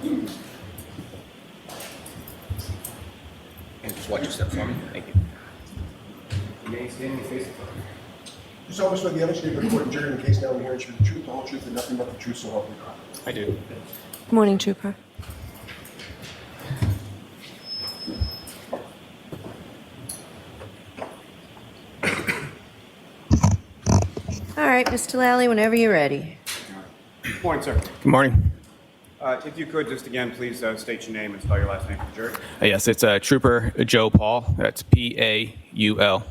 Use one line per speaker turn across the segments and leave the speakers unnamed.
And just watch your step for me. Thank you.
Remain standing and face the front.
You solemnly swear the evidence you give before the jury in the case now and hearing should be the truth, the whole truth, and nothing but the truth, so help you God.
I do.
Good morning, Trooper. All right, Mr. Lally, whenever you're ready.
Good morning, sir.
Good morning.
If you could, just again, please state your name and spell your last name for the jury.
Yes, it's Trooper Joe Paul. That's Paul.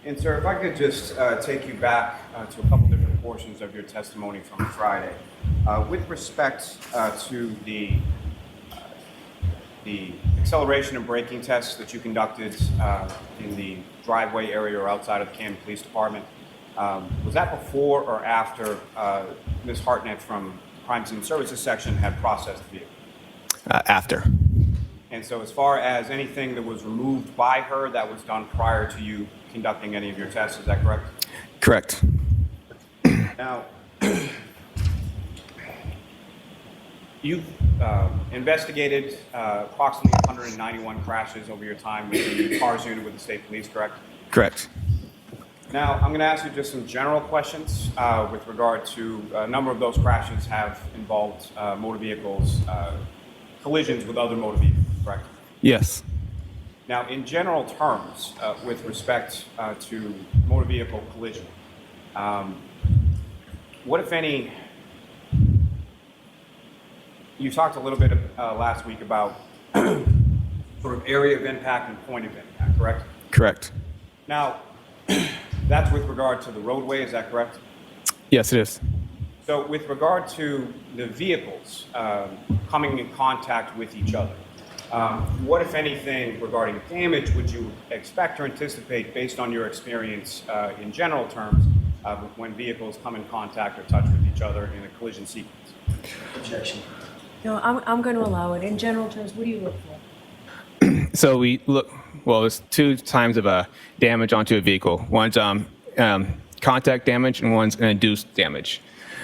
And sir, if I could just take you back to a couple different portions of your testimony from Friday. With respect to the acceleration and braking tests that you conducted in the driveway area or outside of the Camden Police Department, was that before or after Ms. Hartnett from Crime Scene Services section had processed the vehicle?
After.
And so as far as anything that was removed by her, that was done prior to you conducting any of your tests, is that correct?
Correct.
Now, you've investigated approximately 191 crashes over your time with the cars unit with the state police, correct?
Correct.
Now, I'm going to ask you just some general questions with regard to a number of those crashes have involved motor vehicles, collisions with other motor vehicles, correct?
Yes.
Now, in general terms, with respect to motor vehicle collision, what, if any, you talked a little bit last week about sort of area of impact and point of impact, correct?
Correct.
Now, that's with regard to the roadway, is that correct?
Yes, it is.
So with regard to the vehicles coming in contact with each other, what, if anything, regarding damage would you expect or anticipate based on your experience in general terms when vehicles come in contact or touch with each other in a collision sequence?
Objection.
No, I'm going to allow it. In general terms, what do you look for?
So we look, well, there's two times of damage onto a vehicle. One's contact damage and one's an induced damage.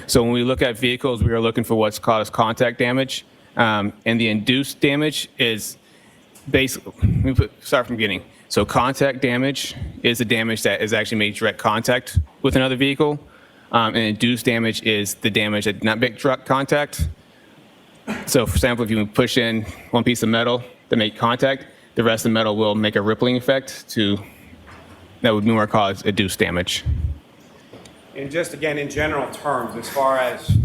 So when we look at vehicles, we are looking for what's called as contact damage. And the induced damage is basically, start from the beginning. So contact damage is the damage that is actually made direct contact with another vehicle. And induced damage is the damage that did not make direct contact. So for example, if you push in one piece of metal to make contact, the rest of the metal will make a rippling effect that would more cause induced damage.
And just again, in general terms, as far as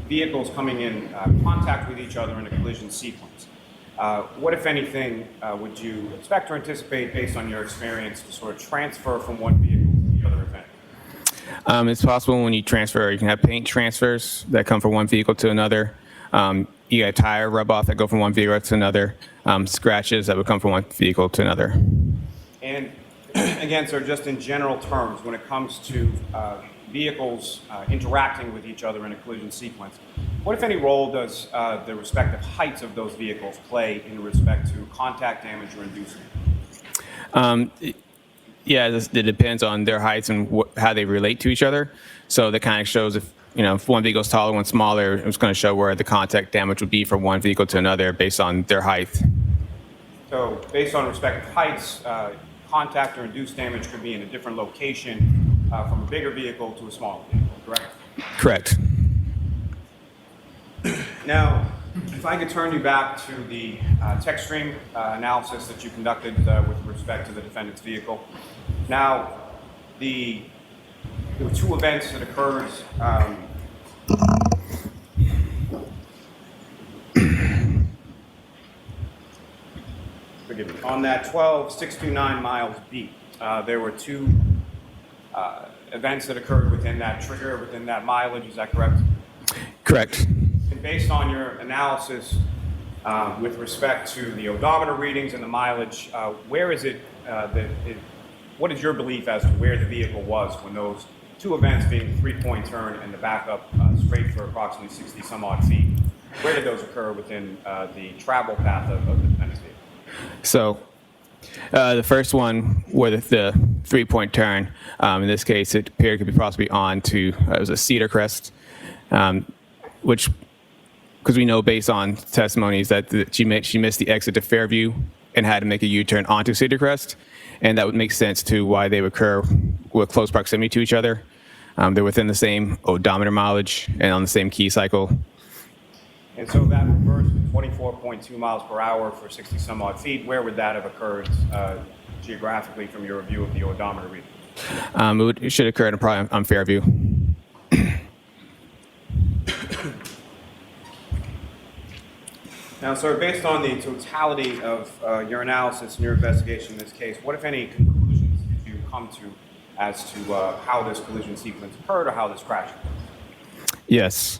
vehicles coming in contact with each other in a collision sequence, what, if anything, would you expect or anticipate based on your experience to sort of transfer from one vehicle to the other event?
It's possible when you transfer, you can have paint transfers that come from one vehicle to another. You got a tire rub off that go from one vehicle to another. Scratches that would come from one vehicle to another.
And again, sir, just in general terms, when it comes to vehicles interacting with each other in a collision sequence, what, if any, role does the respective heights of those vehicles play in respect to contact damage or inducement?
Yeah, it depends on their heights and how they relate to each other. So that kind of shows if one vehicle is taller, one's smaller, it's going to show where the contact damage would be from one vehicle to another based on their height.
So based on respective heights, contact or induced damage could be in a different location from a bigger vehicle to a smaller vehicle, correct?
Correct.
Now, if I could turn you back to the tech stream analysis that you conducted with respect to the defendant's vehicle. Now, there were two events that occurred forgive me, on that 12629 miles beat. There were two events that occurred within that trigger, within that mileage, is that correct?
Correct.
And based on your analysis with respect to the odometer readings and the mileage, where is it what is your belief as to where the vehicle was when those two events, being the three-point turn and the backup straight for approximately 60 some odd feet, where did those occur within the travel path of the defendant's vehicle?
So the first one, where the three-point turn, in this case, it appeared to be possibly on to, it was a Cedar Crest, which because we know based on testimonies that she missed the exit to Fairview and had to make a U-turn onto Cedar Crest, and that would make sense to why they would occur with close proximity to each other. They're within the same odometer mileage and on the same key cycle.
And so that reverse to 24.2 miles per hour for 60 some odd feet, where would that have occurred geographically from your review of the odometer reading?
It should occur probably on Fairview.
Now, sir, based on the totality of your analysis and your investigation in this case, what, if any, conclusions did you come to as to how this collision sequence occurred or how this crash occurred?
Yes.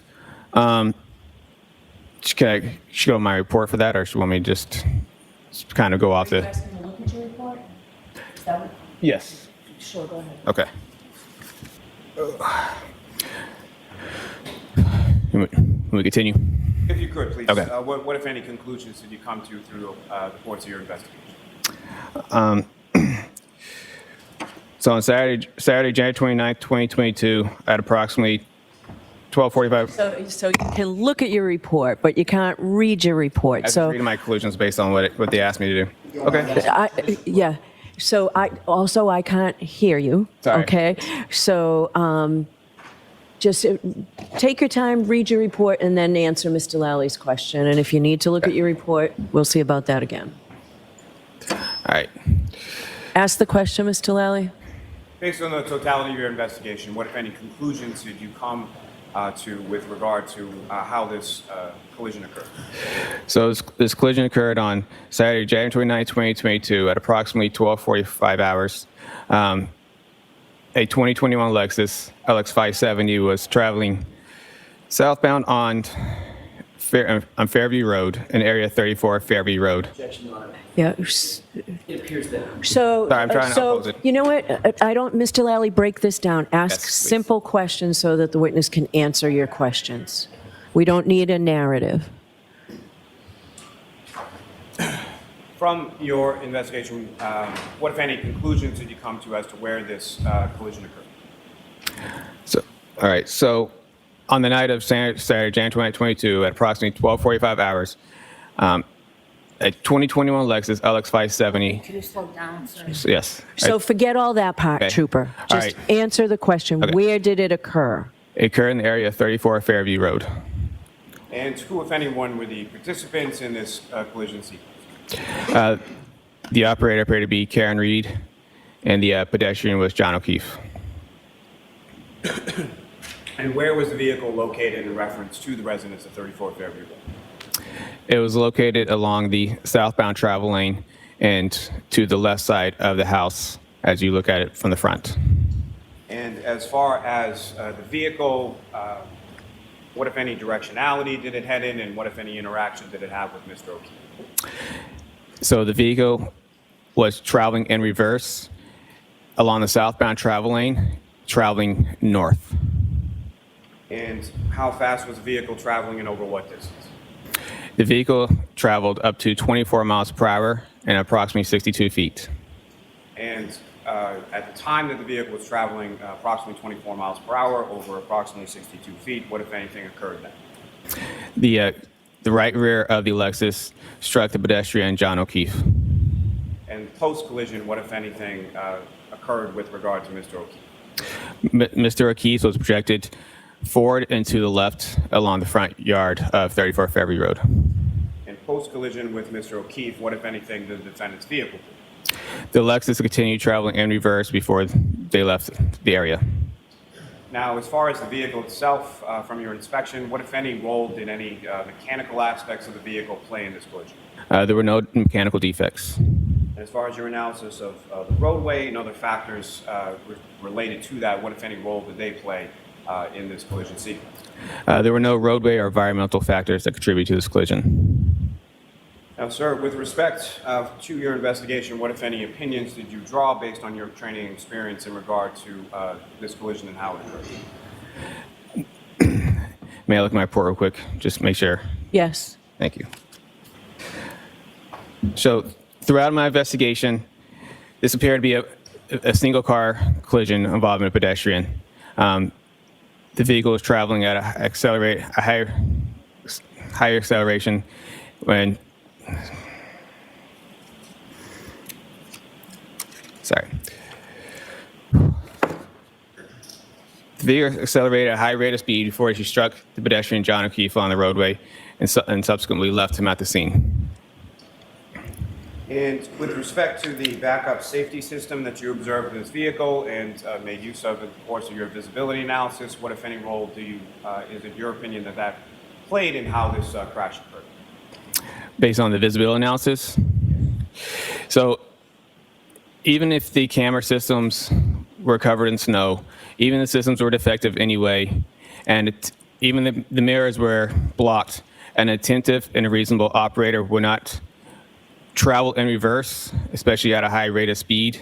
Should I go to my report for that, or should you want me to just kind of go off
Are you
the?
guys going to look at your report? Is that what?
Yes.
Sure, go ahead.
Okay. Can we continue?
If you could, please.
Okay.
What, if any, conclusions did you come to through the course of your investigation?
So on Saturday, January 29th, 2022, at approximately 12:45.
So you can look at your report, but you can't read your report.
I was
So
reading my conclusions based on what they asked me to do. Okay.
yeah. So I can't hear you.
Sorry.
Okay. So just take your time, read your report, and then answer Mr. Lally's question. And if you need to look at your report, we'll see about that again.
All right.
Ask the question, Mr. Lally.
Based on the totality of your investigation, what, if any, conclusions did you come to with regard to how this collision occurred?
So this collision occurred on Saturday, January 29th, 2022, at approximately 12:45 hours. A 2021 Lexus LX 570 was traveling southbound on Fairview Road, in area 34 Fairview Road.
Yeah.
It appears that.
So,
Sorry, I'm trying to
so
oppose it.
you know what? I don't, Mr. Lally, break this down. Ask
Yes, please.
simple questions so that the witness can answer your questions. We don't need a narrative.
From your investigation, what, if any, conclusions did you come to as to where this collision occurred?
So, all right. So, on the night of Saturday, January 29th, 2022, at approximately 12:45 hours, a 2021 Lexus LX 570.
Can you slow down, sir?
Yes.
So forget all that part,
Okay.
Trooper.
All
Just
right.
answer the question.
Okay.
Where did it occur?
It occurred in the area 34 Fairview Road.
And who, if anyone, were the participants in this collision sequence?
The operator appeared to be Karen Reed, and the pedestrian was John O'Keefe.
And where was the vehicle located in reference to the residents of 34 Fairview Road?
It was located along the southbound travel lane and to the left side of the house as you look at it from the front.
And as far as the vehicle, what, if any, directionality did it head in, and what, if any, interaction did it have with Mr. O'Keefe?
So the vehicle was traveling in reverse along the southbound travel lane, traveling north.
And how fast was the vehicle traveling and over what distance?
The vehicle traveled up to 24 miles per hour and approximately 62 feet.
And at the time that the vehicle was traveling approximately 24 miles per hour over approximately 62 feet, what, if anything, occurred then?
The right rear of the Lexus struck the pedestrian John O'Keefe.
And post-collision, what, if anything, occurred with regard to Mr. O'Keefe?
Mr. O'Keefe was projected forward and to the left along the front yard of 34 Fairview Road.
And post-collision with Mr. O'Keefe, what, if anything, did the defendant's vehicle do?
The Lexus continued traveling in reverse before they left the area.
Now, as far as the vehicle itself, from your inspection, what, if any, role did any mechanical aspects of the vehicle play in this collision?
There were no mechanical defects.
And as far as your analysis of the roadway and other factors related to that, what, if any, role did they play in this collision sequence?
There were no roadway or environmental factors that contribute to this collision.
Now, sir, with respect to your investigation, what, if any, opinions did you draw based on your training and experience in regard to this collision and how it occurred?
May I look at my report real quick? Just make sure.
Yes.
Thank you. So throughout my investigation, this appeared to be a single car collision involving a pedestrian. The vehicle was traveling at a higher acceleration when, sorry. The vehicle accelerated at a high rate of speed before she struck the pedestrian John O'Keefe on the roadway and subsequently left him at the scene.
And with respect to the backup safety system that you observed in this vehicle and made use of in the course of your visibility analysis, what, if any, role is it your opinion that played in how this crash occurred?
Based on the visibility analysis? So even if the camera systems were covered in snow, even the systems were defective anyway, and even the mirrors were blocked, an attentive and a reasonable operator would not travel in reverse, especially at a high rate of speed.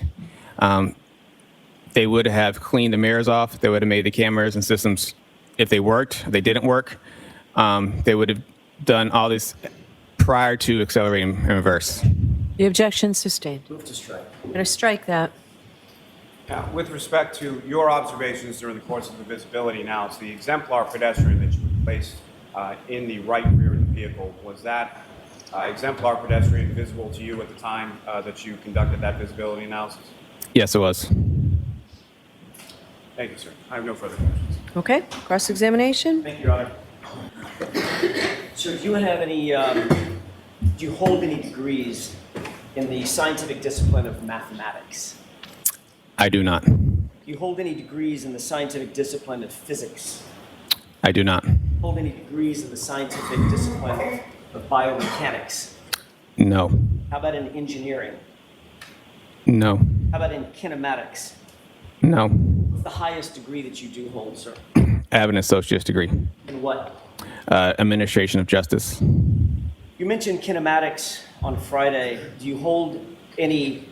They would have cleaned the mirrors off. They would have made the cameras and systems, if they worked, if they didn't work, they would have done all this prior to accelerating in reverse.
The objection sustained.
Move to strike.
I'm going to strike that.
Now, with respect to your observations during the course of the visibility analysis, the exemplar pedestrian that you had placed in the right rear of the vehicle, was that exemplar pedestrian visible to you at the time that you conducted that visibility analysis?
Yes, it was.
Thank you, sir. I have no further questions.
Okay, cross-examination?
Thank you, Your Honor. Sir, do you have any, do you hold any degrees in the scientific discipline of mathematics?
I do not.
Do you hold any degrees in the scientific discipline of physics?
I do not.
Hold any degrees in the scientific discipline of biomechanics?
No.
How about in engineering?
No.
How about in kinematics?
No.
What's the highest degree that you do hold, sir?
I have an associate's degree.
In what?
Administration of justice.
You mentioned kinematics on Friday. Do you hold any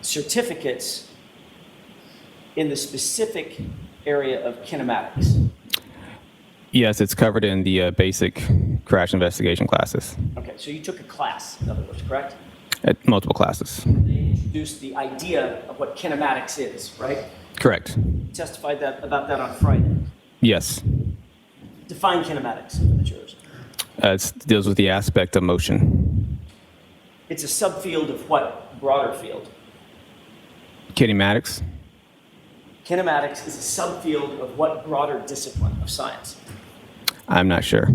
certificates in the specific area of kinematics?
Yes, it's covered in the basic crash investigation classes.
Okay, so you took a class, in other words, correct?
At multiple classes.
They introduced the idea of what kinematics is, right?
Correct.
You testified about that on Friday.
Yes.
Define kinematics, that's yours.
It deals with the aspect of motion.
It's a subfield of what broader field?
Kinematics?
Kinematics is a subfield of what broader discipline of science?
I'm not sure.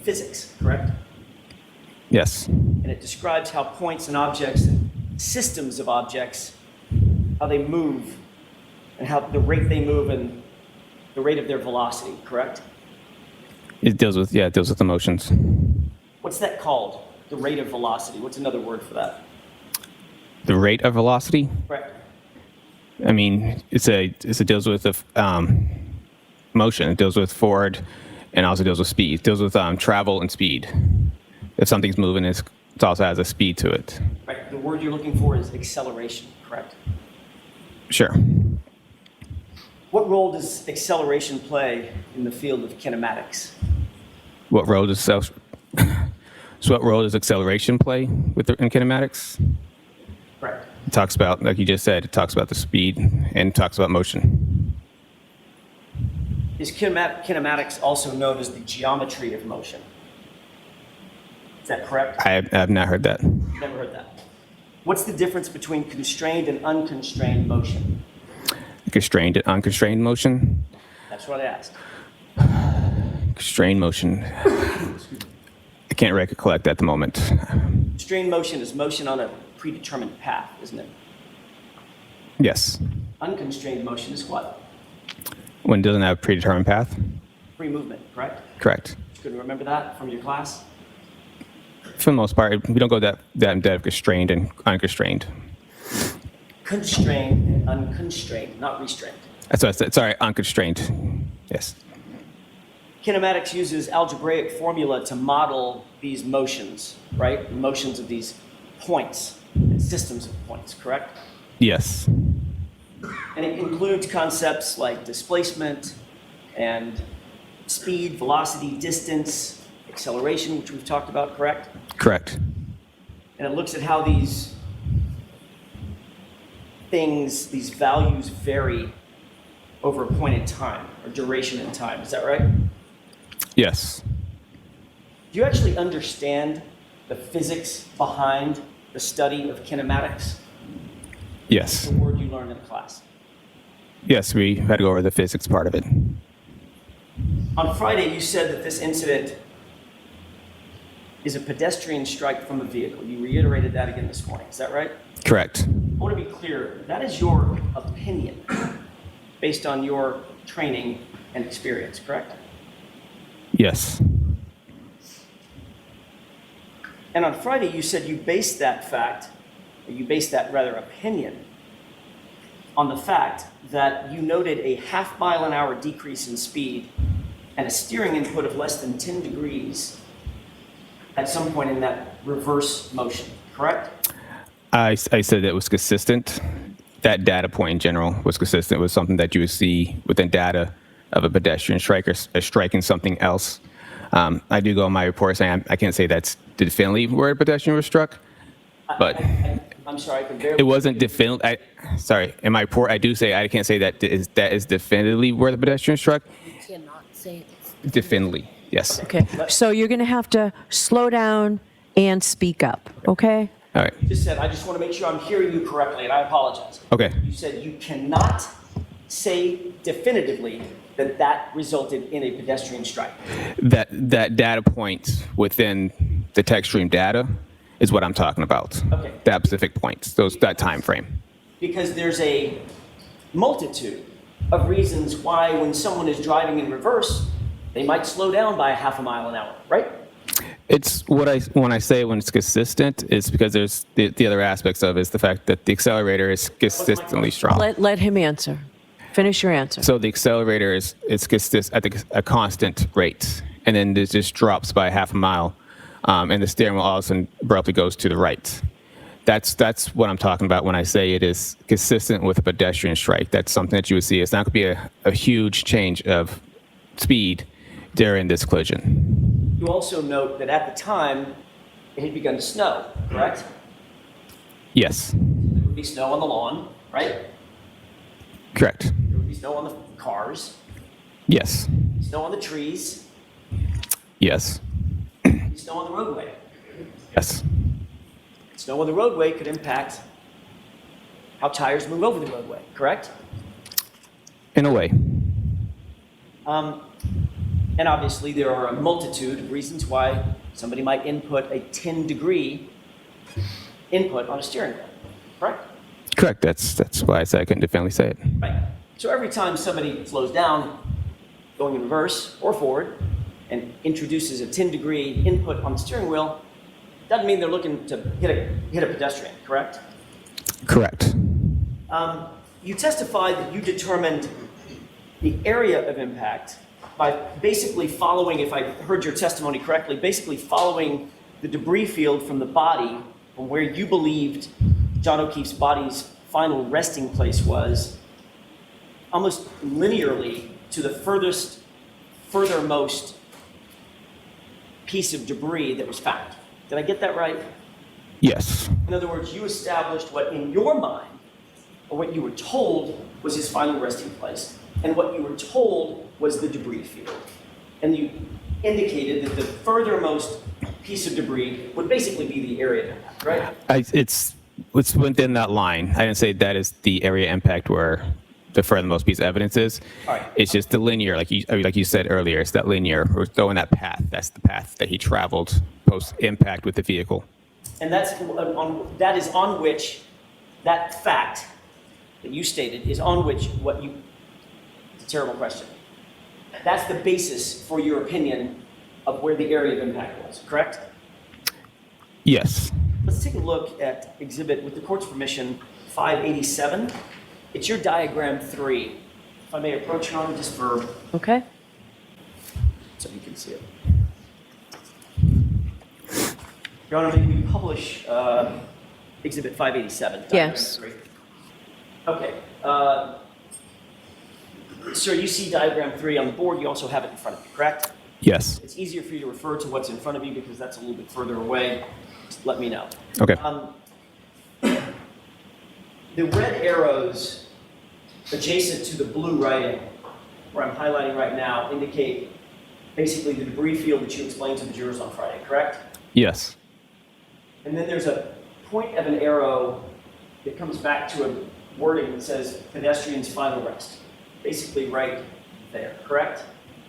Physics, correct?
Yes.
And it describes how points and objects and systems of objects, how they move, and how the rate they move and the rate of their velocity, correct?
It deals with the motions.
What's that called? The rate of velocity. What's another word for that?
The rate of velocity?
Correct.
I mean, it deals with the motion. It deals with forward, and also deals with speed. It deals with travel and speed. If something's moving, it also has a speed to it.
Right. The word you're looking for is acceleration, correct?
Sure.
What role does acceleration play in the field of kinematics?
What role does acceleration play in kinematics?
Correct.
It talks about, like you just said, it talks about the speed and it talks about motion.
Is kinematics also known as the geometry of motion? Is that correct?
I have not heard that.
Never heard that. What's the difference between constrained and unconstrained motion?
Constrained and unconstrained motion?
That's what I asked.
Constrained motion. I can't recollect at the moment.
Constrained motion is motion on a predetermined path, isn't it?
Yes.
Unconstrained motion is what?
When it doesn't have a predetermined path?
Free movement, correct?
Correct.
You can remember that from your class?
For the most part, we don't go that in depth of constrained and unconstrained.
Constrained and unconstrained, not restrained.
That's what I said. Sorry, unconstrained. Yes.
Kinematics uses algebraic formula to model these motions, right? The motions of these points and systems of points, correct?
Yes.
And it includes concepts like displacement and speed, velocity, distance, acceleration, which we've talked about, correct?
Correct.
And it looks at how these things, these values vary over a point in time or duration in time. Is that right?
Yes.
Do you actually understand the physics behind the study of kinematics?
Yes.
The word you learned in class.
Yes, we had to go over the physics part of it.
On Friday, you said that this incident is a pedestrian strike from a vehicle. You reiterated that again this morning. Is that right?
Correct.
I want to be clear. That is your opinion based on your training and experience, correct?
Yes.
And on Friday, you said you based that fact, or you based that rather opinion, on the fact that you noted a half-mile-an-hour decrease in speed and a steering input of less than 10 degrees at some point in that reverse motion, correct?
I said that it was consistent. That data point in general was consistent with something that you would see within data of a pedestrian striker striking something else. I do go in my report saying I can't say that's definitively where a pedestrian was struck, but
I'm sorry, I can barely...
it wasn't definitively. Sorry, in my report I do say I can't say that is definitively where the pedestrian struck.
You cannot say this.
Definitively, yes.
Okay, so you're going to have to slow down and speak up, okay?
All right.
You just said, I just want to make sure I'm hearing you correctly, and I apologize.
Okay.
You said you cannot say definitively that that resulted in a pedestrian strike.
That data point within the text stream data is what I'm talking about.
Okay.
That specific point, that time frame.
Because there's a multitude of reasons why when someone is driving in reverse, they might slow down by a half a mile an hour, right?
It's when I say when it's consistent, it's because there's the other aspects of it is the fact that the accelerator is consistently strong.
Let him answer. Finish your answer.
So the accelerator is at a constant rate, and then it just drops by half a mile, and the steering wheel all of a sudden abruptly goes to the right. That's what I'm talking about when I say it is consistent with a pedestrian strike. That's something that you would see. It's not going to be a huge change of speed during this collision.
You also note that at the time, it had begun to snow, correct?
Yes,
There would be snow on the lawn, right?
correct.
There would be snow on the cars,
Yes,
snow on the trees,
yes,
snow on the roadway.
yes,
Snow on the roadway could impact how tires move over the roadway, correct?
in a way.
And obviously, there are a multitude of reasons why somebody might input a 10-degree input on a steering wheel, correct?
Correct. That's why I said I couldn't definitively say it.
Right. So every time somebody slows down, going in reverse or forward, and introduces a 10-degree input on the steering wheel, doesn't mean they're looking to hit a pedestrian, correct?
Correct.
You testified that you determined the area of impact by basically following, if I heard your testimony correctly, basically following the debris field from the body from where you believed John O'Keefe's body's final resting place was, almost linearly to the furthermost piece of debris that was found. Did I get that right?
Yes.
In other words, you established what in your mind, or what you were told was his final resting place, and what you were told was the debris field. And you indicated that the furthermost piece of debris would basically be the area of impact, right?
It's within that line. I didn't say that is the area impact where the furthermost piece of evidence is.
All right.
It's just the linear, like you said earlier. It's that linear. We're throwing that path. That's the path that he traveled post impact with the vehicle.
And that is on which that fact that you stated is on which it's a terrible question. That's the basis for your opinion of where the area of impact was, correct?
Yes.
Let's take a look at exhibit, with the court's permission, 587. It's your diagram 3. If I may approach Your Honor, just for,
Okay?
so you can see it. Your Honor, may we publish exhibit 587? diagram
Yes.
3? Okay. Sir, you see diagram 3 on the board. You also have it in front of you, correct?
Yes.
It's easier for you to refer to what's in front of you because that's a little bit further away. Just let me know.
Okay.
The red arrows adjacent to the blue writing, where I'm highlighting right now, indicate basically the debris field that you explained to the jurors on Friday, correct?
Yes.
And then there's a point of an arrow that comes back to a wording that says pedestrian's final rest, basically right there, correct?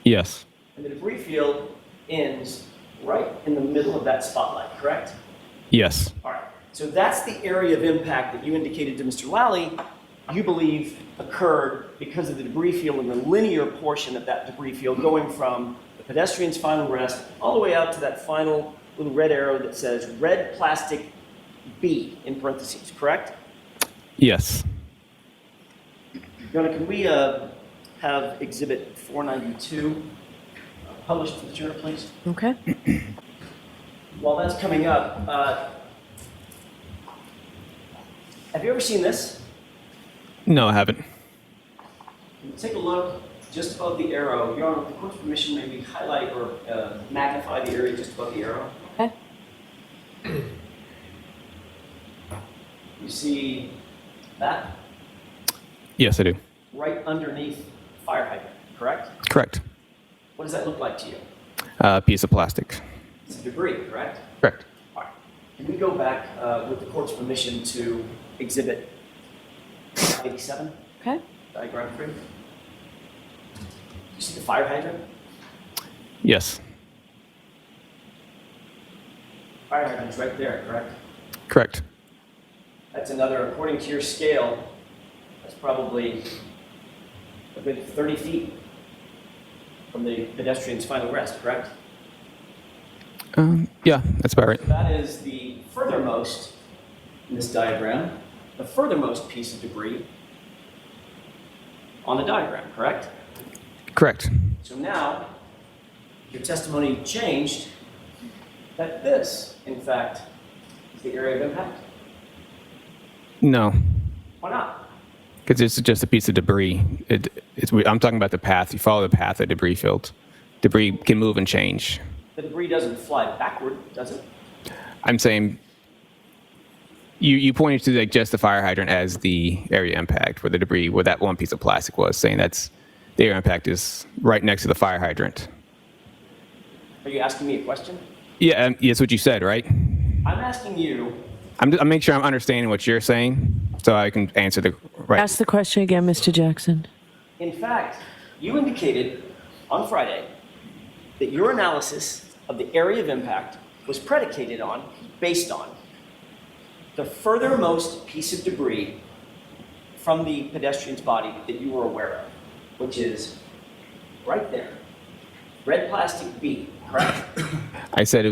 Yes.
And the debris field ends right in the middle of that spotlight, correct?
Yes.
All right. So that's the area of impact that you indicated to Mr. Lally you believe occurred because of the debris field and the linear portion of that debris field going from the pedestrian's final rest all the way out to that final little red arrow that says red plastic B in parentheses, correct?
Yes.
Yona, can we have Exhibit 492 published for the journal, please?
Okay.
While that's coming up, have you ever seen this?
No, I haven't.
Take a look just above the arrow. Your Honor, with the court's permission, maybe highlight or magnify the area just above the arrow.
Okay.
You see that?
Yes, I do.
Right underneath fire hydrant, correct?
Correct.
What does that look like to you?
Piece of plastic.
It's debris, correct?
Correct.
All right. Can we go back with the court's permission to Exhibit 87,
Okay.
diagram 3? You see the fire hydrant?
Yes.
Fire hydrant's right there, correct?
Correct.
That's another, according to your scale, that's probably a good 30 feet from the pedestrian's final rest, correct?
Yeah, that's about right.
That is the furthermost in this diagram, the furthermost piece of debris on the diagram, correct?
Correct.
So now, your testimony changed that this, in fact, is the area of impact.
No,
Why not?
because it's just a piece of debris. I'm talking about the path. You follow the path of debris field. Debris can move and change.
The debris doesn't fly backward, does it?
I'm saying you pointed to like just the fire hydrant as the area impact where the debris, where that one piece of plastic was, saying that's the area impact is right next to the fire hydrant.
Are you asking me a question?
Yeah, that's what you said, right?
I'm asking you,
I'm making sure I'm understanding what you're saying so I can answer the right.
Ask the question again, Mr. Jackson.
in fact, you indicated on Friday that your analysis of the area of impact was predicated on, based on, the furthermost piece of debris from the pedestrian's body that you were aware of, which is right there. Red plastic B, correct?
I said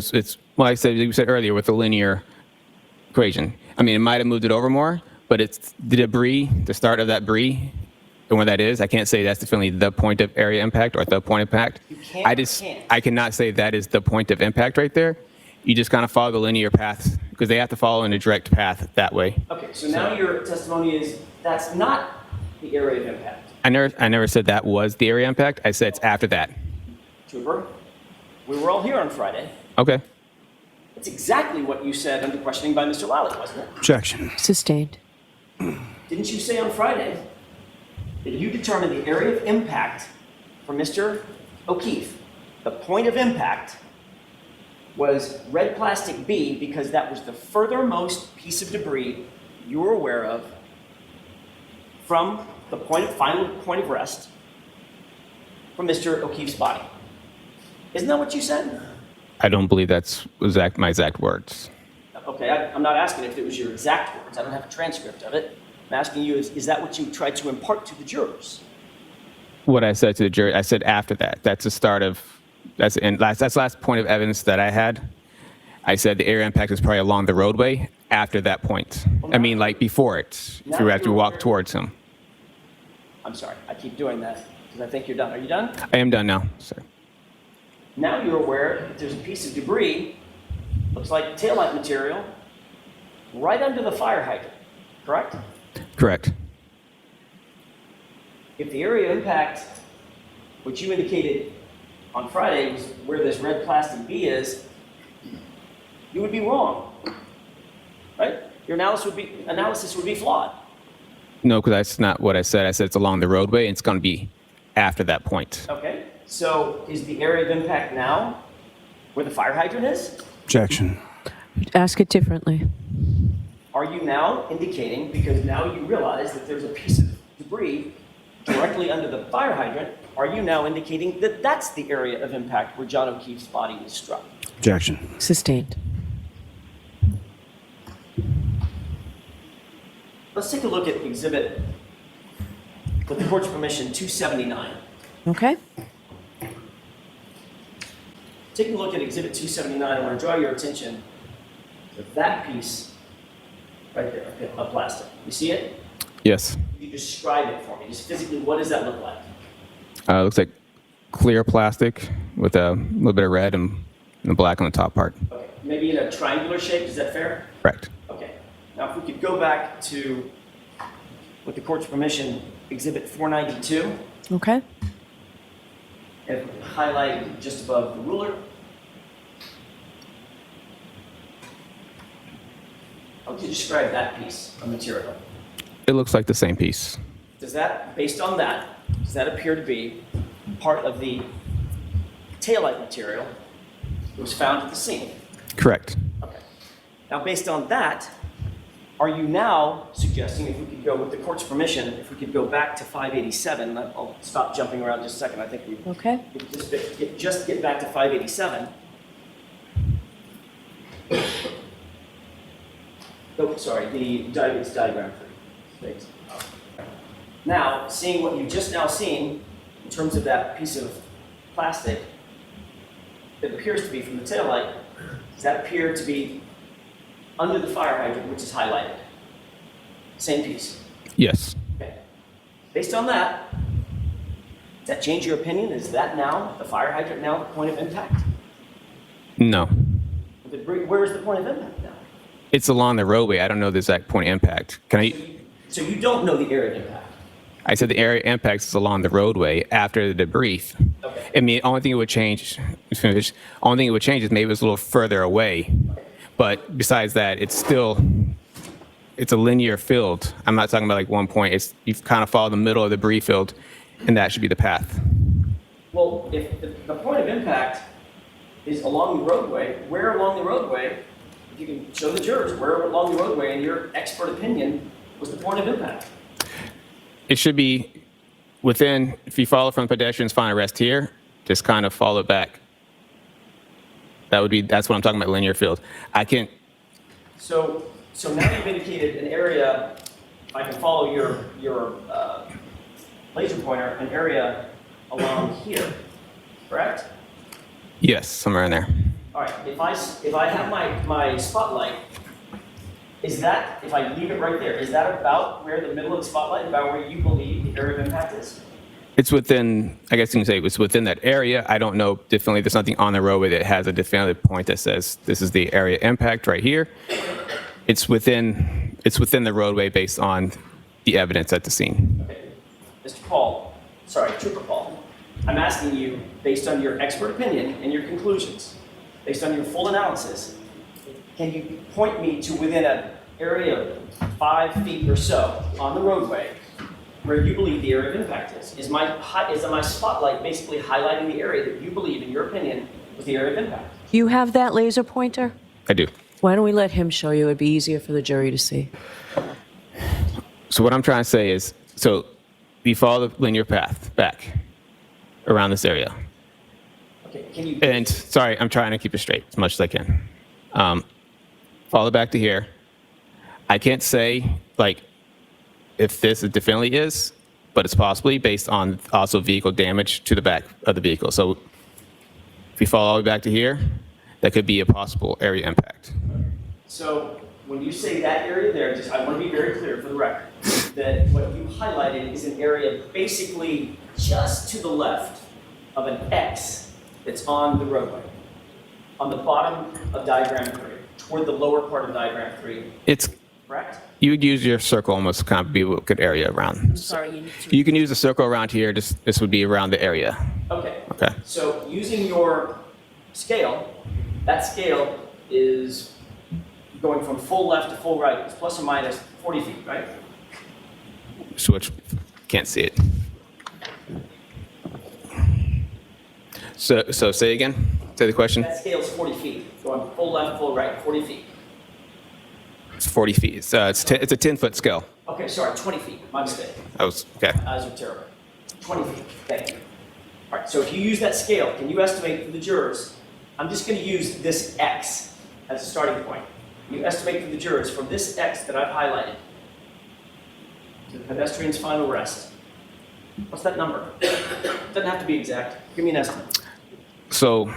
I said you said earlier with the linear equation. I mean, it might have moved it over more, but it's the debris, the start of that debris, and where that is. I can't say that's definitely the point of area impact or the point of impact.
You can't.
I cannot say that is the point of impact right there. You just kind of follow the linear path because they have to follow in a direct path that way.
Okay, so now your testimony is that's not the area of impact.
I never said that was the area impact. I said it's after that.
Trooper, we were all here on Friday.
Okay.
That's exactly what you said under questioning by Mr. Lally, wasn't it?
Objection.
Sustained.
Didn't you say on Friday that you determined the area of impact for Mr. O'Keefe, the point of impact, was red plastic B because that was the furthermost piece of debris you were aware of from the final point of rest from Mr. O'Keefe's body? Isn't that what you said?
I don't believe that's my exact words.
Okay, I'm not asking if it was your exact words. I don't have a transcript of it. I'm asking you, is that what you tried to impart to the jurors?
What I said to the jury, I said after that. That's the start of, that's the last point of evidence that I had. I said the area impact is probably along the roadway after that point. I mean, like before it, if you have to walk towards him.
I'm sorry, I keep doing that because I think you're done. Are you done?
I am done now, sir.
Now you're aware that there's a piece of debris, looks like taillight material, right under the fire hydrant, correct?
Correct.
If the area of impact, which you indicated on Friday was where this red plastic B is, you would be wrong, right? Your analysis would be flawed.
No, because that's not what I said. I said it's along the roadway and it's going to be after that point.
Okay, So is the area of impact now where the fire hydrant is?
Objection.
Ask it differently.
Are you now indicating, because now you realize that there's a piece of debris directly under the fire hydrant, are you now indicating that that's the area of impact where John O'Keefe's body was struck?
Objection.
Sustained.
Let's take a look at exhibit, with the court's permission, 279.
Okay?
Taking a look at exhibit 279, I want to draw your attention to that piece right there, okay, of plastic. You see it?
Yes.
You describe it for me. Just physically, what does that look like?
Looks like clear plastic with a little bit of red and the black on the top part.
Okay, maybe in a triangular shape, is that fair?
Correct.
Okay. Now, if we could go back to, with the court's permission, exhibit 492,
Okay?
and highlight just above the ruler. How would you describe that piece of material?
It looks like the same piece.
Does that, based on that, does that appear to be part of the taillight material that was found at the scene?
Correct.
Okay. Now, based on that, are you now suggesting, if we could go, with the court's permission, if we could go back to 587, I'll stop jumping around just a second, I think we
Okay?
just get back to 587. Oh, sorry, it's diagram 3. Thanks. Now, seeing what you've just now seen, in terms of that piece of plastic, that appears to be from the taillight, does that appear to be under the fire hydrant, which is highlighted? Same piece.
Yes.
Okay. Based on that, does that change your opinion? Is that now, the fire hydrant now, the point of impact?
No.
Where is the point of impact now?
It's along the roadway. I don't know the exact point of impact.
So you don't know the area of impact?
I said the area of impact is along the roadway after the debris.
Okay.
I mean, the only thing it would change, only thing it would change is maybe it's a little further away. But besides that, it's a linear field. I'm not talking about like one point. You kind of follow the middle of the debris field, and that should be the path.
Well, if the point of impact is along the roadway, where along the roadway, if you can show the jurors, where along the roadway, in your expert opinion, was the point of impact?
It should be within, if you follow from pedestrian's final rest here, just kind of follow it back. That's what I'm talking about, linear field.
So now you've indicated an area, if I can follow your laser pointer, an area along here, correct?
Yes, somewhere in there.
All right, if I have my spotlight, is that, if I leave it right there, is that about where the middle of the spotlight, about where you believe the area of impact is?
It's within, I guess you can say it's within that area. I don't know definitely. There's nothing on the roadway that has a definitive point that says this is the area impact right here. It's within the roadway based on the evidence at the scene.
Okay. Mr. Paul, sorry, Trooper Paul, I'm asking you, based on your expert opinion and your conclusions, based on your full analysis, can you point me to within an area of 5 feet or so on the roadway where you believe the area of impact is? Is my spotlight basically highlighting the area that you believe, in your opinion, was the area of impact?
You have that laser pointer?
I do.
Why don't we let him show you? It'd be easier for the jury to see.
So what I'm trying to say is, so we follow the linear path back around this area.
Okay, can you?
And sorry, I'm trying to keep it straight as much as I can. Follow back to here. I can't say like if this definitely is, but it's possibly based on also vehicle damage to the back of the vehicle. So if you follow all the way back to here, that could be a possible area impact.
So when you say that area there, I want to be very clear for the record that what you highlighted is an area basically just to the left of an X that's on the roadway, on the bottom of diagram 3, toward the lower part of diagram 3,
It's
correct?
you would use your circle almost to kind of be a good area around.
I'm sorry, you need to.
You can use a circle around here. This would be around the area.
Okay.
Okay.
So using your scale, that scale is going from full left to full right. It's plus or minus 40 feet, right?
Switch. Can't see it. So say again. Say the question.
That scale's 40 feet, going full left, full right, 40 feet.
It's 40 feet. It's a 10-foot scale.
Okay, sorry, 20 feet, my mistake.
I was okay.
Eyes are terrible. 20 feet, thank you. All right, so if you use that scale, can you estimate for the jurors, I'm just going to use this X as a starting point. Can you estimate for the jurors from this X that I've highlighted to the pedestrian's final rest? What's that number? Doesn't have to be exact. Give me an estimate.
So,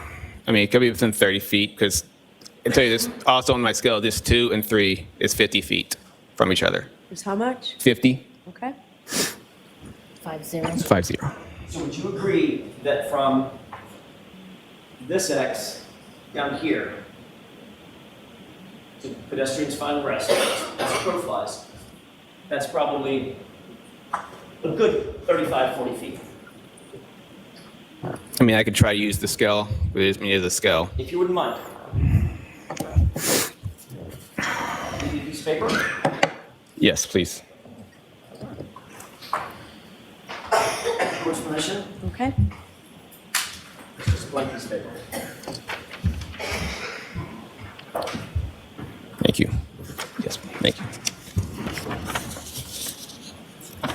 I mean, it could be within 30 feet because I tell you this. Also on my scale, this 2 and 3 is 50 feet from each other.
Is how much?
50.
Okay.
50.
50.
So would you agree that from this X down here to pedestrian's final rest, as a crow flies, that's probably a good 35, 40 feet.
I mean, I could try to use the scale. It is a scale.
If you wouldn't mind. Give you a piece of paper?
Yes, please.
Court's permission?
Okay.
It's just a blank piece of paper.
Thank you. Yes, thank you.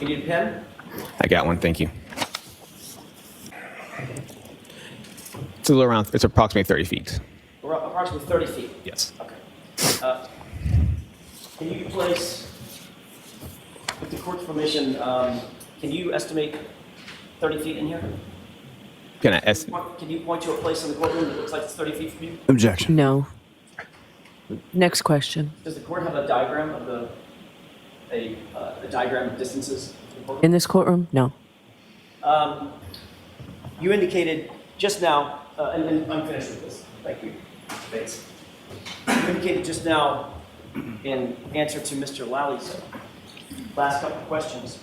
You need a pen?
I got one. Thank you. It's a little around. It's approximately 30 feet.
We're up approximately 30 feet.
Yes.
Okay. Can you place, with the court's permission, can you estimate 30 feet in here?
Can I estimate?
Can you point to a place in the courtroom that looks like it's 30 feet from you?
Objection.
No. Next question.
Does the court have a diagram of a diagram of distances? in the courtroom?
In this courtroom? No.
You indicated just now, and I'm finished with this. Thank you. Thanks. You indicated just now, in answer to Mr. Lally,'s last couple of questions,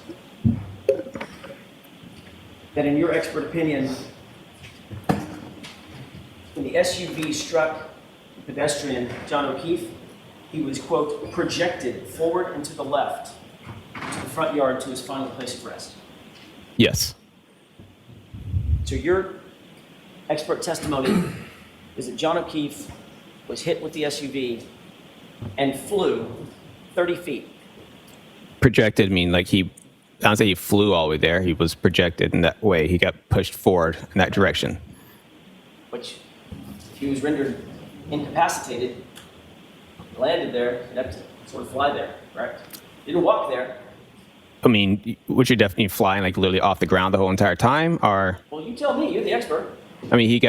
that in your expert opinion, when the SUV struck the pedestrian, John O'Keefe, he was, quote, projected forward and to the left, to the front yard to his final place of rest.
Yes.
So your expert testimony is that John O'Keefe was hit with the SUV and flew 30 feet.
Projected mean like I don't say he flew all the way there. He was projected in that way. He got pushed forward in that direction.
Which, if he was rendered incapacitated, landed there, he'd have to sort of fly there, correct? Didn't walk there.
I mean, would you definitely flying like literally off the ground the whole entire time, or?
Well, you tell me. You're the expert.
I mean,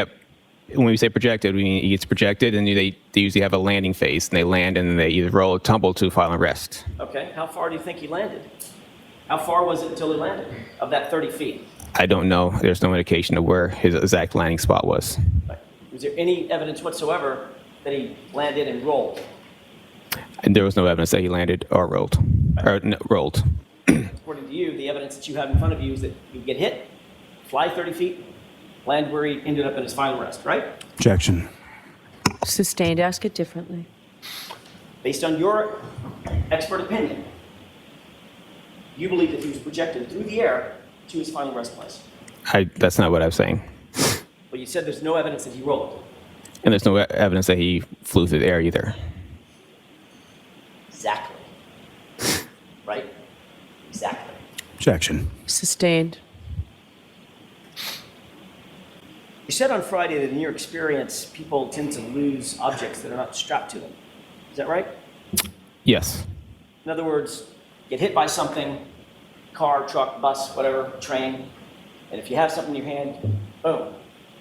when we say projected, we mean he gets projected, and they usually have a landing phase, and they land, and then they either roll or tumble to final rest.
Okay. How far do you think he landed? How far was it until he landed of that 30 feet?
I don't know. There's no indication of where his exact landing spot was.
Right. Was there any evidence whatsoever that he landed and rolled?
And there was no evidence that he landed or rolled. Or no, rolled.
According to you, the evidence that you have in front of you is that he get hit, fly 30 feet, land where he ended up in his final rest, right?
Objection.
Sustained. Ask it differently.
Based on your expert opinion, you believe that he was projected through the air to his final rest place.
That's not what I was saying.
But you said there's no evidence that he rolled.
And there's no evidence that he flew through the air either.
Exactly. Right? Exactly.
Objection.
Sustained.
You said on Friday that in your experience, people tend to lose objects that are not strapped to them. Is that right?
Yes.
In other words, get hit by something, car, truck, bus, whatever, train, and if you have something in your hand, boom,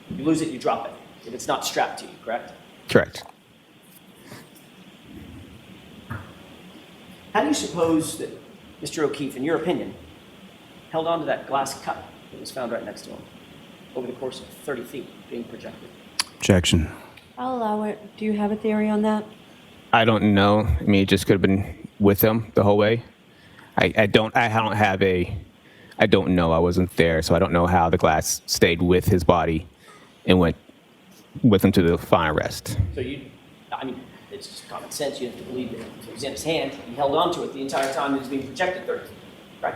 you lose it, you drop it, if it's not strapped to you, correct?
Correct.
How do you suppose that Mr. O'Keefe, in your opinion, held on to that glass cup that was found right next to him over the course of 30 feet being projected?
Objection.
I'll allow it. Do you have a theory on that?
I don't know. I mean, it just could have been with him the whole way. I don't know. I wasn't there, so I don't know how the glass stayed with his body and went with him to the final rest.
So it's just common sense. You have to believe that if it was in his hand, he held on to it the entire time it was being projected 30 feet, right?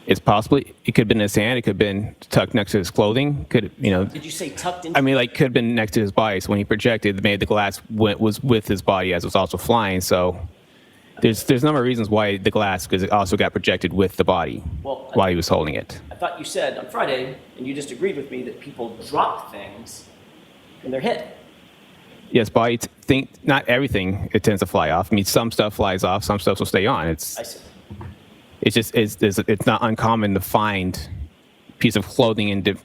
It's possibly, it could have been in his hand, it could have been tucked next to his clothing, could,
Did you say tucked into?
I mean, like, could have been next to his body. So when he projected, maybe the glass was with his body as it was also flying. So there's a number of reasons why the glass, because it also got projected with the body
Well,
while he was holding it.
I thought you said on Friday, and you just agreed with me, that people drop things in their head.
Yes, body think not everything it tends to fly off. I mean, some stuff flies off, some stuff will stay on.
I see.
It's just it's not uncommon to find a piece of clothing and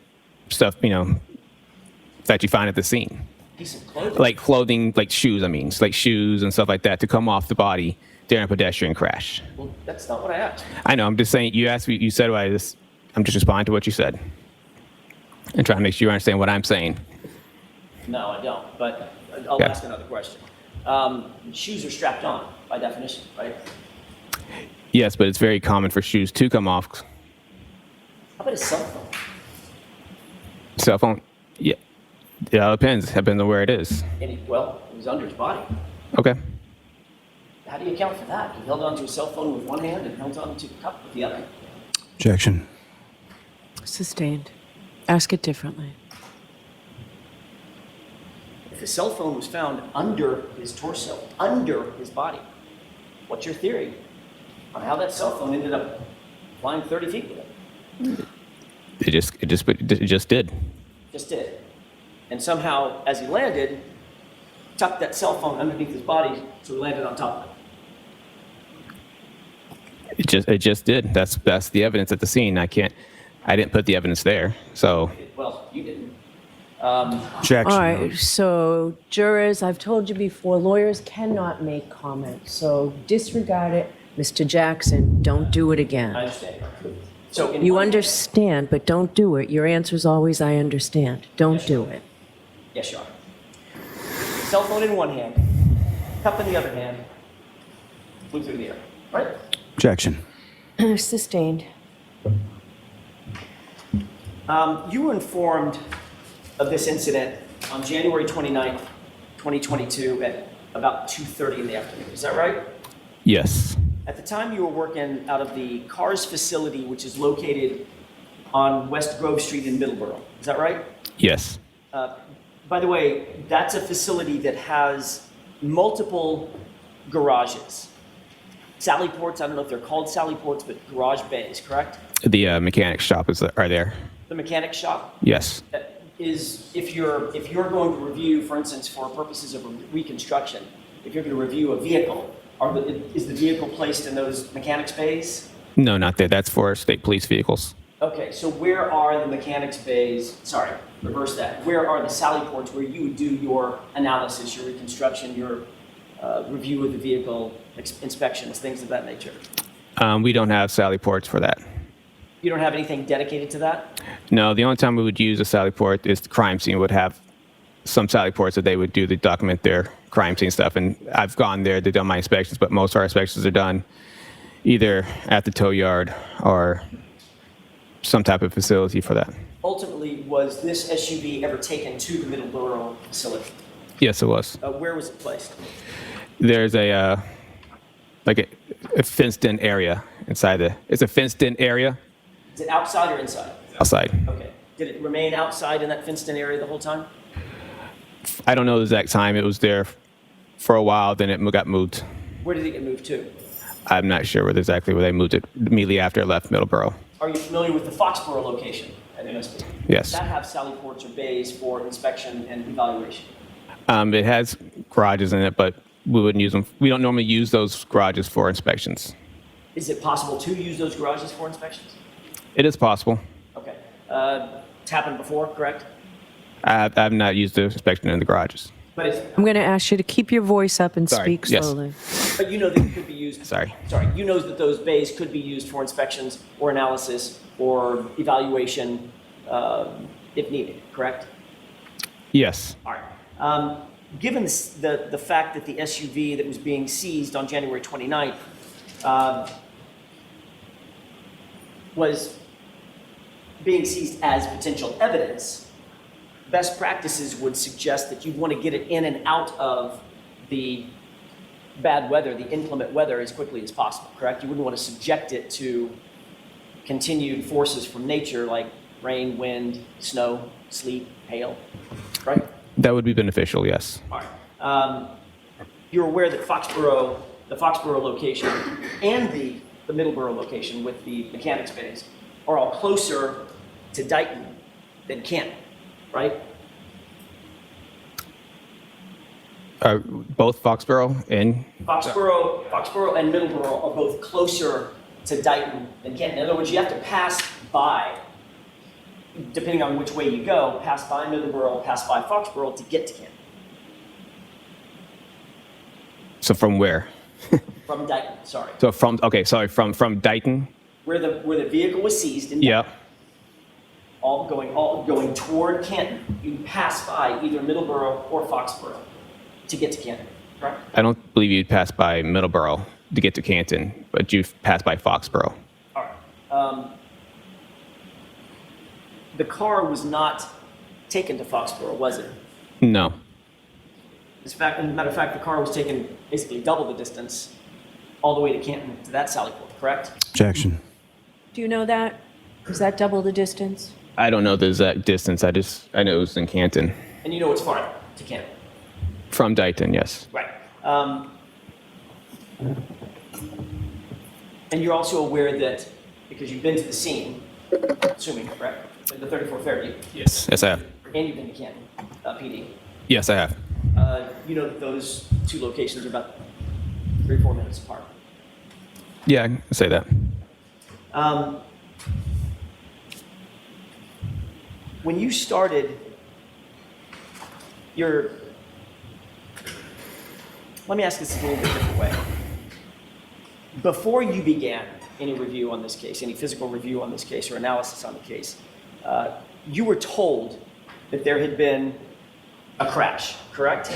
stuff that you find at the scene,
Piece of clothing.
like clothing, like shoes. I mean, it's like shoes and stuff like that to come off the body during a pedestrian crash.
Well, that's not what I asked.
I know. I'm just saying. You asked me. You said what I just. I'm just responding to what you said, and trying to make sure you understand what I'm saying.
No, I don't, but I'll
Okay.
ask another question. Shoes are strapped on by definition, right?
Yes, but it's very common for shoes to come off.
How about a cell phone?
Cell phone. Yeah. It all depends. Depends on where it is.
Well, it was under his body.
Okay.
How do you account for that? He held onto a cell phone with one hand and held onto the cup with the other.
Objection.
Sustained. Ask it differently.
If a cell phone was found under his torso, under his body, what's your theory on how that cell phone ended up flying 30 feet with it?
It just did.
Just did. And somehow, as he landed, tucked that cell phone underneath his body so he landed on top of it.
It just did. That's the evidence at the scene. I didn't put the evidence there. So
Well, you didn't.
Objection.
All right, so jurors, I've told you before, lawyers cannot make comments, so disregard it. Mr. Jackson, don't do it
I
again.
understand. So in
You
one-
understand, but don't do it. Your answer's always, I understand. Don't do it.
Yes, you are. Cell phone in one hand, cup in the other hand, flew through the air. Right?
Objection.
Sustained.
You were informed of this incident on January 29th, 2022 at about 2:30 in the afternoon. Is that right?
yes,
At the time, you were working out of the CARS facility, which is located on West Grove Street in Middleborough. Is that right?
yes,
By the way, that's a facility that has multiple garages. Sally ports, I don't know if they're called Sally ports, but garage bays, correct?
the mechanic shop are there.
The mechanic shop
Yes,
is, if you're going to review, for instance, for purposes of reconstruction, if you're going to review a vehicle, is the vehicle placed in those mechanics bays?
no, not there. That's for state police vehicles.
Okay, so where are the mechanics bays, sorry, reverse that. Where are the Sally ports where you would do your analysis, your reconstruction, your review of the vehicle, inspections, things of that nature?
We don't have Sally ports for that.
You don't have anything dedicated to that?
No, the only time we would use a Sally port is the crime scene would have some Sally ports that they would do to document their crime scene stuff. And I've gone there to do my inspections, but most of our inspections are done either at the tow yard or some type of facility for that.
Ultimately, was this SUV ever taken to the Middleborough facility?
Yes, it was.
Where was it placed?
There's a fenced-in area inside it's a fenced-in area
Is it outside or inside?
outside.
Okay. Did it remain outside in that fenced-in area the whole time?
I don't know the exact time. It was there for a while, then it got moved.
Where did it get moved to?
I'm not sure exactly where they moved it immediately after it left Middleborough.
Are you familiar with the Foxborough location at MSP?
Yes.
Does that have Sally ports or bays for inspection and evaluation?
It has garages in it, but we wouldn't use them. We don't normally use those garages for inspections.
Is it possible to use those garages for inspections?
It is possible.
Okay. It's happened before, correct?
I've not used the inspection in the garages.
But
I'm going to ask you to keep your voice up and
Sorry,
speak
yes.
slowly.
but you know that it could be used.
Sorry.
You know that those bays could be used for inspections or analysis or evaluation if needed, correct?
Yes.
All right. Given the fact that the SUV that was being seized on January 29th was being seized as potential evidence, best practices would suggest that you'd want to get it in and out of the bad weather, the inclement weather, as quickly as possible, correct? You wouldn't want to subject it to continued forces from nature like rain, wind, snow, sleet, hail, right?
That would be beneficial, yes.
All right. You're aware that the Foxborough location and the Middleborough location with the mechanics bays are all closer to Dighton than Canton, right?
Both Foxborough and
Foxborough and Middleborough are both closer to Dighton than Canton. In other words, you have to pass by, depending on which way you go, pass by Middleborough, pass by Foxborough to get to Canton.
so from where?
From Dighton, sorry.
So from Dighton.
Where the vehicle was seized in
Yeah.
Dighton, all going toward Canton, you pass by either Middleborough or Foxborough to get to Canton, right?
I don't believe you'd pass by Middleborough to get to Canton, but you've passed by Foxborough.
All right. The car was not taken to Foxborough, was it?
No.
As a matter of fact, the car was taken basically double the distance all the way to Canton to that Sally Port, correct?
Objection.
Do you know that? Is that double the distance?
I don't know the exact distance. I know it was in Canton.
And you know it's farther to Canton,
From Dighton, yes.
right? And you're also aware that because you've been to the scene, assuming, correct, the 34 Fairview,
Yes. Yes, I have.
and you've been to Canton PD,
Yes, I have.
you know that those two locations are about 3 or 4 minutes apart.
Yeah, I can say that.
When you started let me ask this a little bit different way. Before you began any review on this case, any physical review on this case or analysis on the case, you were told that there had been a crash, correct?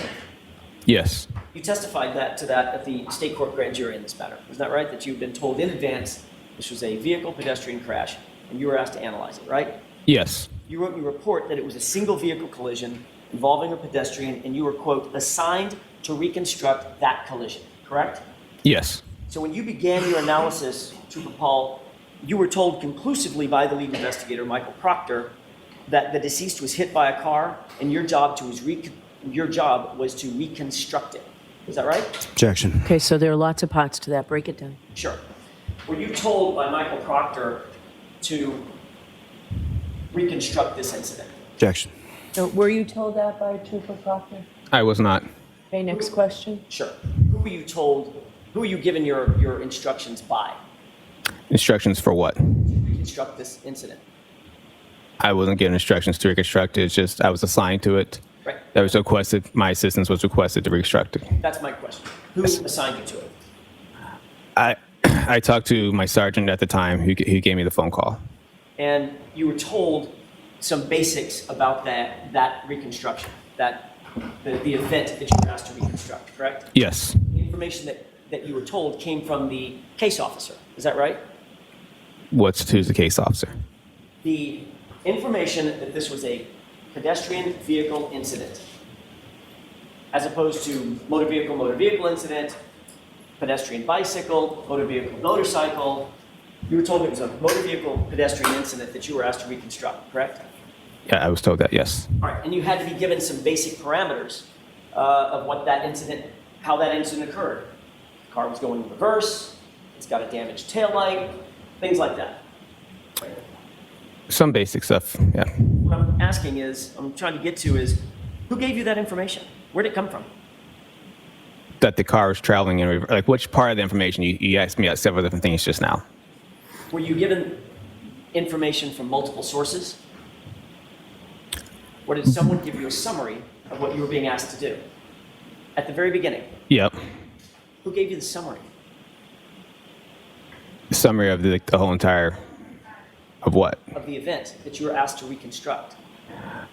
Yes.
You testified to that at the state court grand jury in this matter. Was that right? That you'd been told in advance this was a vehicle pedestrian crash and you were asked to analyze it, right?
Yes.
You wrote in your report that it was a single vehicle collision involving a pedestrian and you were, quote, assigned to reconstruct that collision, correct?
Yes.
So when you began your analysis, Tpr Paul, you were told conclusively by the lead investigator, Michael Proctor, that the deceased was hit by a car and your job was to reconstruct it. Is that right?
Objection.
Okay, so there are lots of parts to that. Break it down.
Sure. Were you told by Michael Proctor to reconstruct this incident?
Objection.
So were you told that by Trooper Proctor?
I was not.
Okay, next question.
Sure. Who were you given your instructions by
Instructions for what?
to reconstruct this incident?
I wasn't given instructions to reconstruct it. It's just I was assigned to it.
Right.
That was requested. My assistance was requested to reconstruct it.
That's my question. Who assigned you to it?
I talked to my sergeant at the time who gave me the phone call.
And you were told some basics about that reconstruction, the event that you were asked to reconstruct, correct?
Yes.
The information that you were told came from the case officer. Is that right?
Who's the case officer?
The information that this was a pedestrian vehicle incident, as opposed to motor vehicle incident, pedestrian bicycle, motor vehicle motorcycle. You were told it was a motor vehicle pedestrian incident that you were asked to reconstruct, correct?
Yeah, I was told that, yes.
All right, and you had to be given some basic parameters of how that incident occurred. The car was going in reverse, it's got a damaged taillight, things like that.
Some basic stuff, yeah.
What I'm trying to get to is, who gave you that information? Where did it come from?
That the car was traveling in reverse. Like, which part of the information? You asked me several different things just now.
Were you given information from multiple sources? Or did someone give you a summary of what you were being asked to do? At the very beginning,
Yep.
who gave you the summary?
Summary of the whole entire, of what?
Of the event that you were asked to reconstruct?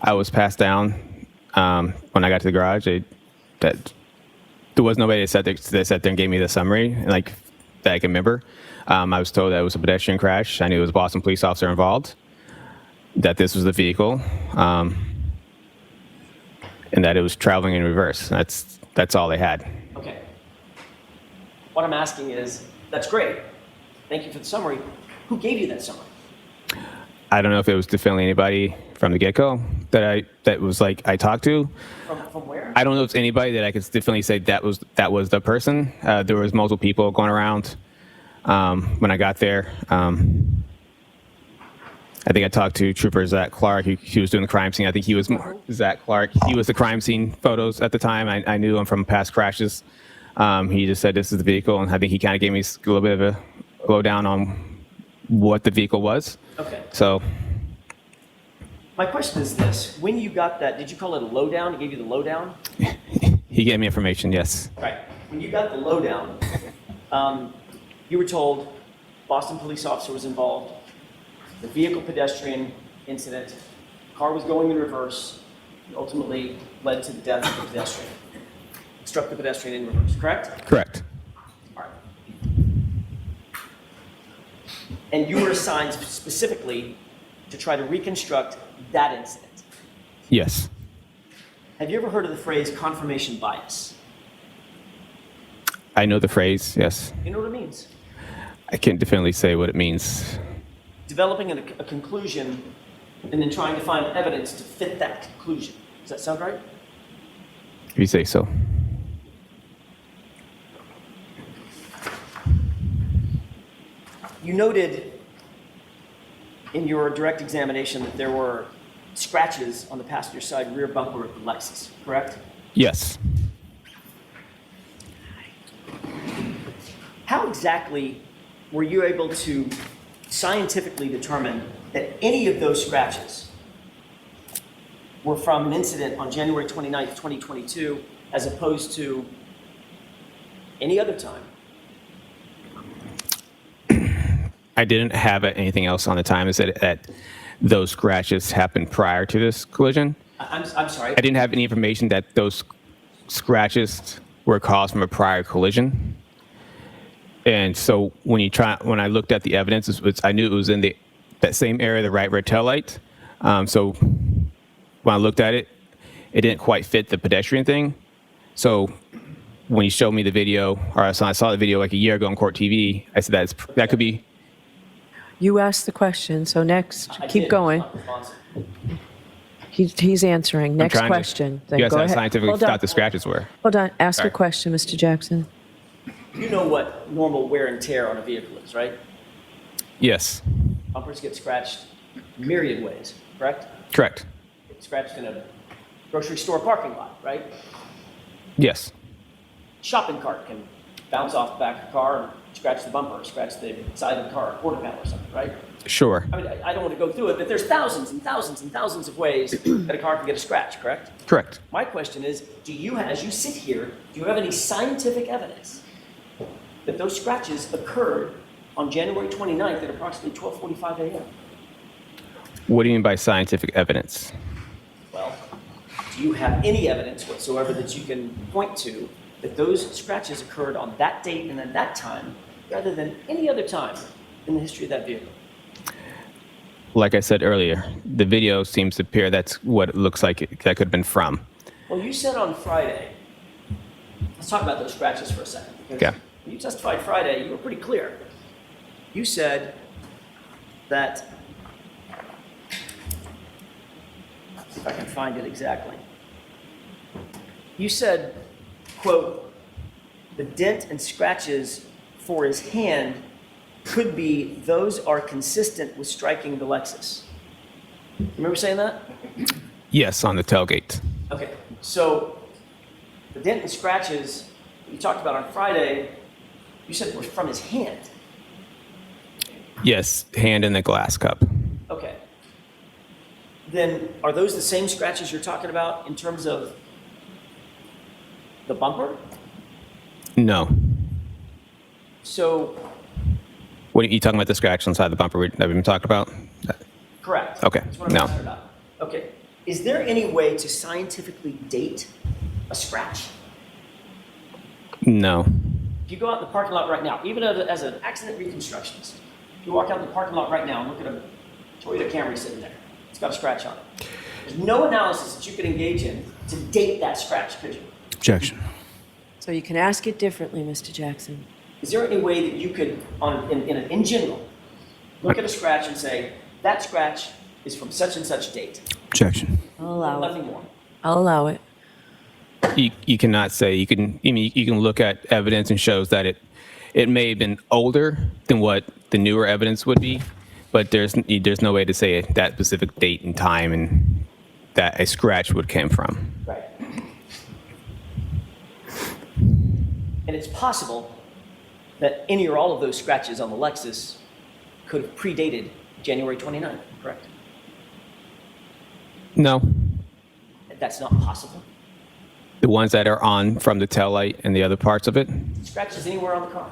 I was passed down when I got to the garage. That there was nobody that sat there and gave me the summary, like that I can remember. I was told that it was a pedestrian crash. I knew it was a Boston police officer involved. That this was the vehicle, and that it was traveling in reverse. That's all they had.
Okay. What I'm asking is, that's great. Thank you for the summary. Who gave you that summary?
I don't know if it was definitely anybody from the get-go that was like I talked to.
From where?
I don't know if it's anybody that I could definitely say that was the person. There was multiple people going around when I got there. I think I talked to Trooper Zach Clark. He was doing the crime scene. I think he was Zach Clark. He was the crime scene photos at the time. I knew him from past crashes. He just said this is the vehicle, and I think he kind of gave me a little bit of a lowdown on what the vehicle was.
Okay.
So
My question is this. When you got that, did you call it a lowdown? He gave you the lowdown?
he gave me information, yes.
Right. When you got the lowdown, you were told Boston police officer was involved, the vehicle pedestrian incident, car was going in reverse, and ultimately led to the death of the pedestrian. Struck the pedestrian in reverse, correct?
Correct.
All right. And you were assigned specifically to try to reconstruct that incident.
Yes.
Have you ever heard of the phrase confirmation bias?
I know the phrase, yes.
You know what it means?
I can't definitely say what it means.
Developing a conclusion and then trying to find evidence to fit that conclusion. Does that sound right?
If you say so.
You noted in your direct examination that there were scratches on the passenger side rear bumper of the Lexus, correct?
Yes.
How exactly were you able to scientifically determine that any of those scratches were from an incident on January 29th, 2022, as opposed to any other time?
I didn't have anything else on the time. Is that those scratches happened prior to this collision?
I'm sorry.
I didn't have any information that those scratches were caused from a prior collision. And so when I looked at the evidence, I knew it was in that same area, the right rear taillight. So when I looked at it, it didn't quite fit the pedestrian thing. So when you showed me the video, or I saw the video like a year ago on Court TV, I said that could be.
You asked the question, so next,
I
keep
did.
going.
It's not responsive.
He's answering. Next
trying to-
question. Then
You guys
go
how
ahead.
scientifically
Hold on.
thought the scratches were.
Hold on. Ask
Sorry.
a question, Mr. Jackson.
You know what normal wear and tear on a vehicle is, right?
Yes.
Bumpers get scratched myriad ways, correct?
Correct.
Get scratched in a grocery store parking lot, right?
Yes.
Shopping cart can bounce off the back of the car and scratch the bumper, scratch the side of the car, quarter panel or something, right?
Sure.
I mean, I don't want to go through it, but there's thousands and thousands and thousands of ways that a car can get a scratch, correct?
Correct.
My question is, as you sit here, do you have any scientific evidence that those scratches occurred on January 29th at approximately 12:45 a.m.?
What do you mean by scientific evidence?
Well, do you have any evidence whatsoever that you can point to that those scratches occurred on that date and at that time rather than any other time in the history of that vehicle?
Like I said earlier, the video seems to appear that's what it looks like that could have been from.
Well, you said on Friday, let's talk about those scratches for a second. Because
Okay.
when you testified Friday, you were pretty clear. You said that, if I can find it exactly. You said, quote, the dent and scratches for his hand could be those are consistent with striking the Lexus. Remember saying that?
Yes, on the tailgate.
Okay, so the dent and scratches you talked about on Friday, you said were from his hand.
Yes, hand in the glass cup.
Okay. Then are those the same scratches you're talking about in terms of the bumper?
No.
So,
What are you talking about? The scratch inside the bumper that we've been talking about?
correct.
Okay,
That's what I'm
no.
asking about. Okay. Is there any way to scientifically date a scratch?
No.
If you go out in the parking lot right now, even as an accident reconstructionist, if you walk out in the parking lot right now and look at a Toyota Camry sitting there, it's got a scratch on it. There's no analysis that you could engage in to date that scratch, could you?
Objection.
So you can ask it differently, Mr. Jackson.
Is there any way that you could, in general, look at a scratch and say, that scratch is from such and such date.
Objection.
I'll allow it.
Nothing more.
I'll allow it.
You cannot say, you can look at evidence and shows that it may have been older than what the newer evidence would be, but there's no way to say that specific date and time and that a scratch would come from.
Right. And it's possible that any or all of those scratches on the Lexus could have predated January 29th, correct?
No,
That's not possible.
the ones that are on from the taillight and the other parts of it,
Scratches anywhere on the car.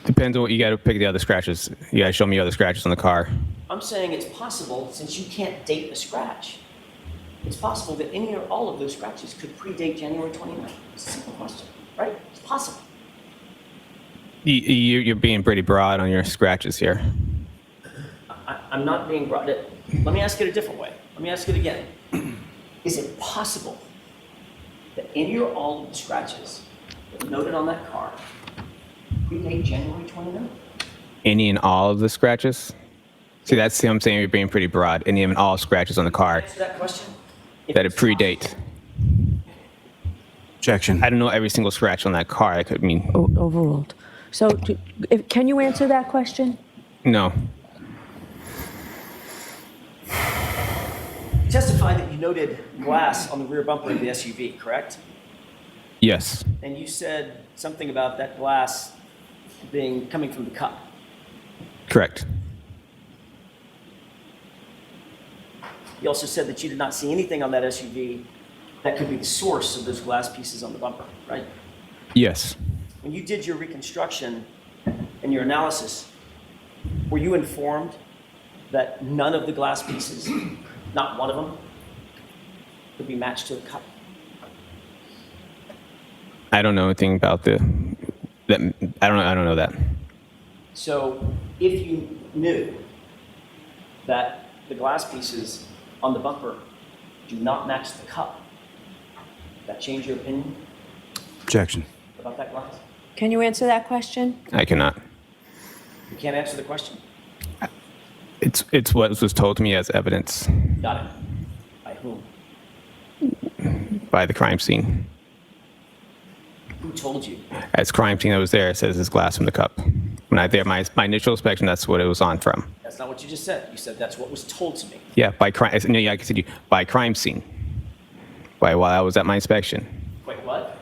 depends on what you got to pick the other scratches. You got to show me other scratches on the car.
I'm saying it's possible, since you can't date the scratch, it's possible that any or all of those scratches could predate January 29th. It's a simple question, right? It's possible.
You're being pretty broad on your scratches here.
I'm not being broad. Let me ask it a different way. Let me ask it again. Is it possible that any or all of the scratches that are noted on that car predate January 29th?
Any and all of the scratches? See, that's what I'm saying. You're being pretty broad. Any and all scratches on the car
Answer that question. If
that it
it's
predate.
Objection.
I don't know every single scratch on that car. I could mean
Overruled. So can you answer that question?
no.
You testified that you noted glass on the rear bumper of the SUV, correct?
Yes.
And you said something about that glass coming from the cup.
Correct.
You also said that you did not see anything on that SUV that could be the source of those glass pieces on the bumper, right?
Yes.
When you did your reconstruction and your analysis, were you informed that none of the glass pieces, not one of them, could be matched to a cup?
I don't know anything about that. I don't know that.
So if you knew that the glass pieces on the bumper do not match the cup, would that change your opinion
Objection.
about that glass?
Can you answer that question?
I cannot.
You can't answer the question.
It's what was told to me as evidence
Got it. By whom?
by the crime scene.
Who told you?
As crime scene that was there, it says there's glass from the cup. When I did my initial inspection, that's what it was on from.
That's not what you just said. You said that's what was told to me.
Yeah, by crime. No, yeah, I continue. By crime scene. While I was at my inspection.
Wait, what?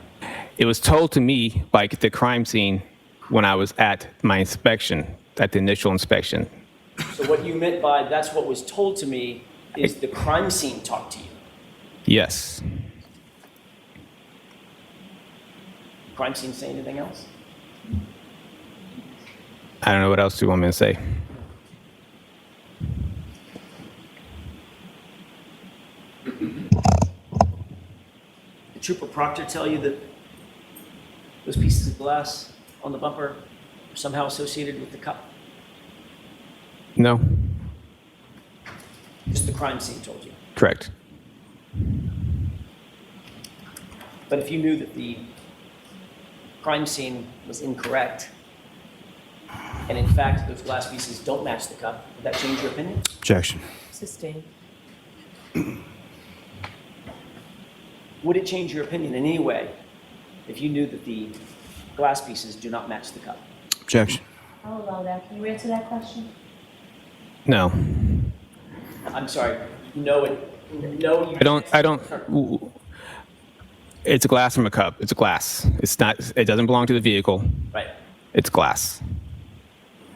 It was told to me by the crime scene when I was at my inspection, at the initial inspection.
So what you meant by that's what was told to me is the crime scene talked to you.
Yes.
Crime scene say anything else?
I don't know what else do you want me to say.
Did Trooper Proctor tell you that those pieces of glass on the bumper are somehow associated with the cup?
No.
Just the crime scene told you.
Correct.
But if you knew that the crime scene was incorrect, and in fact those glass pieces don't match the cup, would that change your opinion?
Objection.
Sustained.
Would it change your opinion in any way if you knew that the glass pieces do not match the cup?
Objection.
I'll allow that. Can you answer that question?
No.
I'm sorry. No, no.
I don't. It's a glass from a cup. It's a glass. It's not. It doesn't belong to the vehicle.
Right.
It's glass.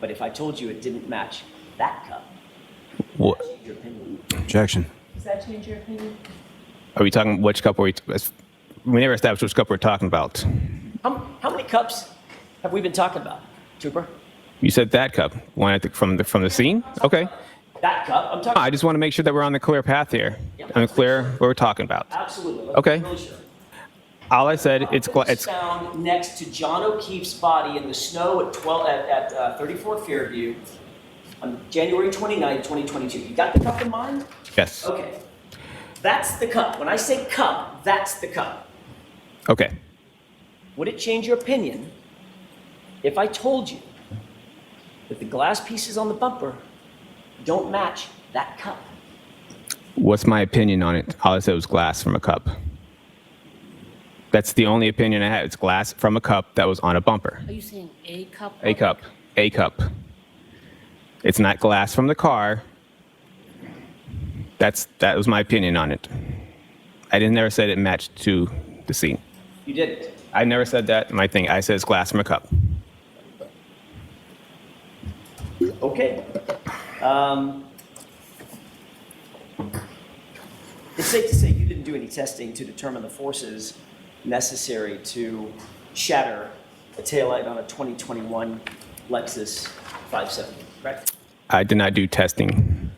But if I told you it didn't match that cup,
What?
would that change your opinion?
Objection.
Does that change your opinion?
Are we talking? Which cup were we never established which cup we're talking about.
How many cups have we been talking about, Trooper?
You said that cup. One from the scene. Okay.
That cup? I'm talking.
I just want to make sure that we're on the clear path here. On the clear what we're talking about.
Absolutely. Let's
Okay.
be really sure.
All I said,
It was
it's
found next to John O'Keefe's body in the snow at 34 Fairview on January 29, 2022. You got the cup in mind?
yes.
Okay. That's the cup. When I say cup, that's the cup.
Okay.
Would it change your opinion if I told you that the glass pieces on the bumper don't match that cup.
What's my opinion on it? All I said was glass from a cup. That's the only opinion I had. It's glass from a cup that was on a bumper.
Are you saying a cup?
A cup. A cup. It's not glass from the car. That was my opinion on it. I never said it matched to the scene.
You didn't.
I never said that in my thing. I said it's glass from a cup.
Okay. It's safe to say you didn't do any testing to determine the forces necessary to shatter a taillight on a 2021 Lexus 570, correct?
I did not do testing.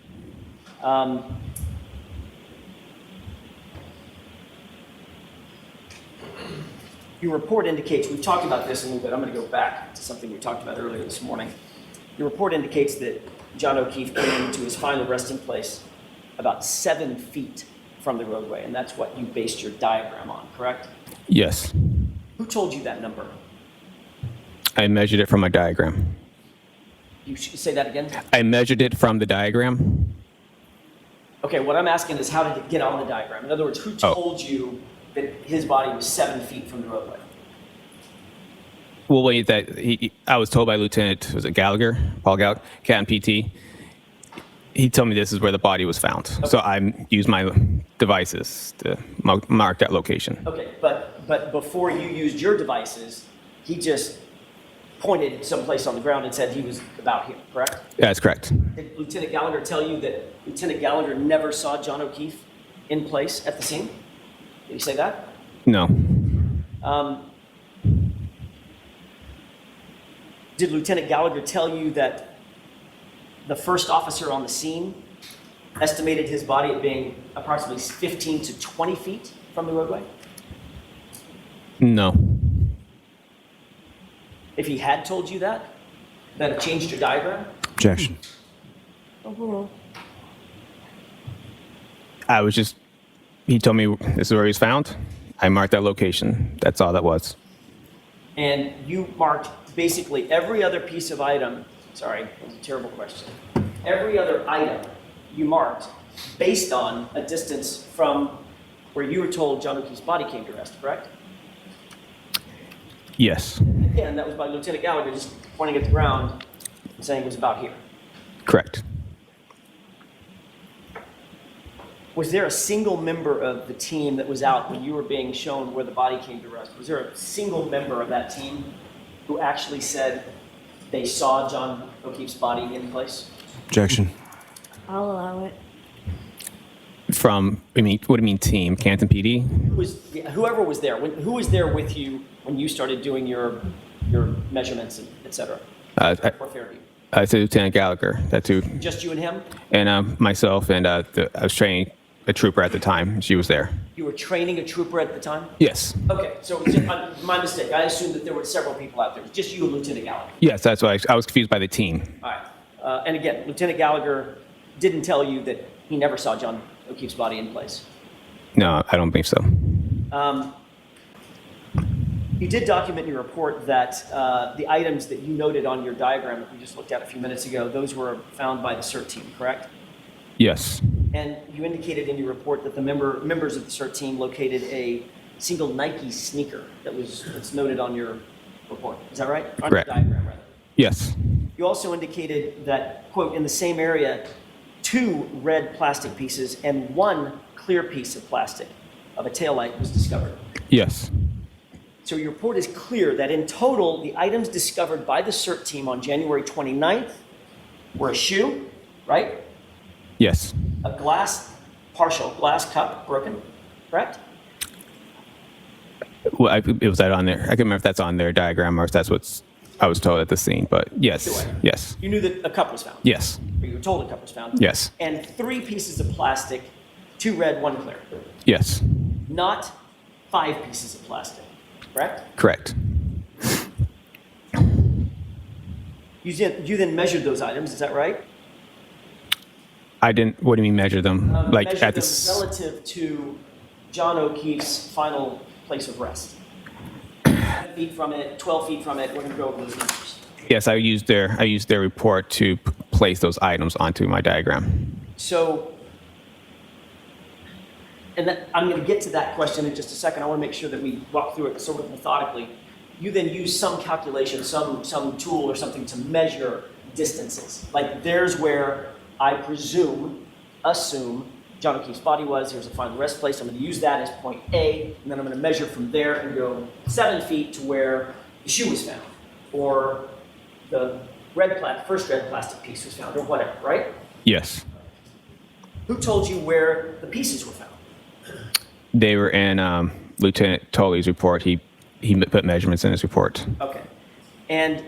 Your report indicates, we've talked about this a little bit, I'm going to go back to something we talked about earlier this morning. Your report indicates that John O'Keefe came to his final resting place about 7 feet from the roadway, and that's what you based your diagram on, correct?
Yes.
Who told you that number?
I measured it from my diagram.
You should say that again?
I measured it from the diagram.
Okay, what I'm asking is how did it get on the diagram? In other words, who told you that his body was 7 feet from the roadway?
Well, wait, I was told by Lieutenant, was it Gallagher? Paul Gallagher, Captain PT. He told me this is where the body was found. Okay. So I used my devices to mark that location.
Okay, but before you used your devices, he just pointed someplace on the ground and said he was about here, correct?
Yeah, that's correct.
Did Lieutenant Gallagher tell you that Lieutenant Gallagher never saw John O'Keefe in place at the scene? Did he say that?
No.
Did Lieutenant Gallagher tell you that the first officer on the scene estimated his body at being approximately 15 to 20 feet from the roadway?
No.
If he had told you that it changed your diagram?
Objection.
Overruled.
He told me this is where he was found. I marked that location. That's all that was.
And you marked basically every other piece of item. Sorry, that was a terrible question. Every other item you marked based on a distance from where you were told John O'Keefe's body came to rest, correct?
Yes.
Again, that was by Lieutenant Gallagher just pointing at the ground and saying it was about here.
Correct.
Was there a single member of the team that was out when you were being shown where the body came to rest? Was there a single member of that team who actually said they saw John O'Keefe's body in place?
Objection.
I'll allow it.
What do you mean team? Canton PD?
Whoever was there. Who was there with you when you started doing your measurements, et cetera? For Fairview?
I said Lieutenant Gallagher. That's who.
Just you and him?
And myself, and I was training a trooper at the time. She was there.
You were training a trooper at the time?
Yes.
Okay, so it was my mistake. I assumed that there were several people out there. It was just you and Lieutenant Gallagher.
Yes, that's why I was confused by the team.
All right. And again, Lieutenant Gallagher didn't tell you that he never saw John O'Keefe's body in place.
No, I don't believe so.
You did document in your report that the items that you noted on your diagram that we just looked at a few minutes ago, those were found by the CERT team, correct?
Yes.
And you indicated in your report that the members of the CERT team located a single Nike sneaker that's noted on your report. Is that right? On
Correct.
your diagram, rather.
Yes.
You also indicated that, quote, in the same area, 2 red plastic pieces and 1 clear piece of plastic of a taillight was discovered.
Yes.
So your report is clear that in total, the items discovered by the CERT team on January 29th were a shoe, right?
Yes.
A partial glass cup broken, correct?
Well, was that on there? I can't remember if that's on their diagram or if that's what I was told at the scene, but yes.
Sure.
Yes.
You knew that a cup was found?
Yes.
Or you were told a cup was found?
Yes.
And 3 pieces of plastic, 2 red, 1 clear.
Yes.
Not 5 pieces of plastic, correct?
Correct.
You then measured those items, is that right?
I didn't. What do you mean measure them? Like
Measured
at
them
this?
relative to John O'Keefe's final place of rest. 10 feet from it, 12 feet from it, we're going to go over those numbers.
Yes, I used their report to place those items onto my diagram.
So, and I'm going to get to that question in just a second. I want to make sure that we walk through it sort of methodically. You then use some calculation, some tool or something to measure distances. Like there's where I assume John O'Keefe's body was. Here's a final rest place. I'm going to use that as point A, and then I'm going to measure from there and go 7 feet to where the shoe was found, or the first red plastic piece was found, or whatever, right?
Yes.
Who told you where the pieces were found?
They were in Lieutenant Tully's report. He put measurements in his report.
Okay. And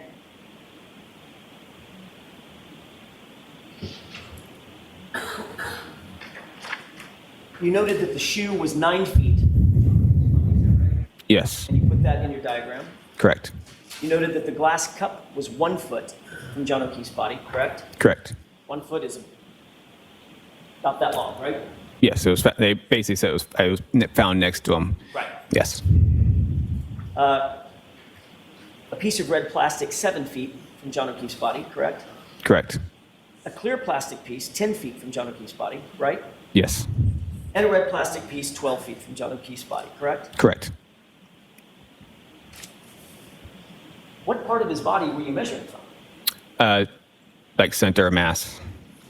you noted that the shoe was 9 feet.
Yes,
And you put that in your diagram.
correct.
You noted that the glass cup was 1 foot from John O'Keefe's body, correct?
Correct.
1 foot is about that long, right?
Yes, it was. They basically said it was found next to him.
Right.
Yes.
A piece of red plastic 7 feet from John O'Keefe's body, correct?
Correct.
A clear plastic piece 10 feet from John O'Keefe's body, right?
Yes.
And a red plastic piece 12 feet from John O'Keefe's body, correct?
Correct.
What part of his body were you measuring from?
Like center of mass.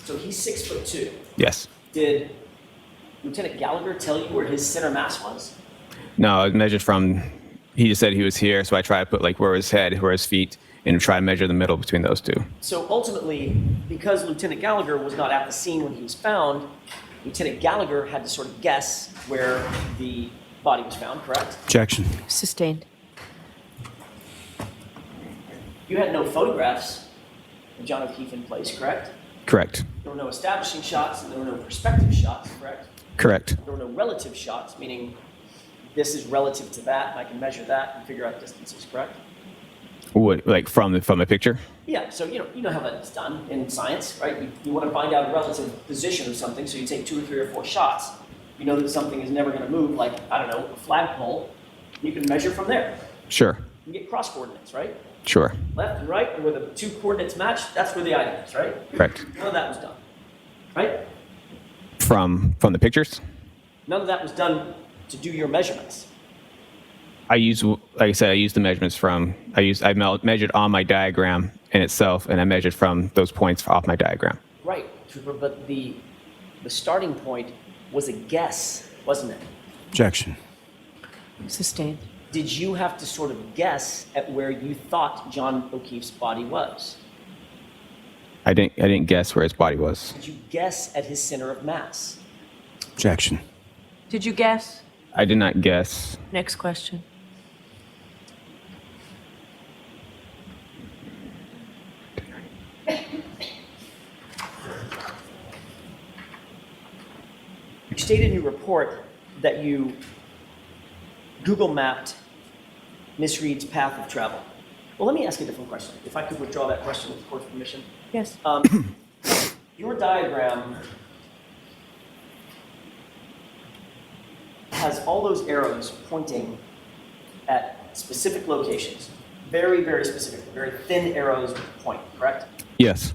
So he's 6'2".
Yes.
Did Lieutenant Gallagher tell you where his center mass was?
No, I measured from. He just said he was here, so I tried to put like where his head, where his feet, and try to measure the middle between those two.
So ultimately, because Lieutenant Gallagher was not at the scene when he was found, Lieutenant Gallagher had to sort of guess where the body was found, correct?
Objection.
Sustained.
You had no photographs of John O'Keefe in place, correct?
Correct.
There were no establishing shots, and there were no perspective shots, correct?
Correct.
There were no relative shots, meaning this is relative to that, and I can measure that and figure out distances, correct?
What, like from a picture?
Yeah, so you know how that's done in science, right? You want to find out a relative position of something, so you take 2 or 3 or 4 shots. You know that something is never going to move, like, I don't know, a flagpole. You can measure from there.
Sure.
You get cross coordinates, right?
Sure.
Left and right, and where the 2 coordinates match, that's where the item is, right?
Correct.
None of that was done, right?
From the pictures?
None of that was done to do your measurements.
Like I said, I used the measurements from. I measured on my diagram in itself, and I measured from those points off my diagram.
Right, Trooper, but the starting point was a guess, wasn't it?
Objection.
Sustained.
Did you have to sort of guess at where you thought John O'Keefe's body was?
I didn't guess where his body was.
Did you guess at his center of mass?
Objection.
Did you guess?
I did not guess.
Next question.
You stated in your report that you Google mapped Miss Reed's path of travel. Well, let me ask you a different question. If I could withdraw that question with the court's permission.
Yes.
Your diagram has all those arrows pointing at specific locations. Very, very specific. Very thin arrows point, correct?
Yes.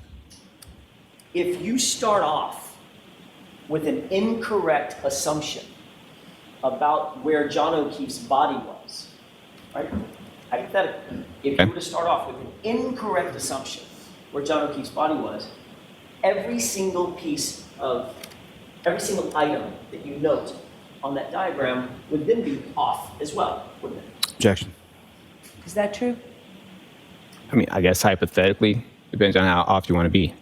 If you start off with an incorrect assumption about where John O'Keefe's body was, right? Hypothetically, if you were to start off with an incorrect assumption where John O'Keefe's body was, every single item that you note on that diagram would then be off as well, wouldn't it?
Objection.
Is that true?
I mean, I guess hypothetically, depends on how off you want to be.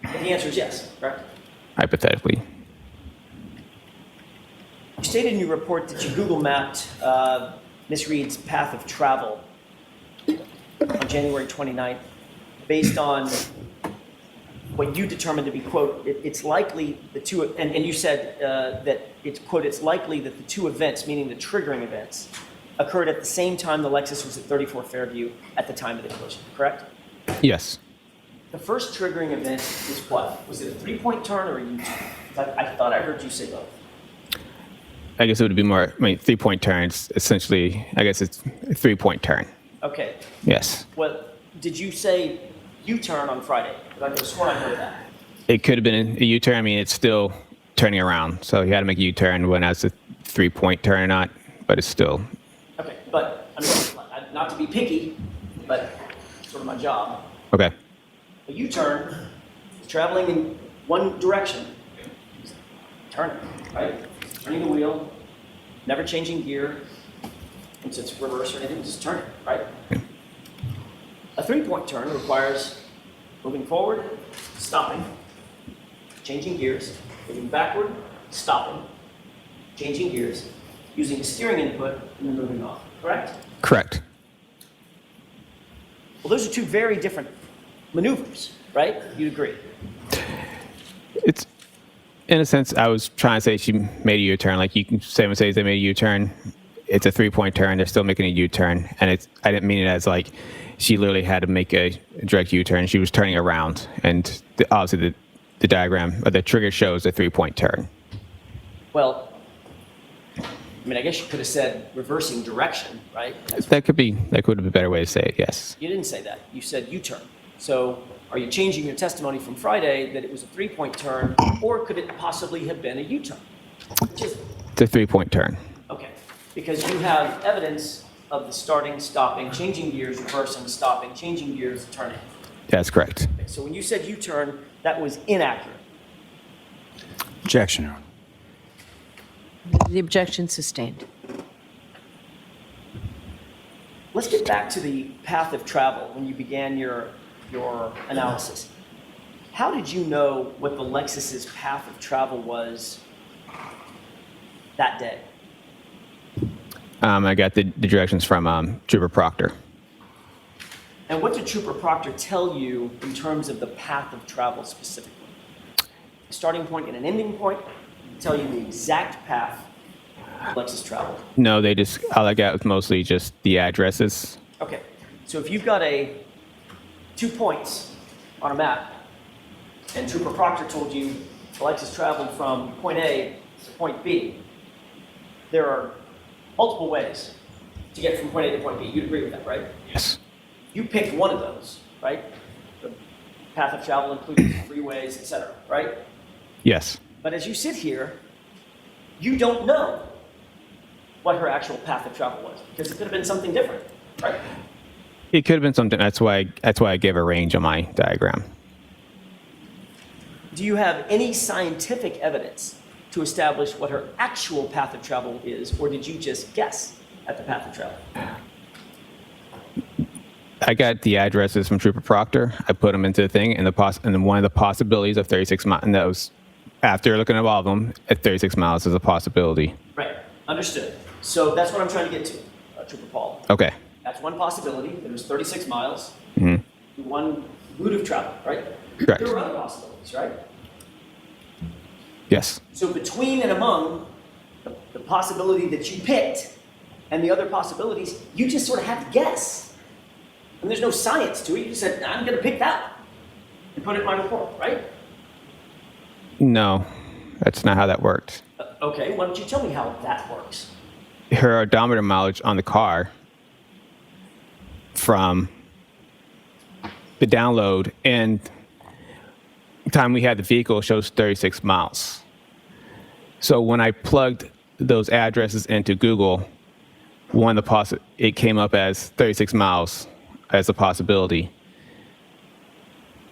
And the answer is yes, correct?
Hypothetically.
You stated in your report that you Google mapped Miss Reed's path of travel on January 29th based on what you determined to be, quote, it's likely the two, and you said that it's, quote, it's likely that the two events, meaning the triggering events, occurred at the same time the Lexus was at 34 Fairview at the time of the collision, correct?
Yes.
The first triggering event was what? Was it a 3-point turn or a U-turn? I thought I heard you say both.
I guess it would be more, 3-point turns, essentially, I guess it's a 3-point turn.
Okay.
Yes.
Well, did you say U-turn on Friday? Because I could have sworn I heard that.
It could have been a U-turn. I mean, it's still turning around. So you had to make a U-turn when that's a 3-point turn or not, but it's still.
Okay, but I mean, not to be picky, but it's sort of my job.
Okay.
A U-turn is traveling in one direction, turning, right? Turning the wheel, never changing gear, since it's reverse or anything, just turning, right? A 3-point turn requires moving forward, stopping, changing gears, moving backward, stopping, changing gears, using a steering input, and then moving off, correct?
Correct.
Well, those are two very different maneuvers, right? You'd agree?
It's, in a sense, I was trying to say she made a U-turn. Like you can say, they made a U-turn. It's a 3-point turn. They're still making a U-turn. And I didn't mean it as like she literally had to make a direct U-turn. She was turning around. And obviously the diagram, or the trigger shows a 3-point turn.
Well, I mean, I guess you could have said reversing direction, right?
That could have been a better way to say it, yes.
You didn't say that. You said U-turn. So are you changing your testimony from Friday that it was a 3-point turn, or could it possibly have been a U-turn?
It's a 3-point turn.
Okay, because you have evidence of the starting, stopping, changing gears, reversing, stopping, changing gears, turning.
That's correct.
Okay, so when you said U-turn, that was inaccurate.
Objection, Your Honor.
The objection sustained.
Let's get back to the path of travel when you began your analysis. How did you know what the Lexus's path of travel was that day?
I got the directions from Trooper Proctor.
And what did Trooper Proctor tell you in terms of the path of travel specifically? A starting point and an ending point? Tell you the exact path Lexus traveled?
No, all I got was mostly just the addresses.
Okay, so if you've got 2 points on a map, and Trooper Proctor told you the Lexus traveled from point A to point B, there are multiple ways to get from point A to point B. You'd agree with that, right?
Yes.
You picked one of those, right? The path of travel includes freeways, etc., right?
Yes.
But as you sit here, you don't know what her actual path of travel was, because it could have been something different, right?
It could have been something. That's why I gave a range on my diagram.
Do you have any scientific evidence to establish what her actual path of travel is, or did you just guess at the path of travel?
I got the addresses from Trooper Proctor. I put them into the thing, and then one of the possibilities of 36 miles, and that was after looking at all of them, at 36 miles is a possibility.
Right, understood. So that's what I'm trying to get to, Trooper Paul.
Okay.
That's one possibility. There's 36 miles,
Mm-hmm.
one route of travel, right?
Correct.
There are other possibilities, right?
Yes.
So between and among the possibility that you picked and the other possibilities, you just sort of had to guess. And there's no science to it. You just said, I'm going to pick that one and put it in my report, right?
No, that's not how that worked.
Okay, why don't you tell me how that works?
Her odometer mileage on the car from the download and time we had the vehicle shows 36 miles. So when I plugged those addresses into Google, it came up as 36 miles as a possibility.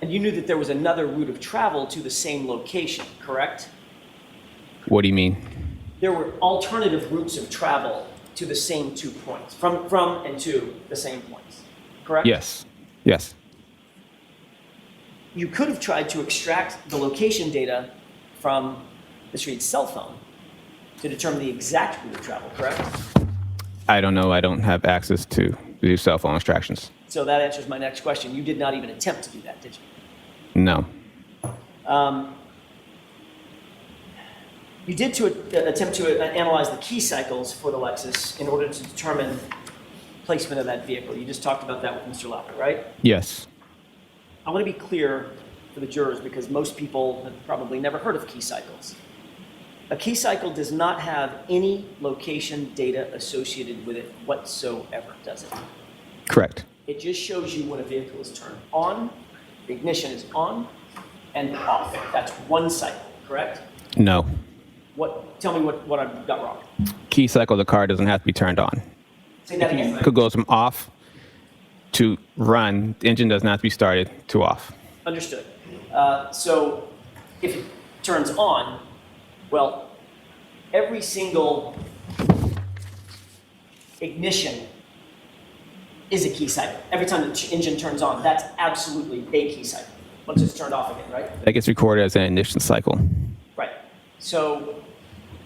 And you knew that there was another route of travel to the same location, correct?
What do you mean?
There were alternative routes of travel to the same 2 points, from and to the same points, correct?
Yes. Yes.
You could have tried to extract the location data from Ms. Reed's cell phone to determine the exact route of travel, correct?
I don't know. I don't have access to do cell phone extractions.
So that answers my next question. You did not even attempt to do that, did you?
No.
You did attempt to analyze the key cycles for the Lexus in order to determine placement of that vehicle. You just talked about that with Mr. Lauper, right?
Yes.
I want to be clear for the jurors because most people have probably never heard of key cycles. A key cycle does not have any location data associated with it whatsoever, does it?
Correct.
It just shows you when a vehicle is turned on, the ignition is on and off. That's one cycle, correct?
No.
Tell me what I've got wrong.
Key cycle, the car doesn't have to be turned on.
Say that again.
It goes from off to run. The engine does not have to be started to off.
Understood. So if it turns on, well, every single ignition is a key cycle. Every time the engine turns on, that's absolutely a key cycle. Once it's turned off again, right?
That gets recorded as an ignition cycle.
Right. So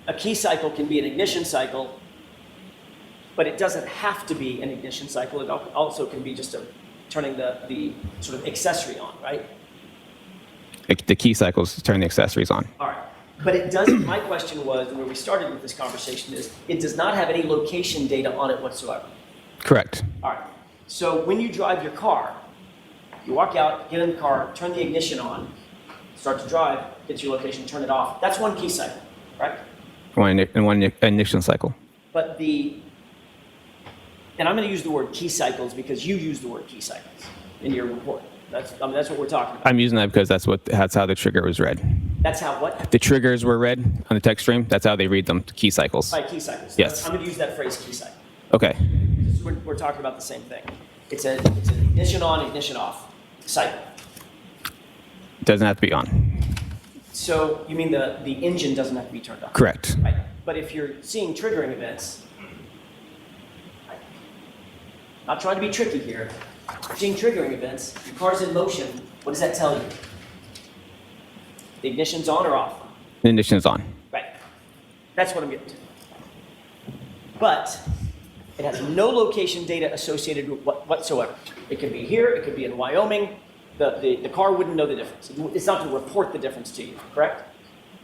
a key cycle can be an ignition cycle, but it doesn't have to be an ignition cycle. It also can be just turning the sort of accessory on, right?
The key cycles turn the accessories on.
All right. But it doesn't, my question was, and where we started with this conversation is, it does not have any location data on it whatsoever.
Correct.
All right. So when you drive your car, you walk out, get in the car, turn the ignition on, start to drive, get to your location, turn it off. That's one key cycle, right?
One ignition cycle.
But and I'm going to use the word key cycles because you use the word key cycles in your report. That's what we're talking about.
I'm using that because that's how the trigger was read.
That's how what?
The triggers were read on the text stream. That's how they read them, key cycles.
By key cycles.
Yes.
I'm going to use that phrase key cycle.
Okay.
We're talking about the same thing. It's an ignition on, ignition off cycle.
It doesn't have to be on.
So you mean the engine doesn't have to be turned on?
Correct.
Right. But if you're seeing triggering events, not trying to be tricky here, seeing triggering events, your car's in motion, what does that tell you? The ignition's on or off?
The ignition is on.
Right. That's what I'm getting to. But it has no location data associated with whatsoever. It could be here, it could be in Wyoming. The car wouldn't know the difference. It's not going to report the difference to you, correct?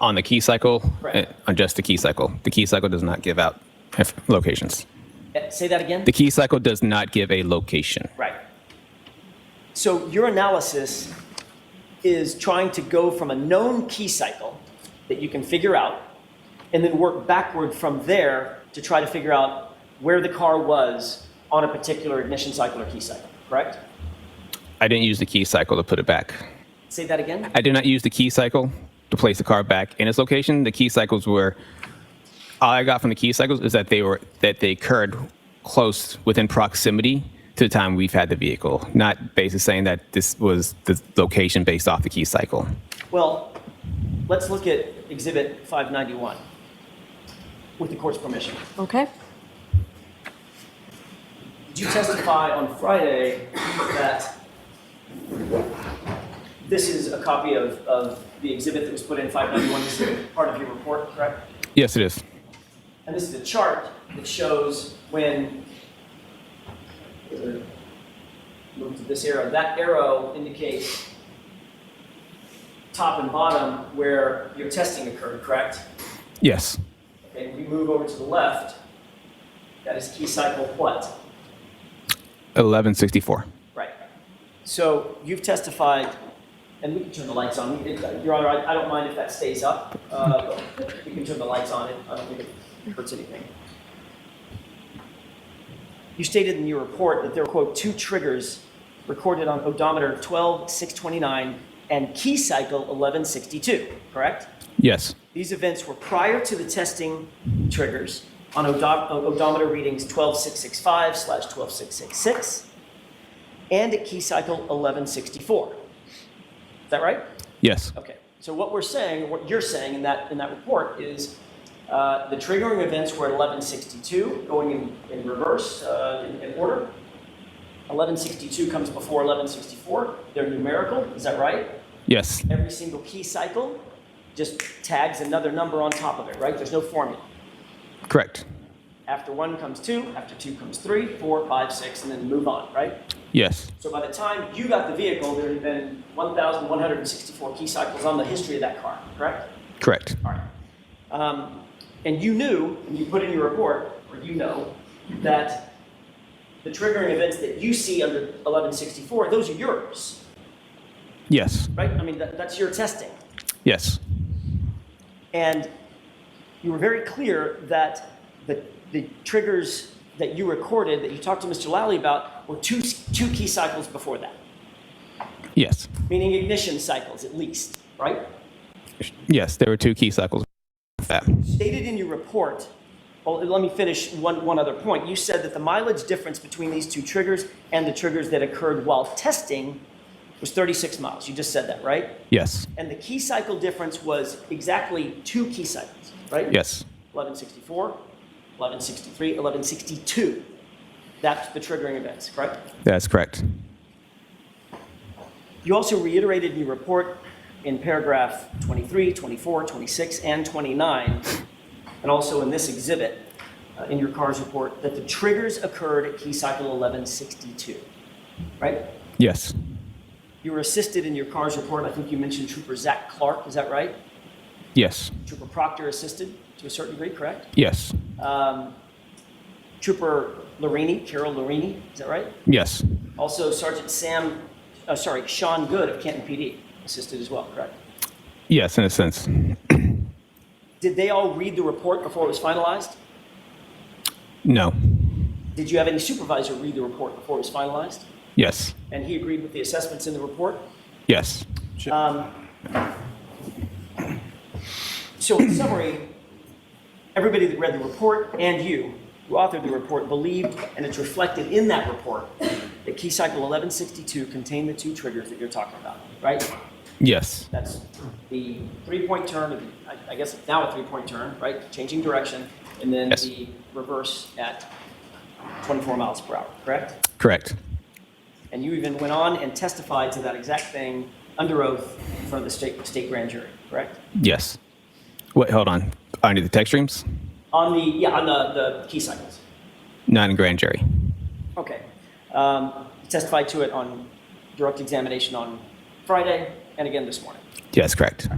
On the key cycle,
Correct.
on just the key cycle. The key cycle does not give out locations.
Say that again?
The key cycle does not give a location.
Right. So your analysis is trying to go from a known key cycle that you can figure out and then work backward from there to try to figure out where the car was on a particular ignition cycle or key cycle, correct?
I didn't use the key cycle to put it back.
Say that again?
I did not use the key cycle to place the car back in its location. The key cycles were, all I got from the key cycles is that they occurred close within proximity to the time we've had the vehicle, not basically saying that this was the location based off the key cycle.
Well, let's look at Exhibit 591 with the court's permission.
Okay.
Did you testify on Friday that this is a copy of the exhibit that was put in 591? This is part of your report, correct?
Yes, it is.
And this is a chart that shows when, move to this arrow, that arrow indicates top and bottom where your testing occurred, correct?
Yes.
Okay, we move over to the left. That is key cycle what?
1164.
Right. So you've testified, and we can turn the lights on. Your Honor, I don't mind if that stays up. You can turn the lights on. I don't think it hurts anything. You stated in your report that there were, quote, 2 triggers recorded on odometer 12629 and key cycle 1162, correct?
Yes.
These events were prior to the testing triggers on odometer readings 12665/12666 and at key cycle 1164. Is that right?
Yes.
Okay. So what we're saying, what you're saying in that report is the triggering events were at 1162, going in reverse in order. 1162 comes before 1164. They're numerical. Is that right?
Yes.
Every single key cycle just tags another number on top of it, right? There's no formula.
Correct.
After 1 comes 2, after 2 comes 3, 4, 5, 6, and then move on, right?
Yes.
So by the time you got the vehicle, there had been 1,164 key cycles on the history of that car, correct?
Correct.
All right. And you knew, and you put in your report, or you know, that the triggering events that you see under 1164, those are yours,
Yes.
right? I mean, that's your testing.
Yes.
And you were very clear that the triggers that you recorded, that you talked to Mr. Lally about, were two key cycles before that,
Yes.
meaning ignition cycles at least, right?
Yes, there were 2 key cycles. That.
Stated in your report, well, let me finish one other point. You said that the mileage difference between these 2 triggers and the triggers that occurred while testing was 36 miles. You just said that, right?
Yes.
And the key cycle difference was exactly 2 key cycles, right?
Yes.
1164, 1163, 1162. That's the triggering events, correct?
That's correct.
You also reiterated in your report in paragraph 23, 24, 26, and 29, and also in this exhibit in your CARS report, that the triggers occurred at key cycle 1162, right?
Yes.
You were assisted in your CARS report, I think you mentioned Trooper Zach Clark, is that right?
Yes.
Trooper Proctor assisted to a certain degree, correct?
Yes.
Trooper Larini, Carol Larini, is that right?
Yes.
Also Sergeant Sean Good of Canton PD assisted as well, correct?
Yes, in a sense.
Did they all read the report before it was finalized?
No.
Did you have any supervisor read the report before it was finalized?
Yes.
And he agreed with the assessments in the report?
Yes.
So in summary, everybody that read the report and you who authored the report believed, and it's reflected in that report, that key cycle 1162 contained the 2 triggers that you're talking about, right?
Yes.
That's the 3-point turn, I guess it's now a 3-point turn, right? Changing direction, and then
Yes.
the reverse at 24 miles per hour, correct?
Correct.
And you even went on and testified to that exact thing under oath in front of the state grand jury, correct?
Yes. Wait, hold on. Under the text streams?
On the key cycles.
Not in grand jury.
Okay. Testified to it on direct examination on Friday and again this morning.
Yes, correct.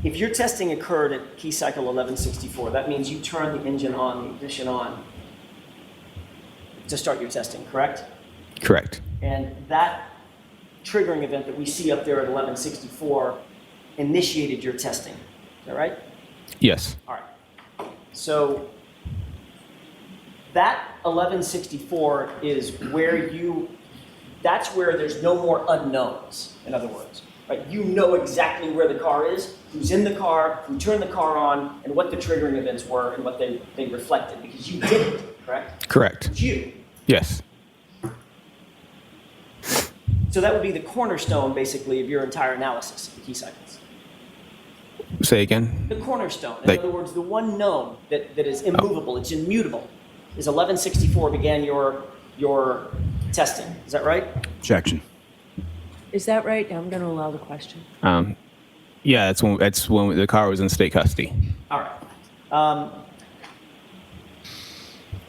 If your testing occurred at key cycle 1164, that means you turned the engine on, the ignition on to start your testing, correct?
Correct.
And that triggering event that we see up there at 1164 initiated your testing. Is that right?
Yes.
All right. So that 1164 is where that's where there's no more unknowns, in other words. Right? You know exactly where the car is, who's in the car, who turned the car on, and what the triggering events were and what they reflected, because you did it, correct?
Correct.
It's you.
Yes.
So that would be the cornerstone, basically, of your entire analysis of the key cycles.
Say again.
The cornerstone, in
Like-
other words, the one known that is immovable, it's immutable, is 1164 began your testing. Is that right?
Objection.
Is that right? I'm going to allow the question.
Yeah, that's when the car was in state custody.
All right.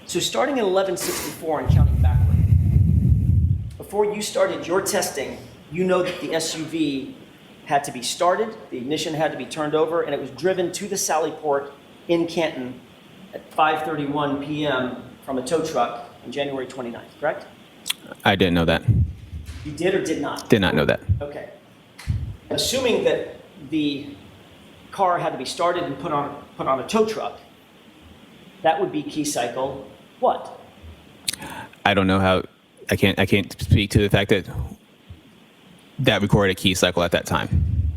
So starting at 1164 and counting backward, before you started your testing, you know that the SUV had to be started, the ignition had to be turned over, and it was driven to the Sally Port in Canton at 5:31 p.m. from a tow truck on January 29th, correct?
I didn't know that.
You did or did not?
Did not know that.
Okay. Assuming that the car had to be started and put on a tow truck, that would be key cycle what?
I don't know how. I can't speak to the fact that recorded a key cycle at that time.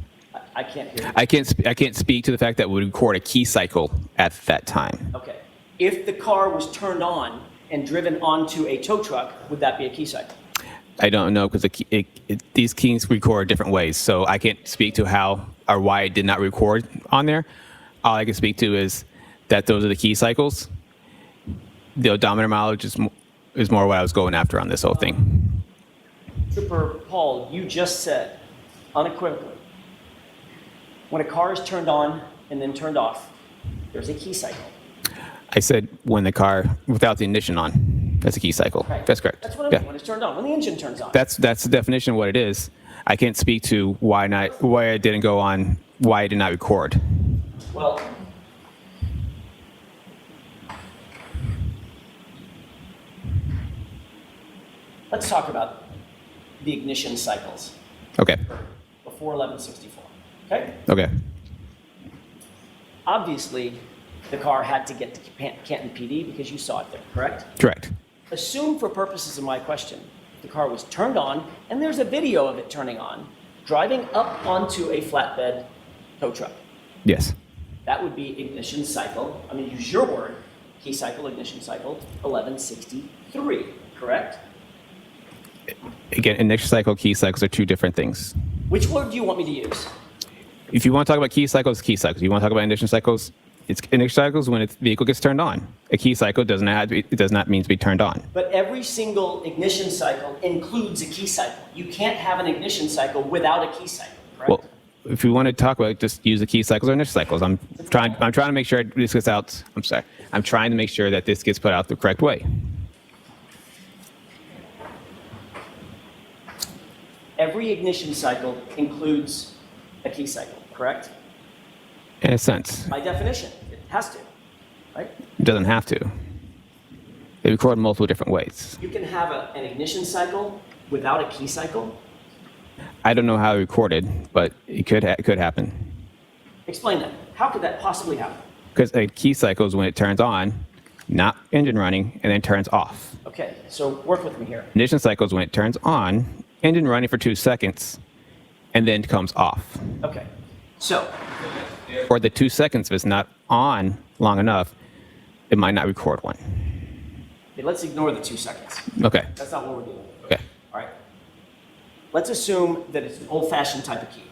I can't hear you.
I can't speak to the fact that we record a key cycle at that time.
Okay. If the car was turned on and driven onto a tow truck, would that be a key cycle?
I don't know because these keys record different ways, so I can't speak to how or why it did not record on there. All I can speak to is that those are the key cycles. The odometer mileage is more what I was going after on this whole thing.
Trooper Paul, you just said unequivocally, when a car is turned on and then turned off, there's a key cycle.
I said when the car without the ignition on, that's a key cycle.
Right.
That's correct.
That's what I mean, when it's turned on, when the engine turns on.
That's the definition of what it is. I can't speak to why it didn't go on, why it did not record.
Well, let's talk about the ignition cycles
Okay.
before 1164, okay?
Okay.
Obviously, the car had to get to Canton PD because you saw it there, correct?
Correct.
Assume for purposes of my question, the car was turned on, and there's a video of it turning on, driving up onto a flatbed tow truck.
Yes.
That would be ignition cycle, I'm gonna use your word, key cycle, ignition cycle, 1163, correct?
Again, ignition cycle, key cycles are two different things.
Which word do you want me to use?
If you want to talk about key cycles, key cycles. If you want to talk about ignition cycles, it's ignition cycles when the vehicle gets turned on. A key cycle does not mean to be turned on.
But every single ignition cycle includes a key cycle. You can't have an ignition cycle without a key cycle, correct?
Well, if you want to talk about it, just use the key cycles or ignition cycles. I'm trying to make sure this gets out. I'm sorry. I'm trying to make sure that this gets put out the correct way.
Every ignition cycle includes a key cycle, correct?
In a sense,
By definition, it has to, right?
it doesn't have to. They record multiple different ways.
You can have an ignition cycle without a key cycle.
I don't know how they recorded, but it could happen.
Explain that. How could that possibly happen?
Because a key cycle is when it turns on, not engine running, and then turns off.
Okay, so work with me here.
Ignition cycle is when it turns on, engine running for 2 seconds, and then comes off.
Okay, so
Or the 2 seconds, if it's not on long enough, it might not record one.
okay, let's ignore the 2 seconds.
Okay.
That's not what we're doing.
Okay.
All right. Let's assume that it's an old-fashioned type of key.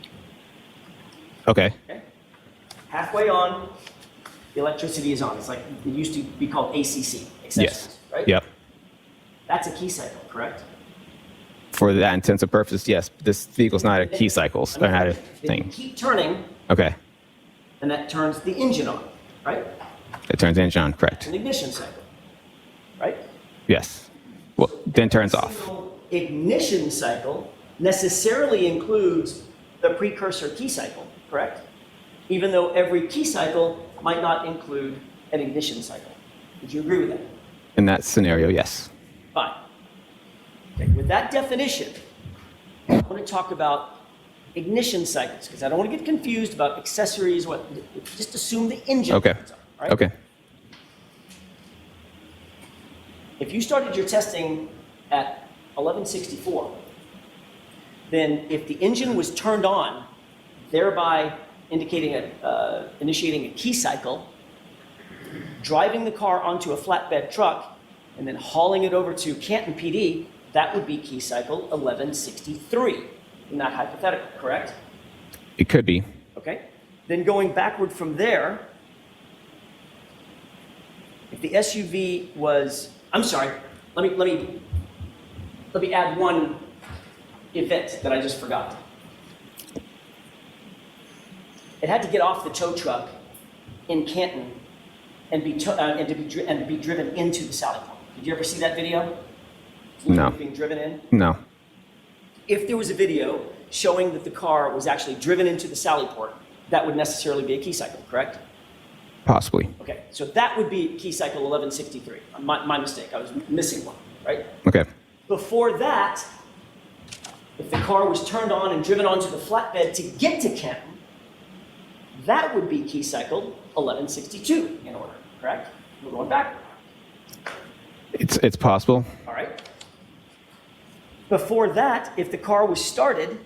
Okay.
Okay. Halfway on, the electricity is on. It's like it used to be called ACC. Accessories,
Yes.
right?
Yep.
That's a key cycle, correct?
For that intensive purpose, yes. This vehicle's not a key cycle, or not a
Then you
thing.
keep turning,
Okay.
and that turns the engine on, right?
It turns engine on,
It's
correct.
an ignition cycle, right?
Yes. Well, then turns off.
Single ignition cycle necessarily includes the precursor key cycle, correct? Even though every key cycle might not include an ignition cycle. Would you agree with that?
In that scenario, yes.
Fine. Okay, with that definition, I want to talk about ignition cycles because I don't want to get confused about accessories. Just assume the engine.
Okay.
turns on, all right?
Okay.
If you started your testing at 1164, then if the engine was turned on, thereby initiating a key cycle, driving the car onto a flatbed truck, and then hauling it over to Canton PD, that would be key cycle 1163 in that hypothetical, correct?
It could be.
Okay. Then going backward from there, if the SUV was, I'm sorry, let me add one event that I just forgot. It had to get off the tow truck in Canton and be driven into the Sally Port. Did you ever see that video?
No.
Being driven in?
No.
If there was a video showing that the car was actually driven into the Sally Port, that would necessarily be a key cycle, correct?
Possibly.
Okay, so that would be key cycle 1163. My mistake, I was missing one, right?
Okay.
Before that, if the car was turned on and driven onto the flatbed to get to Canton, that would be key cycle 1162 in order, correct? We're going back.
It's possible.
All right. Before that, if the car was started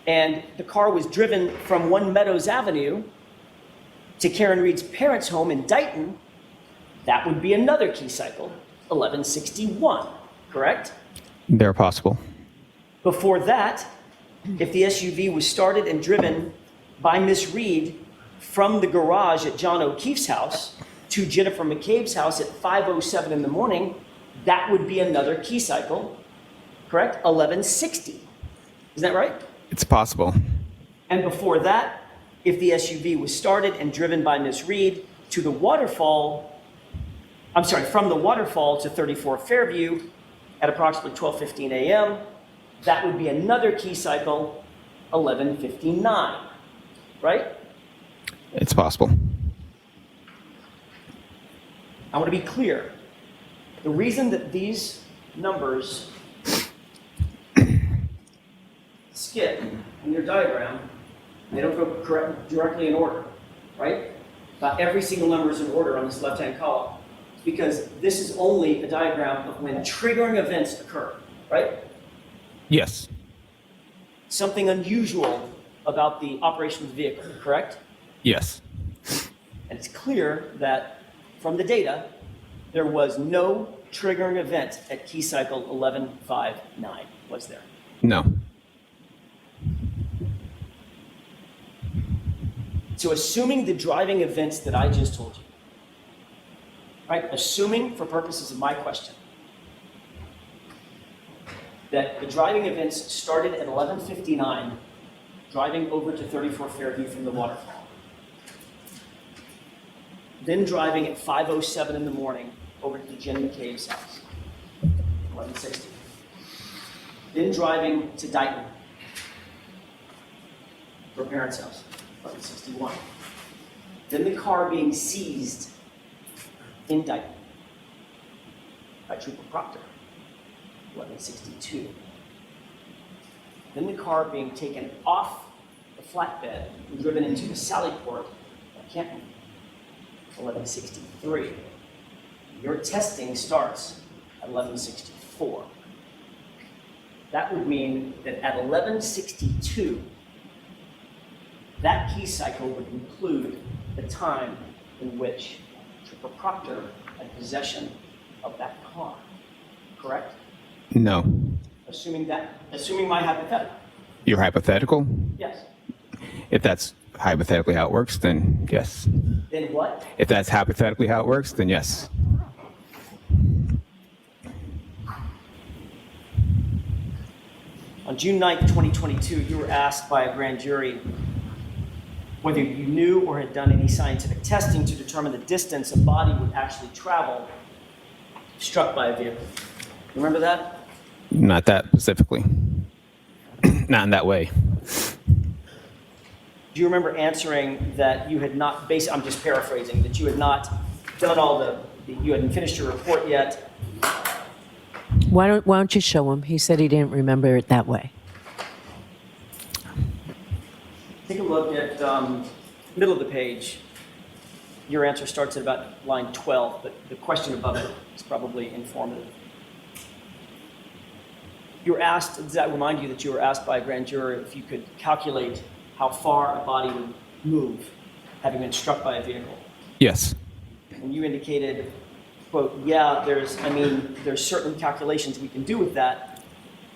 and the car was driven from One Meadows Avenue to Karen Reed's parents' home in Dighton, that would be another key cycle, 1161, correct?
They're possible.
Before that, if the SUV was started and driven by Miss Reed from the garage at John O'Keefe's house to Jennifer McCabe's house at 5:07 in the morning, that would be another key cycle, correct? 1160. Isn't that right?
It's possible.
And before that, if the SUV was started and driven by Miss Reed to the Waterfall, I'm sorry, from the Waterfall to 34 Fairview at approximately 12:15 a.m., that would be another key cycle, 1159, right?
It's possible.
I want to be clear. The reason that these numbers skip in your diagram, they don't go directly in order, right? Every single number is in order on this left-hand column. It's because this is only a diagram of when triggering events occur, right?
Yes.
Something unusual about the operation of the vehicle, correct?
Yes.
And it's clear that from the data, there was no triggering event at key cycle 1159, was there?
No.
So assuming the driving events that I just told you, right? Assuming for purposes of my question, that the driving events started at 11:59, driving over to 34 Fairview from the Waterfall. Then driving at 5:07 in the morning over to Jen McCabe's house, 11:60. Then driving to Dighton, her parents' house, 11:61. Then the car being seized in Dighton by Trooper Proctor, 11:62. Then the car being taken off the flatbed and driven into the Sallyport at Canton, 11:63. Your testing starts at 11:64. That would mean that at 11:62, that key cycle would include the time in which Trooper Proctor had possession of that car, correct?
No.
Assuming my hypothetical,
Your hypothetical?
yes.
If that's hypothetically how it works, then yes.
Then what?
If that's hypothetically how it works, then yes.
On June 9th, 2022, you were asked by a grand jury whether you knew or had done any scientific testing to determine the distance a body would actually travel struck by a vehicle. Remember that?
Not that specifically. Not in that way.
Do you remember answering that you had not, I'm just paraphrasing, that you had not done you hadn't finished your report yet?
Why don't you show him? He said he didn't remember it that way.
Take a look at middle of the page. Your answer starts at about line 12, but the question above it is probably informative. You were asked, does that remind you that you were asked by a grand jury if you could calculate how far a body would move having been struck by a vehicle?
Yes.
And you indicated, quote, yeah, there's certain calculations we can do with that,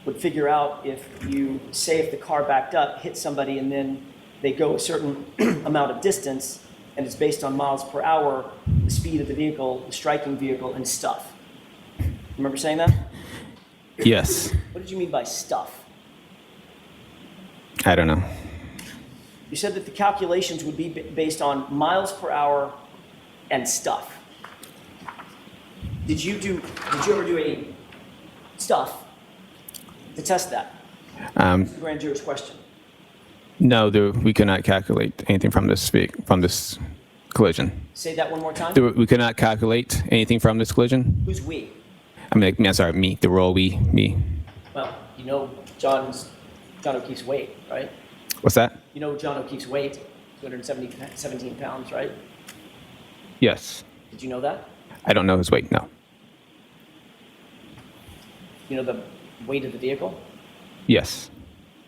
would figure out if the car backed up, hit somebody, and then they go a certain amount of distance, and it's based on miles per hour, the speed of the vehicle, the striking vehicle, and stuff. Remember saying that?
Yes.
What did you mean by stuff?
I don't know.
You said that the calculations would be based on miles per hour and stuff. Did you ever do any stuff to test that? That's the grand jury's question.
No, we cannot calculate anything from this collision.
Say that one more time.
We cannot calculate anything from this collision.
Who's we?
Me, the role me.
Well, you know John O'Keefe's weight, right?
What's that?
You know John O'Keefe's weight, 217 pounds, right?
Yes.
Did you know that?
I don't know his weight, no.
You know the weight of the vehicle?
Yes.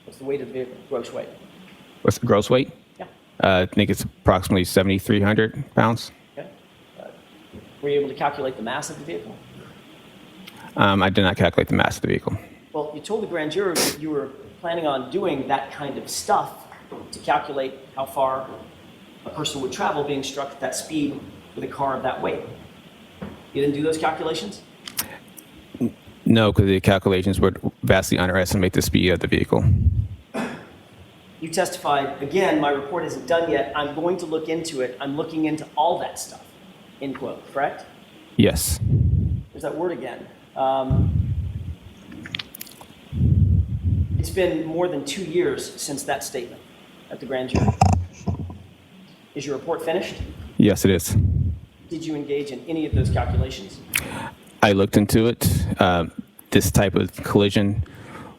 What's the weight of the vehicle, gross weight?
What's the gross weight?
Yeah.
I think it's approximately 7,300 pounds.
Okay. Were you able to calculate the mass of the vehicle?
I did not calculate the mass of the vehicle.
Well, you told the grand jury that you were planning on doing that kind of stuff to calculate how far a person would travel being struck at that speed with a car of that weight. You didn't do those calculations?
No, because the calculations would vastly underestimate the speed of the vehicle.
You testified, again, my report isn't done yet. I'm going to look into it. I'm looking into all that stuff, end quote, correct?
Yes.
There's that word again. It's been more than 2 years since that statement at the grand jury. Is your report finished?
Yes, it is.
Did you engage in any of those calculations?
I looked into it. This type of collision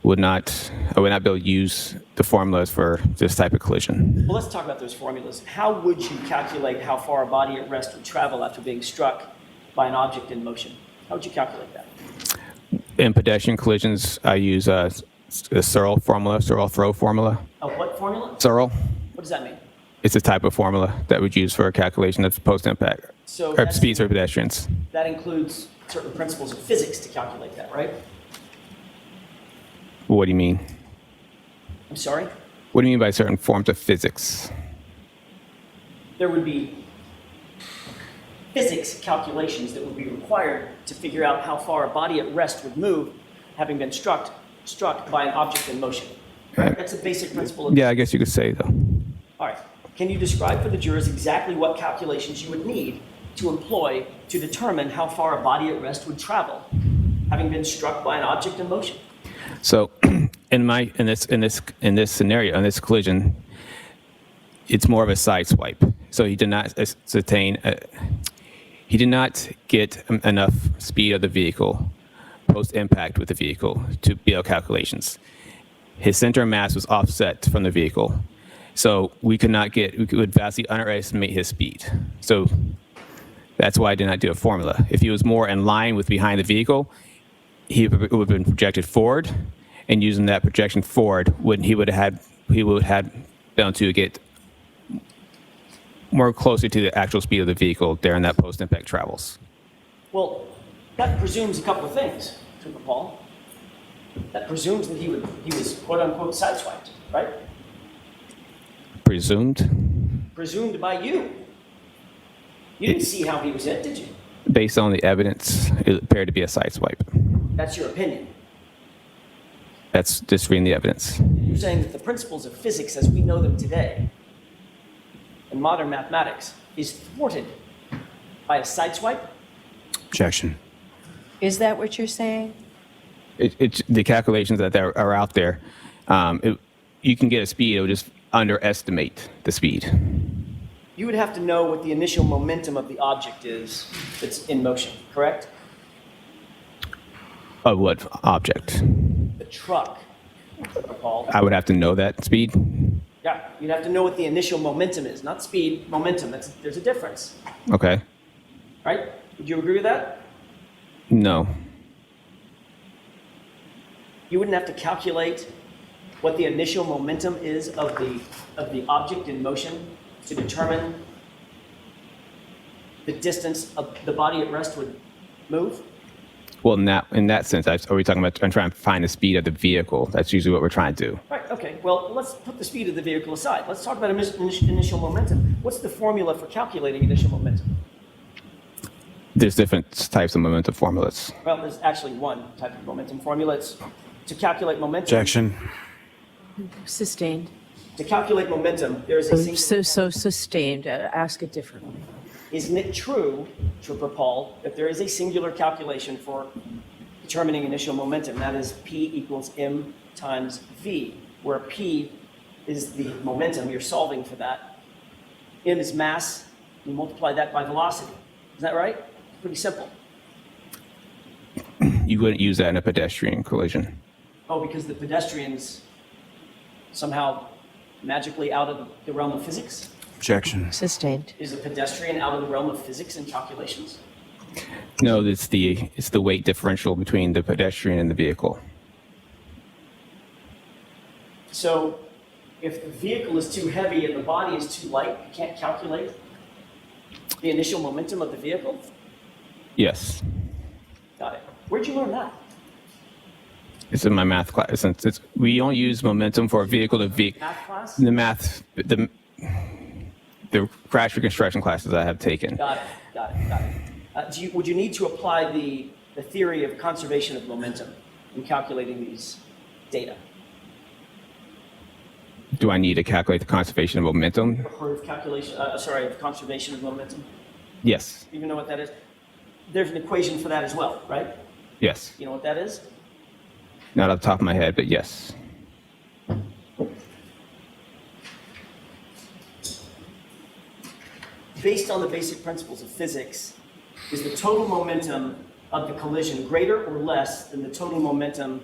I would not be able to use the formulas for this type of collision.
Well, let's talk about those formulas. How would you calculate how far a body at rest would travel after being struck by an object in motion? How would you calculate that?
In pedestrian collisions, I use a Searle formula, Searle throw formula.
A what formula?
Searle,
What does that mean?
it's a type of formula that we use for a calculation of post-impact
So
or
that's-
speeds for pedestrians.
That includes certain principles of physics to calculate that, right?
What do you mean?
I'm sorry?
What do you mean by certain forms of physics?
There would be physics calculations that would be required to figure out how far a body at rest would move, having been struck by an object in motion.
Right.
That's a basic principle of
Yeah, I guess you could say though.
All right. Can you describe for the jurors exactly what calculations you would need to employ to determine how far a body at rest would travel, having been struck by an object in motion?
So, in this scenario, in this collision, it's more of a side swipe. So he did not he did not get enough speed of the vehicle post impact with the vehicle to be able calculations. His center of mass was offset from the vehicle, so we would vastly underestimate his speed. So that's why I did not do a formula. If he was more in line with behind the vehicle, he would have been projected forward, and using that projection forward, he would have been able to get more closer to the actual speed of the vehicle during that post-impact travels.
Well, that presumes a couple of things, Tpr Paul. That presumes that he was quote unquote sideswiped, right?
Presumed,
Presumed by you. You didn't see how he was hit, did you?
based on the evidence, it appeared to be a side swipe.
That's your opinion.
That's just reading the evidence.
You're saying that the principles of physics as we know them today in modern mathematics is thwarted by a sideswipe?
Objection.
Is that what you're saying?
The calculations that are out there, you can get a speed, it would just underestimate the speed.
You would have to know what the initial momentum of the object is that's in motion, correct?
Of what object?
The truck, Tpr Paul.
I would have to know that speed.
Yeah, you'd have to know what the initial momentum is, not speed, momentum. There's a difference,
Okay.
right? Would you agree with that?
No.
You wouldn't have to calculate what the initial momentum is of the object in motion to determine the distance of the body at rest would move?
Well, in that sense, are we talking about trying to find the speed of the vehicle? That's usually what we're trying to do.
Right, okay. Well, let's put the speed of the vehicle aside. Let's talk about initial momentum. What's the formula for calculating initial momentum?
There's different types of momentum formulas.
Well, there's actually one type of momentum formula. It's to calculate momentum.
Objection.
Sustained.
To calculate momentum, there is a single...
So sustained. Ask it differently.
Isn't it true, Tpr Paul, that there is a singular calculation for determining initial momentum? That is P equals M times V, where P is the momentum. You're solving for that. M is mass. You multiply that by velocity. Is that right? Pretty simple.
You wouldn't use that in a pedestrian collision.
Oh, because the pedestrian's somehow magically out of the realm of physics?
Objection.
Sustained.
Is the pedestrian out of the realm of physics and calculations?
No, it's the weight differential between the pedestrian and the vehicle.
So if the vehicle is too heavy and the body is too light, you can't calculate the initial momentum of the vehicle?
Yes.
Got it. Where'd you learn that?
It's in my math class. We only use momentum for a vehicle to vehicle.
Math class?
The crash reconstruction classes I have taken.
Got it. Would you need to apply the theory of conservation of momentum in calculating these data?
Do I need to calculate the conservation of momentum?
Or of of conservation of momentum?
Yes.
You even know what that is? There's an equation for that as well, right?
Yes.
You know what that is?
Not off the top of my head, but yes.
Based on the basic principles of physics, is the total momentum of the collision greater or less than the total momentum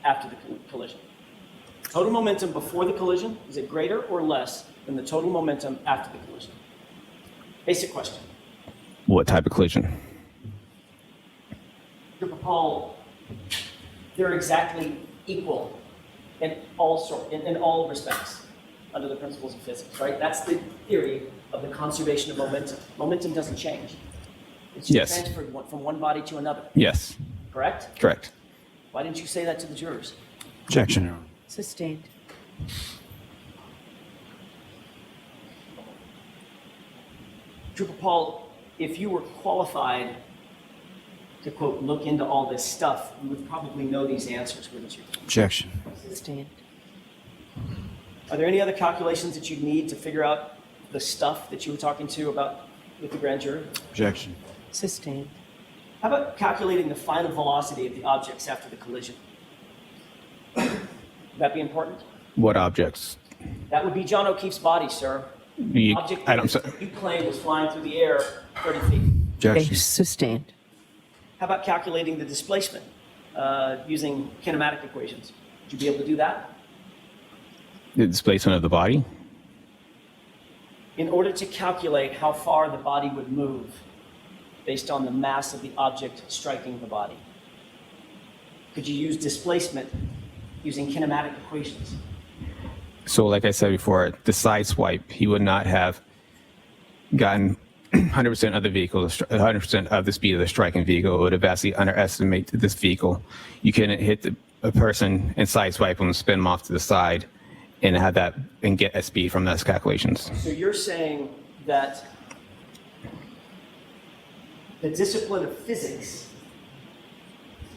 after the collision? Total momentum before the collision, is it greater or less than the total momentum after the collision? Basic question.
What type of collision?
Tpr Paul, they're exactly equal in all respects under the principles of physics, right? That's the theory of the conservation of momentum. Momentum doesn't change. It's just
Yes.
transferred from one body to another,
Yes,
correct?
correct.
Why didn't you say that to the jurors?
Objection, Your Honor.
Sustained.
Tpr Paul, if you were qualified to, quote, look into all this stuff, you would probably know these answers, wouldn't you?
Objection.
Sustained.
Are there any other calculations that you need to figure out the stuff that you were talking to about with the grand jury?
Objection.
Sustained.
How about calculating the final velocity of the objects after the collision? Would that be important?
What objects?
That would be John O'Keefe's body, sir. Object
I don't.
that you claim was flying through the air 30 feet.
Okay,
Objection.
sustained.
How about calculating the displacement using kinematic equations? Would you be able to do that?
The displacement of the body.
In order to calculate how far the body would move based on the mass of the object striking the body, could you use displacement using kinematic equations?
So, like I said before, the side swipe, he would not have gotten 100% of the vehicle, 100% of the speed of the striking vehicle. It would have vastly underestimated this vehicle. You couldn't hit a person and side swipe them, spin them off to the side, and have that and get a speed from those calculations.
So you're saying that the discipline of physics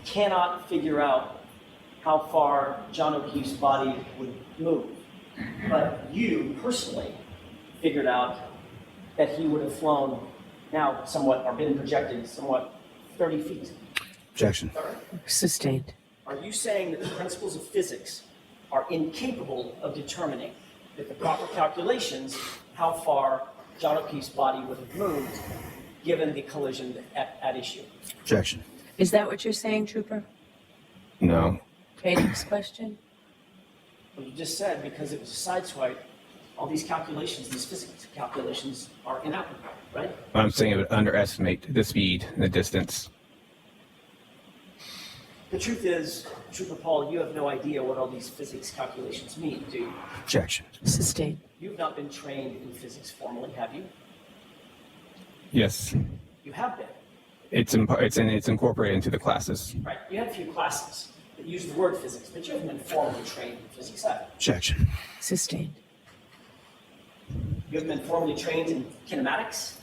cannot figure out how far John O'Keefe's body would move, but you personally figured out that he would have flown now somewhat, or been projected somewhat 30 feet.
Objection.
Sustained.
Are you saying that the principles of physics are incapable of determining with the proper calculations how far John O'Keefe's body would have moved given the collision at issue?
Objection.
Is that what you're saying, Trooper?
No.
Okay, next question.
Well, you just said because it was a side swipe, all these calculations, these physics calculations are inapplicable, right?
I'm saying it would underestimate the speed and the distance.
The truth is, Tpr Paul, you have no idea what all these physics calculations mean, do you?
Objection.
Sustained.
You've not been trained in physics formally, have you?
Yes.
You have been,
It's incorporated into the classes.
right? You had a few classes that use the word physics, but you haven't been formally trained in physics, have you?
Objection.
Sustained.
You haven't been formally trained in kinematics,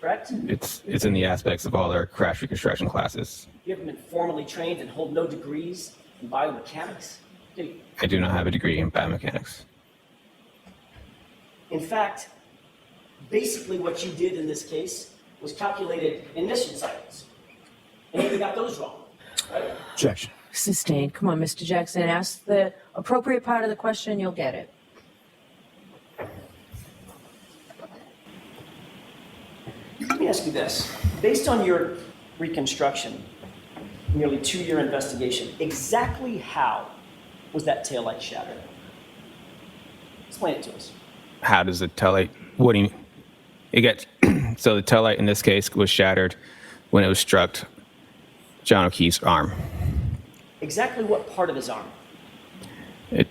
correct?
It's in the aspects of all our crash reconstruction classes.
You haven't been formally trained and hold no degrees in biomechanics, do you?
I do not have a degree in biomechanics.
In fact, basically what you did in this case was calculated emission cycles. And you got those wrong, right?
Objection.
Sustained. Come on, Mr. Jackson. Ask the appropriate part of the question, you'll get it.
Let me ask you this. Based on your reconstruction, nearly 2-year investigation, exactly how was that taillight shattered? Explain it to us.
How does the taillight? What do you? It gets so the taillight in this case was shattered when it was struck John O'Keefe's arm.
Exactly what part of his arm?
It,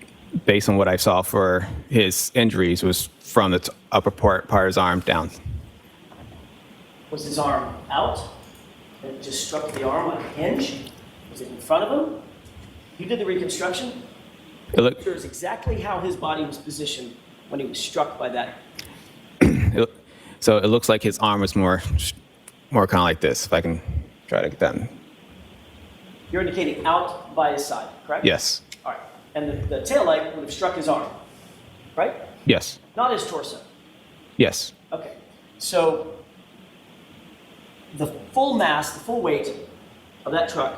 based on what I saw for his injuries, was from the upper part of his arm down.
Was his arm out? And it just struck the arm like a hinge? Was it in front of him? You did the reconstruction?
It looked.
Here's exactly how his body was positioned when he was struck by that.
So it looks like his arm was more kind of like this. If I can try to get that.
You're indicating out by his side, correct?
Yes.
All right. And the taillight would have struck his arm, right?
Yes.
Not his torso.
Yes.
Okay. So the full mass, the full weight of that truck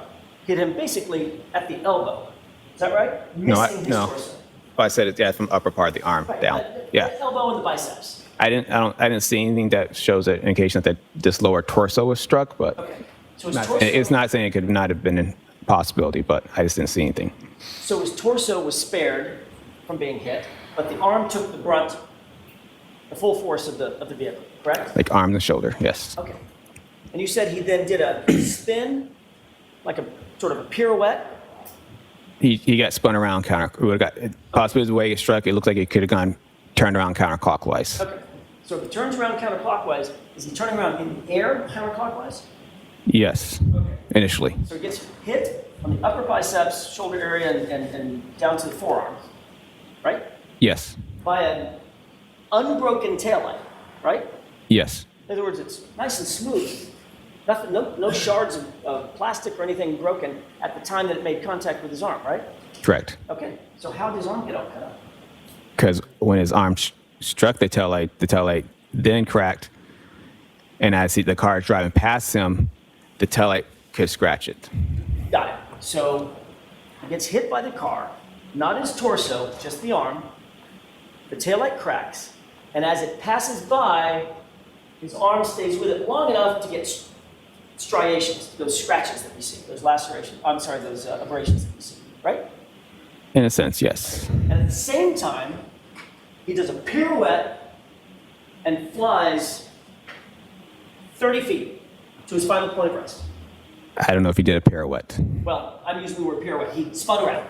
hit him basically at the elbow. Is that right? Missing his
no.
torso.
Oh, I said it. Yeah, from upper part of the arm
Right.
down.
The
Yeah.
elbow and the biceps.
I didn't see anything that shows an indication that this lower torso was struck, but
Okay. So his torso.
it's not saying it could not have been possibility, but I just didn't see anything.
So his torso was spared from being hit, but the arm took the brunt, the full force of the vehicle, correct?
Like arm and shoulder, yes.
Okay. And you said he then did a spin, like a sort of a pirouette?
He got spun around possibly the way he struck, it looked like it could have turned around counterclockwise.
Okay. So if he turns around counterclockwise, is he turning around in the air counterclockwise?
Yes, initially.
So he gets hit on the upper biceps, shoulder area, and down to the forearm, right?
Yes,
By an unbroken taillight, right?
yes,
In other words, it's nice and smooth. Nothing, no shards of plastic or anything broken at the time that it made contact with his arm, right?
correct.
Okay. So how did his arm get all cut up?
Because when his arm struck the taillight then cracked, and as the car is driving past him, the taillight could scratch it.
Got it. So he gets hit by the car, not his torso, just the arm. The taillight cracks, and as it passes by, his arm stays with it long enough to get striations, those scratches that we see, those lacerations, those abrasions that we see, right?
In a sense, yes.
And at the same time, he does a pirouette and flies 30 feet to his final point of rest.
I don't know if he did a pirouette.
Well, I'm using the word pirouette. He spun around.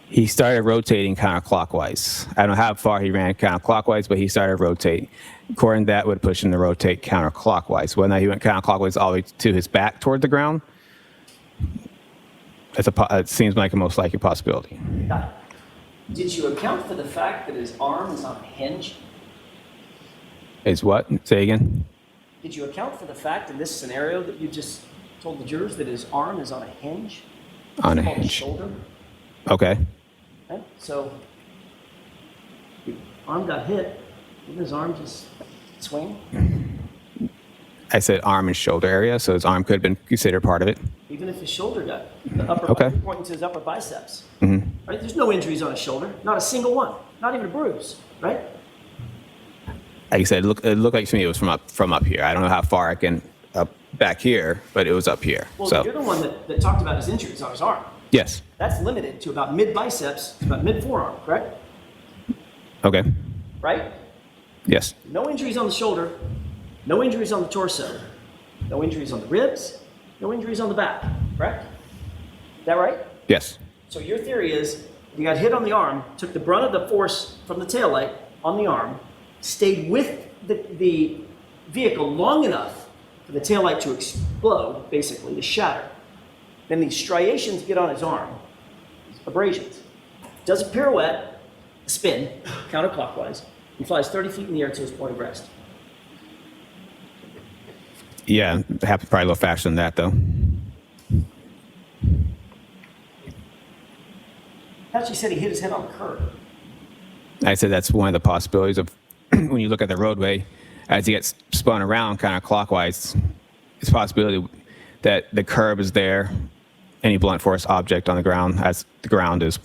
He started rotating counterclockwise. I don't know how far he ran counterclockwise, but he started rotating. According to that, would push him to rotate counterclockwise. Whether or not he went counterclockwise all the way to his back toward the ground, it seems like a most likely possibility.
Got it. Did you account for the fact that his arm is on a hinge?
Is what? Say again?
Did you account for the fact in this scenario that you just told the jurors that his arm is on a hinge?
On a
It's called
hinge.
Shoulder.
Okay.
Okay? So the arm got hit. Didn't his arm just swing?
I said arm and shoulder area, so his arm could have been considered part of it.
Even if his shoulder got the upper,
Okay.
you're pointing to his upper biceps. Right? There's no injuries on his shoulder, not a single one, not even a bruise, right?
Like I said, it looked like to me it was from up here. I don't know how far I can up back here, but it was up here.
Well,
So
you're the one that talked about his injuries on his arm.
yes.
That's limited to about mid biceps, to about mid forearm, correct?
Okay.
Right?
Yes.
No injuries on the shoulder, no injuries on the torso, no injuries on the ribs, no injuries on the back, correct? Is that right?
Yes.
So your theory is you got hit on the arm, took the brunt of the force from the taillight on the arm, stayed with the vehicle long enough for the taillight to explode, basically, to shatter. Then these striations get on his arm, abrasions. Does a pirouette, a spin, counterclockwise, and flies 30 feet in the air to his point of rest.
Yeah, it happened probably a little faster than that, though.
I thought you said he hit his head on the curb.
I said that's one of the possibilities of when you look at the roadway, as he gets spun around kind of clockwise, it's a possibility that the curb is there, any blunt force object on the ground, as the ground is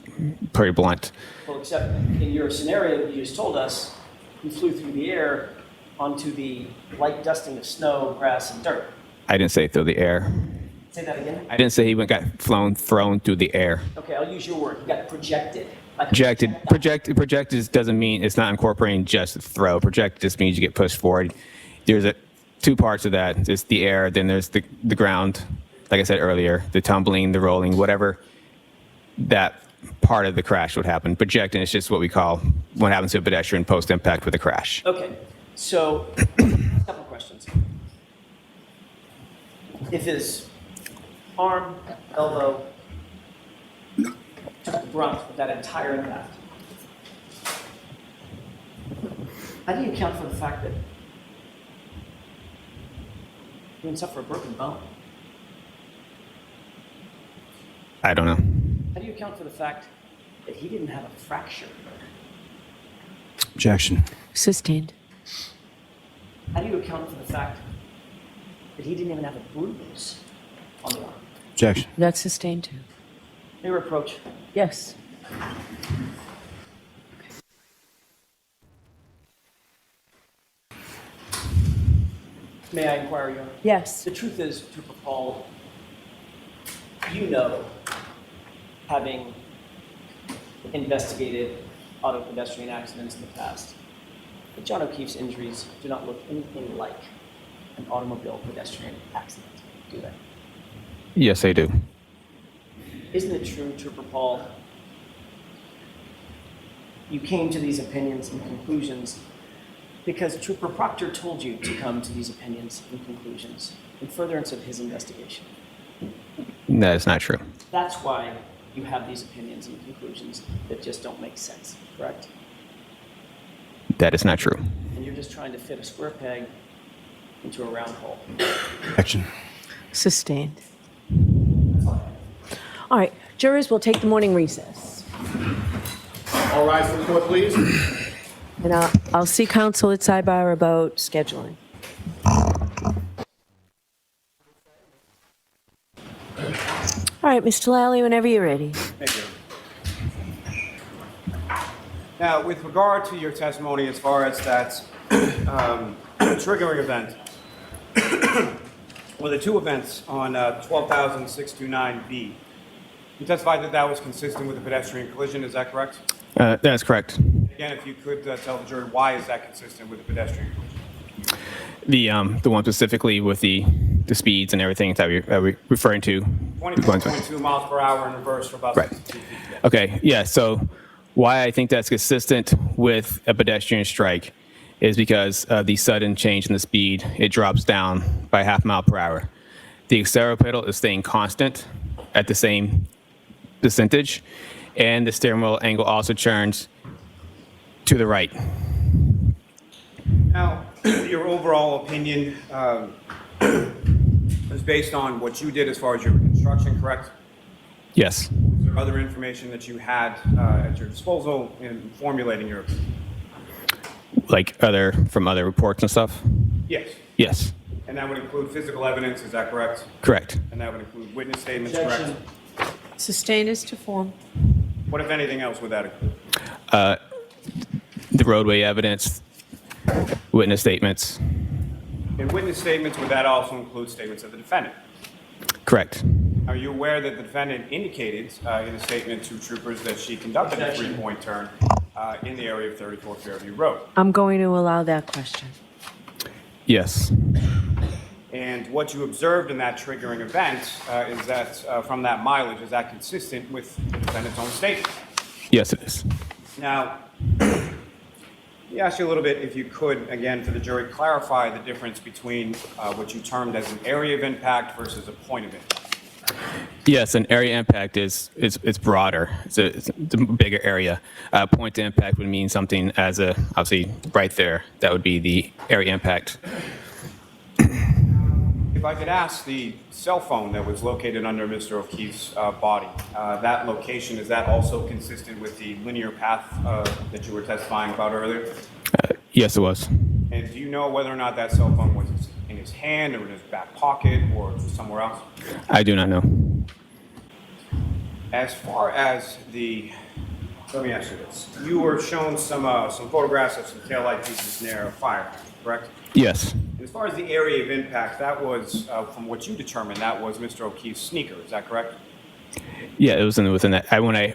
pretty blunt.
Well, except in your scenario that you just told us, he flew through the air onto the light dusting of snow, grass, and dirt.
I didn't say through the air.
Say that again?
I didn't say he got thrown through the air.
Okay, I'll use your word. He got projected. Like a
Projected doesn't mean it's not incorporating just throw. Projected just means you get pushed forward. There's two parts of that. There's the air, then there's the ground. Like I said earlier, the tumbling, the rolling, whatever that part of the crash would happen. Projecting is just what we call what happens to a pedestrian post-impact with a crash.
Okay, so a couple questions. If his arm, elbow took the brunt of that entire impact, how do you account for the fact that he didn't suffer a broken bone?
I don't know.
How do you account for the fact that he didn't have a fracture?
Objection.
Sustained.
How do you account for the fact that he didn't even have a bruise on the arm?
Objection.
That's sustained too.
May we approach?
Yes.
May I inquire, Your Honor?
Yes.
The truth is, Tpr Paul, you know, having investigated auto pedestrian accidents in the past, that John O'Keefe's injuries do not look anything like an automobile pedestrian accident, do they?
Yes, I do.
Isn't it true, Trooper Paul, you came to these opinions and conclusions because Trooper Proctor told you to come to these opinions and conclusions in furtherance of his investigation?
That is not true.
That's why you have these opinions and conclusions that just don't make sense, correct?
That is not true.
And you're just trying to fit a square peg into a round hole.
Objection.
Sustained. All right, jurors will take the morning recess.
All rise for the court, please.
And I'll see counsel at sidebar about scheduling. All right, Mr. Lally, whenever you're ready.
Thank you. Now, with regard to your testimony as far as that triggering event, well, the two events on 12,629B, you testified that that was consistent with a pedestrian collision, is that correct?
That is correct.
Again, if you could tell the jury, why is that consistent with a pedestrian collision?
The one specifically with the speeds and everything that we're referring to.
24.2 miles per hour in reverse for about
Right.
62 feet.
Okay, yeah, so why I think that's consistent with a pedestrian strike is because of the sudden change in the speed. It drops down by half mile per hour. The accelerator pedal is staying constant at the same percentage, and the steering wheel angle also turns to the right.
Now, your overall opinion is based on what you did as far as your construction, correct?
Yes,
Was there other information that you had at your disposal in formulating your opinion?
like from other reports and stuff?
Yes.
Yes,
And that would include physical evidence, is that correct?
correct.
And that would include witness statements, correct?
Objection.
Sustained as to form.
What, if anything else, would that include?
The roadway evidence, witness statements,
In witness statements, would that also include statements of the defendant?
correct.
Are you aware that the defendant indicated in a statement to troopers that she conducted a three-point turn in the area of 34 Fairview Road?
I'm going to allow that question.
Yes,
And what you observed in that triggering event is that from that mileage, is that consistent with the defendant's own statement?
yes it is.
Now, let me ask you a little bit, if you could, again, for the jury, clarify the difference between what you termed as an area of impact versus a point of impact.
Yes, an area impact is broader. It's a bigger area. Point to impact would mean something as obviously right there. That would be the area impact.
If I could ask, the cell phone that was located under Mr. O'Keefe's body, that location, is that also consistent with the linear path that you were testifying about earlier?
Yes, it was.
And do you know whether or not that cell phone was in his hand or in his back pocket or somewhere else?
I do not know.
As far as let me ask you this. You were shown some photographs of some taillight pieces near a fire, correct?
Yes,
And as far as the area of impact, that was, from what you determined, that was Mr. O'Keefe's sneaker, is that correct?
yeah, it was within that.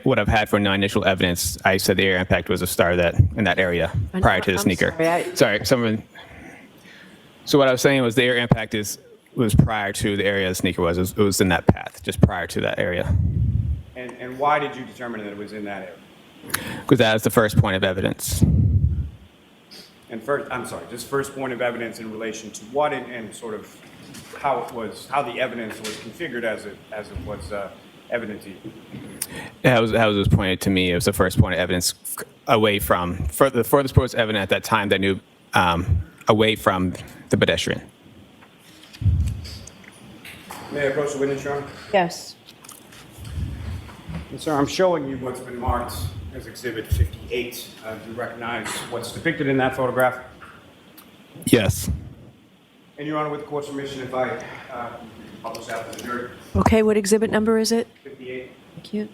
What I've had for non-initial evidence, I said the area impact was a star in that area prior to the
I'm
sneaker.
sorry,
So what I was saying was the area impact was prior to the area the sneaker was. It was in that path, just prior to that area.
And why did you determine that it was in that area?
Because that was the first point of evidence.
And first, I'm sorry, just first point of evidence in relation to what and sort of how the evidence was configured as it was evident to you.
How it was pointed to me. It was the first point of evidence away from the furthest point was evident at that time that I knew away from the pedestrian.
May I approach the witness, Your Honor?
Yes.
And sir, I'm showing you what's been marked as Exhibit 58. Do you recognize what's depicted in that photograph?
Yes.
And Your Honor, with the court's permission, if I publish that to the jury,
Okay, what exhibit number is it?
58.
Thank you.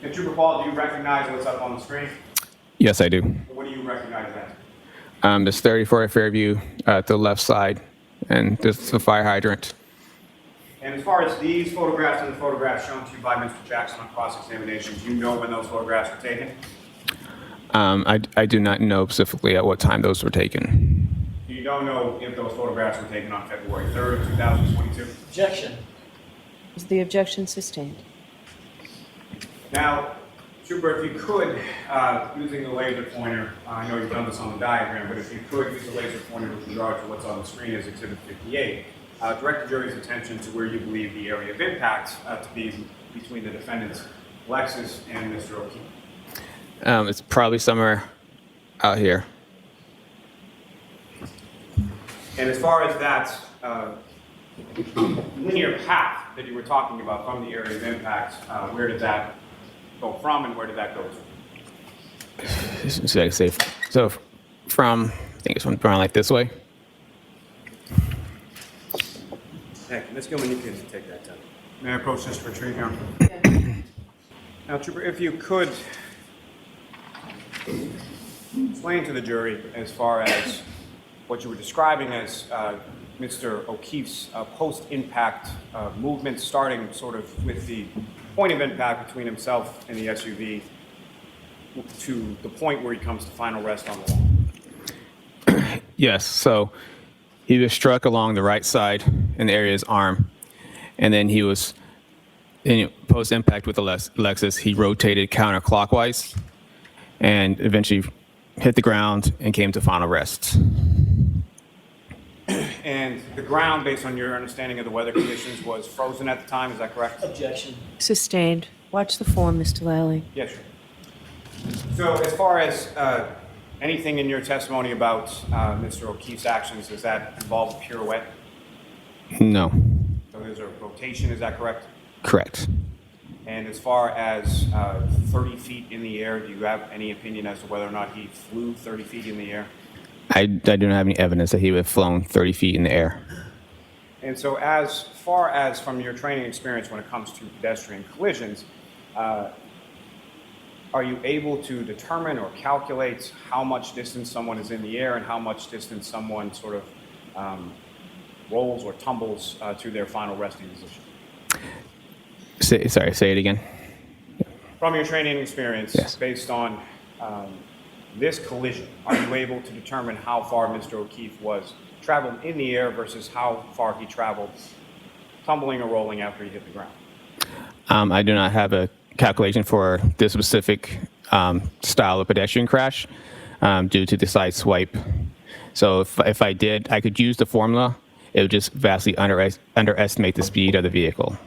And Trooper Paul, do you recognize what's up on the screen?
Yes, I do.
What do you recognize that?
There's 34 at Fairview to the left side, and there's the fire hydrant.
And as far as these photographs and the photographs shown to you by Mr. Jackson on cross-examination, do you know when those photographs were taken?
I do not know specifically at what time those were taken.
You don't know if those photographs were taken on February 3rd, 2022?
Objection.
Is the objection sustained?
Now, Trooper, if you could, using the laser pointer, I know you've done this on the diagram, but if you could use the laser pointer with regard to what's on the screen as Exhibit 58, direct the jury's attention to where you believe the area of impact to be between the defendants, Lexus and Mr. O'Keefe.
It's probably somewhere out here.
And as far as that linear path that you were talking about from the area of impact, where did that go from and where did that go to?
So I say, so from, I think it's from around like this way.
Heck, Ms. Gilman, you can take that time. May I approach this retrieve here? Now, Trooper, if you could explain to the jury as far as what you were describing as Mr. O'Keefe's post-impact movement, starting sort of with the point of impact between himself and the SUV to the point where he comes to final rest on the lawn.
Yes, so he was struck along the right side in the area of his arm, and then he was, post-impact with the Lexus, he rotated counterclockwise and eventually hit the ground and came to final rest.
And the ground, based on your understanding of the weather conditions, was frozen at the time, is that correct?
Objection.
Sustained. Watch the form, Mr. Lally.
Yes, sir. So as far as anything in your testimony about Mr. O'Keefe's actions, does that involve a pirouette?
No.
So there's a rotation, is that correct?
Correct.
And as far as 30 feet in the air, do you have any opinion as to whether or not he flew 30 feet in the air?
I do not have any evidence that he would have flown 30 feet in the air.
And so as far as from your training experience when it comes to pedestrian collisions, are you able to determine or calculate how much distance someone is in the air and how much distance someone sort of rolls or tumbles to their final resting position?
Say it again.
From your training experience,
Yes.
based on this collision, are you able to determine how far Mr. O'Keefe was traveled in the air versus how far he traveled tumbling or rolling after he hit the ground?
I do not have a calculation for this specific style of pedestrian crash due to the side swipe. So if I did, I could use the formula. It would just vastly underestimate the speed of the vehicle.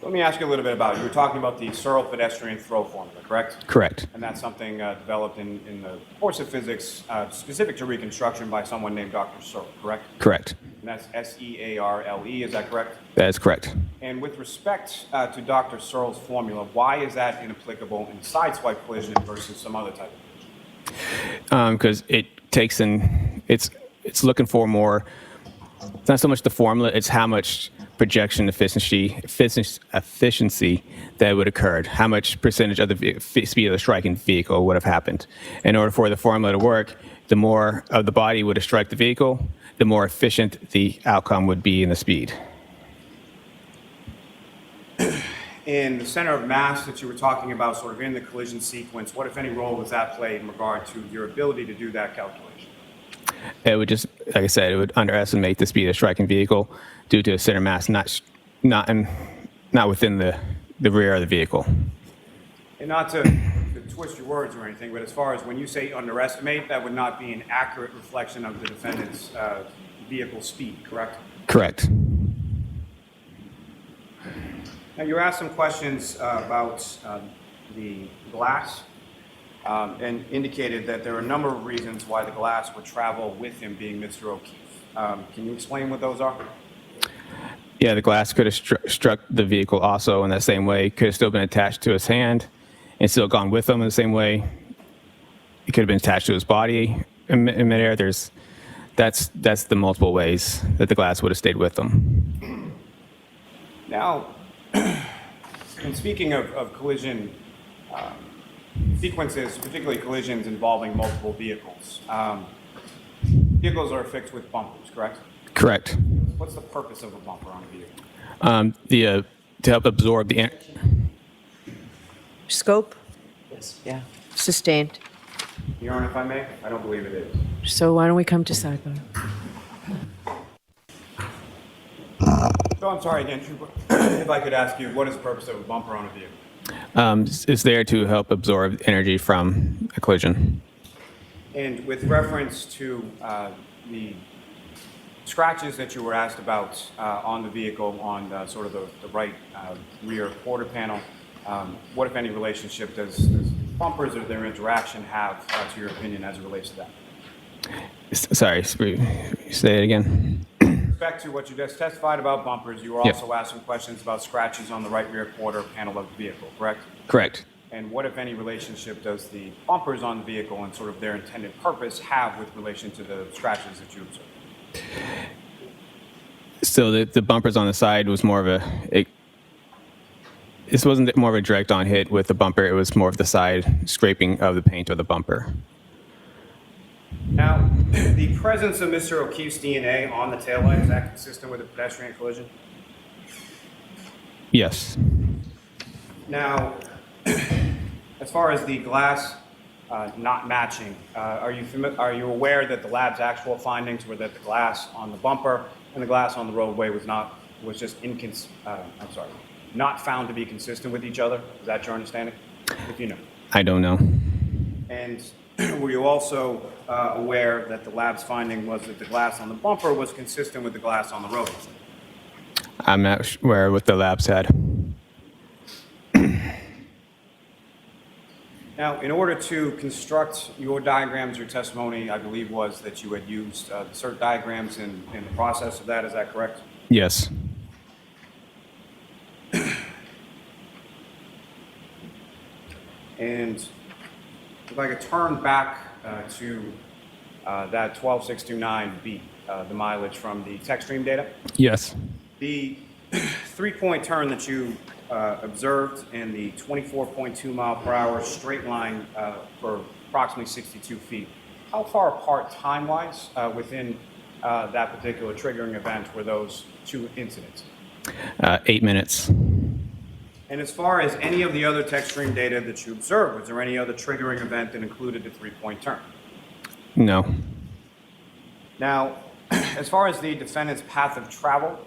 Let me ask you a little bit about, you were talking about the Searle pedestrian throw formula, correct?
Correct.
And that's something developed in the course of physics specific to reconstruction by someone named Dr. Searle, correct?
Correct.
And that's S-E-A-R-L-E, is that correct?
That is correct.
And with respect to Dr. Searle's formula, why is that inapplicable in sideswipe collision versus some other type of collision?
Because it takes in, it's looking for more, it's not so much the formula, it's how much projection efficiency that would occur, how much percentage of the speed of the striking vehicle would have happened. In order for the formula to work, the more of the body would have struck the vehicle, the more efficient the outcome would be in the speed.
In the center of mass that you were talking about, sort of in the collision sequence, what, if any, role does that play in regard to your ability to do that calculation?
It would just, like I said, it would underestimate the speed of striking vehicle due to a center mass not within the rear of the vehicle.
And not to twist your words or anything, but as far as when you say underestimate, that would not be an accurate reflection of the defendant's vehicle speed, correct?
Correct.
Now, you asked some questions about the glass and indicated that there are a number of reasons why the glass would travel with him, being Mr. O'Keefe. Can you explain what those are?
Yeah, the glass could have struck the vehicle also in that same way. Could have still been attached to his hand and still gone with him in the same way. It could have been attached to his body in midair. That's the multiple ways that the glass would have stayed with him.
Now, in speaking of collision sequences, particularly collisions involving multiple vehicles, vehicles are affixed with bumpers, correct?
Correct.
What's the purpose of a bumper on a vehicle?
To help absorb the.
Scope,
Yes. Yeah.
sustained.
Your Honor, if I may, I don't believe it is.
So why don't we come to sidebar?
So I'm sorry again, Trooper. If I could ask you, what is the purpose of a bumper on a vehicle?
It's there to help absorb energy from a collision.
And with reference to the scratches that you were asked about on the vehicle on sort of the right rear quarter panel, what, if any, relationship does bumpers or their interaction have, to your opinion, as it relates to that?
Sorry, say it again.
With respect to what you just testified about bumpers, you were
Yep.
also asked some questions about scratches on the right rear quarter panel of the vehicle, correct?
Correct.
And what, if any, relationship does the bumpers on the vehicle and sort of their intended purpose have with relation to the scratches that you observed?
So the bumpers on the side was more of this wasn't more of a direct on hit with the bumper. It was more of the side scraping of the paint of the bumper.
Now, the presence of Mr. O'Keefe's DNA on the taillight, is that consistent with a pedestrian collision?
Yes.
Now, as far as the glass not matching, are you aware that the lab's actual findings were that the glass on the bumper and the glass on the roadway was not found to be consistent with each other? Is that your understanding? If you know.
I don't know.
And were you also aware that the lab's finding was that the glass on the bumper was consistent with the glass on the roadway?
I'm not sure what the lab said.
Now, in order to construct your diagrams, your testimony, I believe, was that you had used the CERT diagrams in the process of that. Is that correct?
Yes.
And if I could turn back to that 12629B, the mileage from the tech stream data.
Yes.
The 3-point turn that you observed in the 24.2 mile per hour straight line for approximately 62 feet, how far apart time-wise within that particular triggering event were those two incidents?
8 minutes.
And as far as any of the other tech stream data that you observed, was there any other triggering event that included the 3-point turn?
No.
Now, as far as the defendant's path of travel,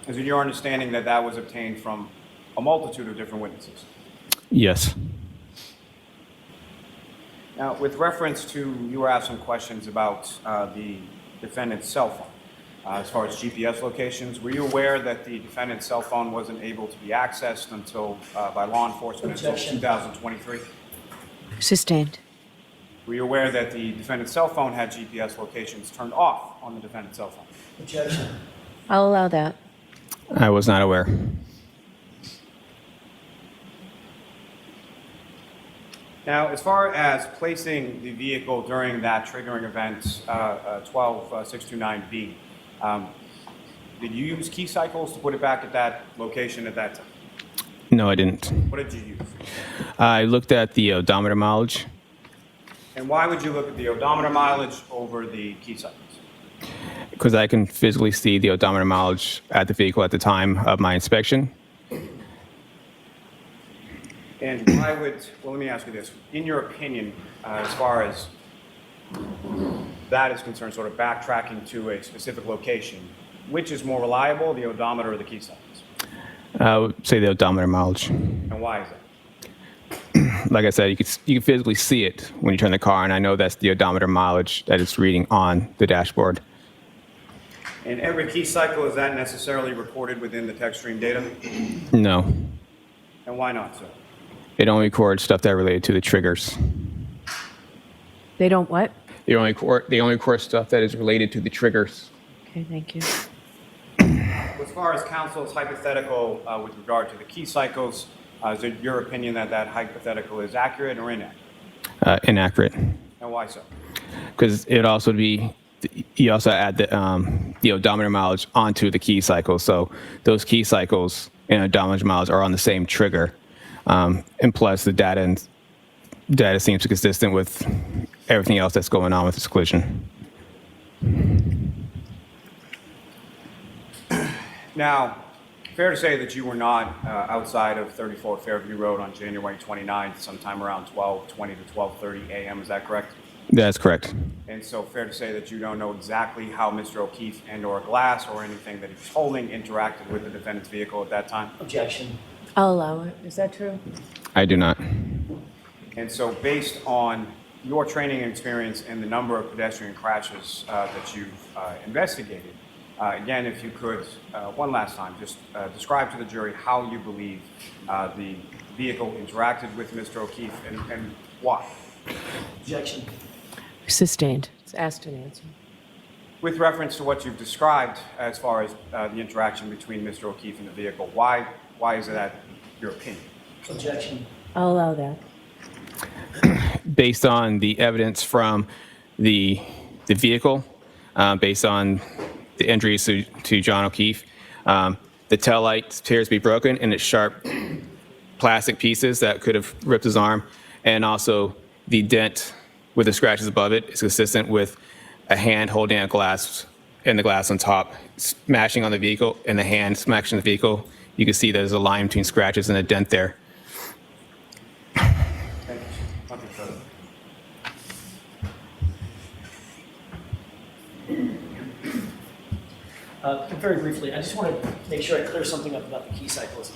is it your understanding that that was obtained from a multitude of different witnesses?
Yes.
Now, with reference to, you were asked some questions about the defendant's cell phone. As far as GPS locations, were you aware that the defendant's cell phone wasn't able to be accessed until by law enforcement until 2023?
Sustained.
Were you aware that the defendant's cell phone had GPS locations turned off on the defendant's cell phone?
Objection.
I'll allow that.
I was not aware.
Now, as far as placing the vehicle during that triggering event, 12629B, did you use key cycles to put it back at that location at that time?
No, I didn't.
What did you use?
I looked at the odometer mileage
And why would you look at the odometer mileage over the key cycles?
because I can physically see the odometer mileage at the vehicle at the time of my inspection.
And why would, well, let me ask you this. In your opinion, as far as that is concerned, sort of backtracking to a specific location, which is more reliable, the odometer or the key cycles?
I would say the odometer mileage.
And why is that?
Like I said, you can physically see it when you turn the car, and I know that's the odometer mileage that it's reading on the dashboard.
And every key cycle, is that necessarily recorded within the tech stream data?
No,
And why not, sir?
it only records stuff that related to the triggers.
They don't what?
They only record stuff that is related to the triggers.
Okay, thank you.
As far as counsel's hypothetical with regard to the key cycles, is it your opinion that that hypothetical is accurate or inaccurate?
Inaccurate,
And why so?
because it also would be you also add the odometer mileage onto the key cycle, so those key cycles and odometer mileage are on the same trigger, and plus the data seems consistent with everything else that's going on with this collision.
Now, Fair to say that you were not outside of 34 Fairview Road on January 29th, sometime around 12:20 to 12:30 a.m., is that correct?
That's correct.
And so fair to say that you don't know exactly how Mr. O'Keefe and/or Glass or anything that he was holding interacted with the defendant's vehicle at that time?
Objection.
I'll allow it. Is that true?
I do not.
And so based on your training and experience and the number of pedestrian crashes that you've investigated, again, if you could, one last time, just describe to the jury how you believe the vehicle interacted with Mr. O'Keefe and why.
Objection.
Sustained. It's asked and answered.
With reference to what you've described as far as the interaction between Mr. O'Keefe and the vehicle, why is that your opinion?
Objection.
I'll allow that.
Based on the evidence from the vehicle, based on the injuries to John O'Keefe, the taillight appears to be broken and it's sharp plastic pieces that could have ripped his arm, and also the dent with the scratches above it is consistent with a hand holding a glass and the glass on top smashing on the vehicle, and the hand smashing the vehicle. You can see there's a line between scratches and a dent there.
Thank you. Nothing further.
Very briefly, I just want to make sure I clear something up about the key cycles.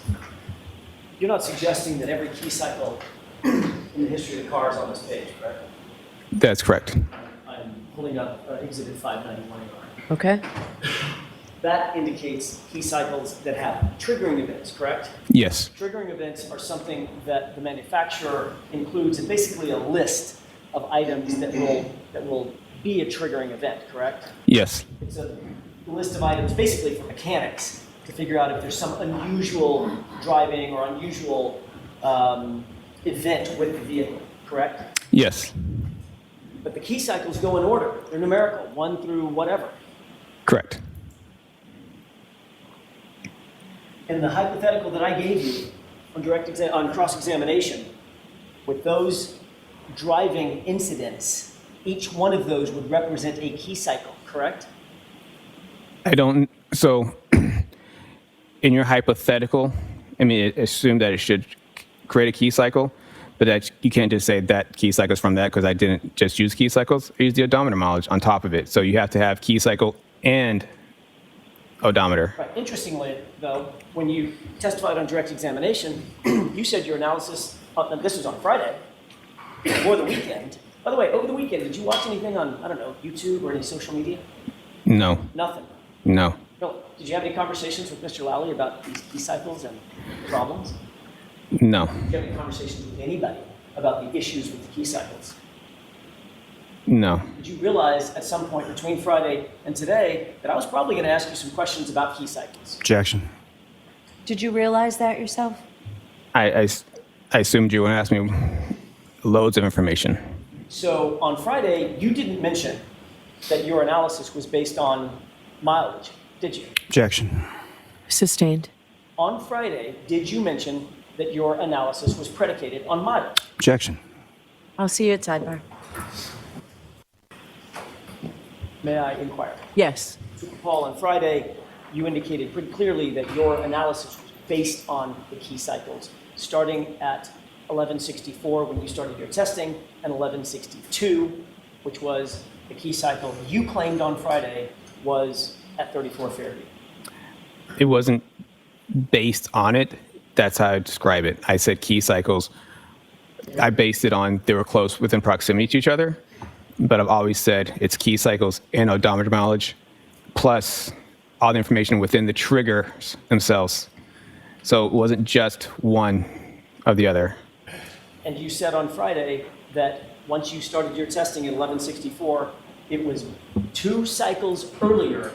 You're not suggesting that every key cycle in the history of the car is on this page, correct?
That's correct.
I'm pulling up Exhibit 591.
Okay?
That indicates key cycles that have triggering events, correct?
Yes.
Triggering events are something that the manufacturer includes in basically a list of items that will be a triggering event, correct?
Yes.
It's a list of items basically for mechanics to figure out if there's some unusual driving or unusual event with the vehicle, correct?
Yes.
But the key cycles go in order. They're numerical, 1 through whatever.
Correct.
And the hypothetical that I gave you on cross-examination, with those driving incidents, each one of those would represent a key cycle, correct?
So in your hypothetical, I mean, assume that it should create a key cycle, but that you can't just say that key cycle is from that, because I didn't just use key cycles. I used the odometer mileage on top of it. So you have to have key cycle and odometer.
Right. Interestingly, though, when you testified on direct examination, you said your analysis, this was on Friday, before the weekend. By the way, over the weekend, did you watch anything on, I don't know, YouTube or any social media?
No.
Nothing.
No.
No. Did you have any conversations with Mr. Lally about these key cycles and problems?
No.
Did you have any conversations with anybody about the issues with the key cycles?
No.
Did you realize at some point between Friday and today that I was probably going to ask you some questions about key cycles?
Objection.
Did you realize that yourself?
I assumed you would ask me loads of information.
So on Friday, you didn't mention that your analysis was based on mileage, did you?
Objection.
Sustained.
On Friday, did you mention that your analysis was predicated on mileage?
Objection.
I'll see you at sidebar.
May I inquire?
Yes.
Tpr Paul, on Friday, you indicated pretty clearly that your analysis was based on the key cycles, starting at 1164 when you started your testing, and 1162, which was the key cycle you claimed on Friday was at 34 Fairview.
It wasn't based on it. That's how I describe it. I said key cycles. I based it on they were close within proximity to each other, but I've always said it's key cycles and odometer mileage, plus all the information within the triggers themselves. So it wasn't just one of the other.
And you said on Friday that once you started your testing at 1164, it was 2 cycles earlier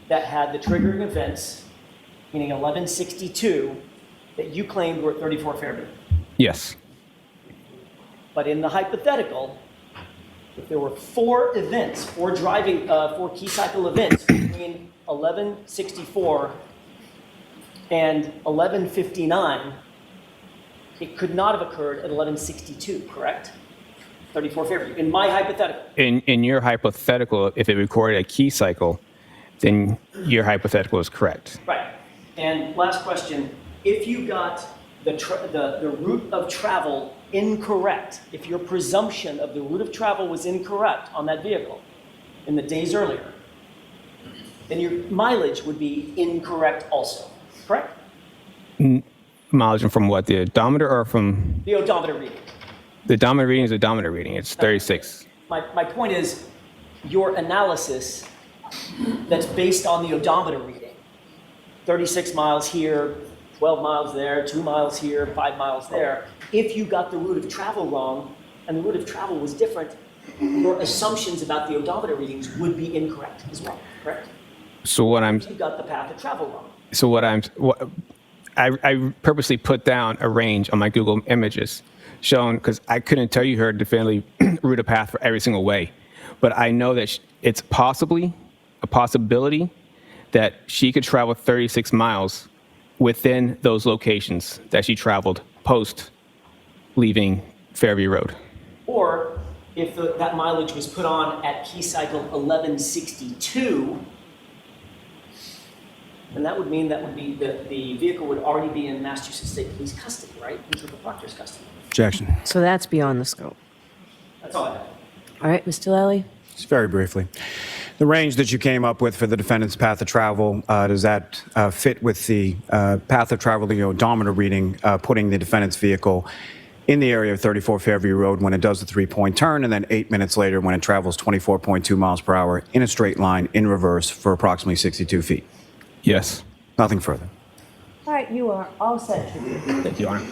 that had the triggering events, meaning 1162, that you claimed were at 34 Fairview.
Yes.
But in the hypothetical, if there were 4 events, 4 key cycle events between 1164 and 1159, it could not have occurred at 1162, correct? 34 Fairview, in my hypothetical.
In your hypothetical, if it recorded a key cycle, then your hypothetical is correct.
Right. And last question, if you got the route of travel incorrect, if your presumption of the route of travel was incorrect on that vehicle in the days earlier, then your mileage would be incorrect also, correct?
Mileage from what? The odometer or from
The odometer reading.
the odometer reading is the odometer reading. It's 36.
My point is, your analysis that's based on the odometer reading, 36 miles here, 12 miles there, 2 miles here, 5 miles there, if you got the route of travel wrong and the route of travel was different, your assumptions about the odometer readings would be incorrect as well, correct?
So what I'm
You got the path of travel wrong.
so what I purposely put down a range on my Google images showing, because I couldn't tell you her definitively route of path for every single way, but I know that it's possibly a possibility that she could travel 36 miles within those locations that she traveled post leaving Fairview Road.
Or if that mileage was put on at key cycle 1162, then that would mean the vehicle would already be in Massachusetts State Police custody, right? Into the proctor's custody.
Objection.
So that's beyond the scope.
That's all I have.
All right, Mr. Lally?
Just very briefly. The range that you came up with for the defendant's path of travel, does that fit with the path of travel, the odometer reading, putting the defendant's vehicle in the area of 34 Fairview Road when it does the 3-point turn, and then 8 minutes later when it travels 24.2 miles per hour in a straight line in reverse for approximately 62 feet?
Yes.
Nothing further.
All right, you are all set.
Thank you, Your Honor.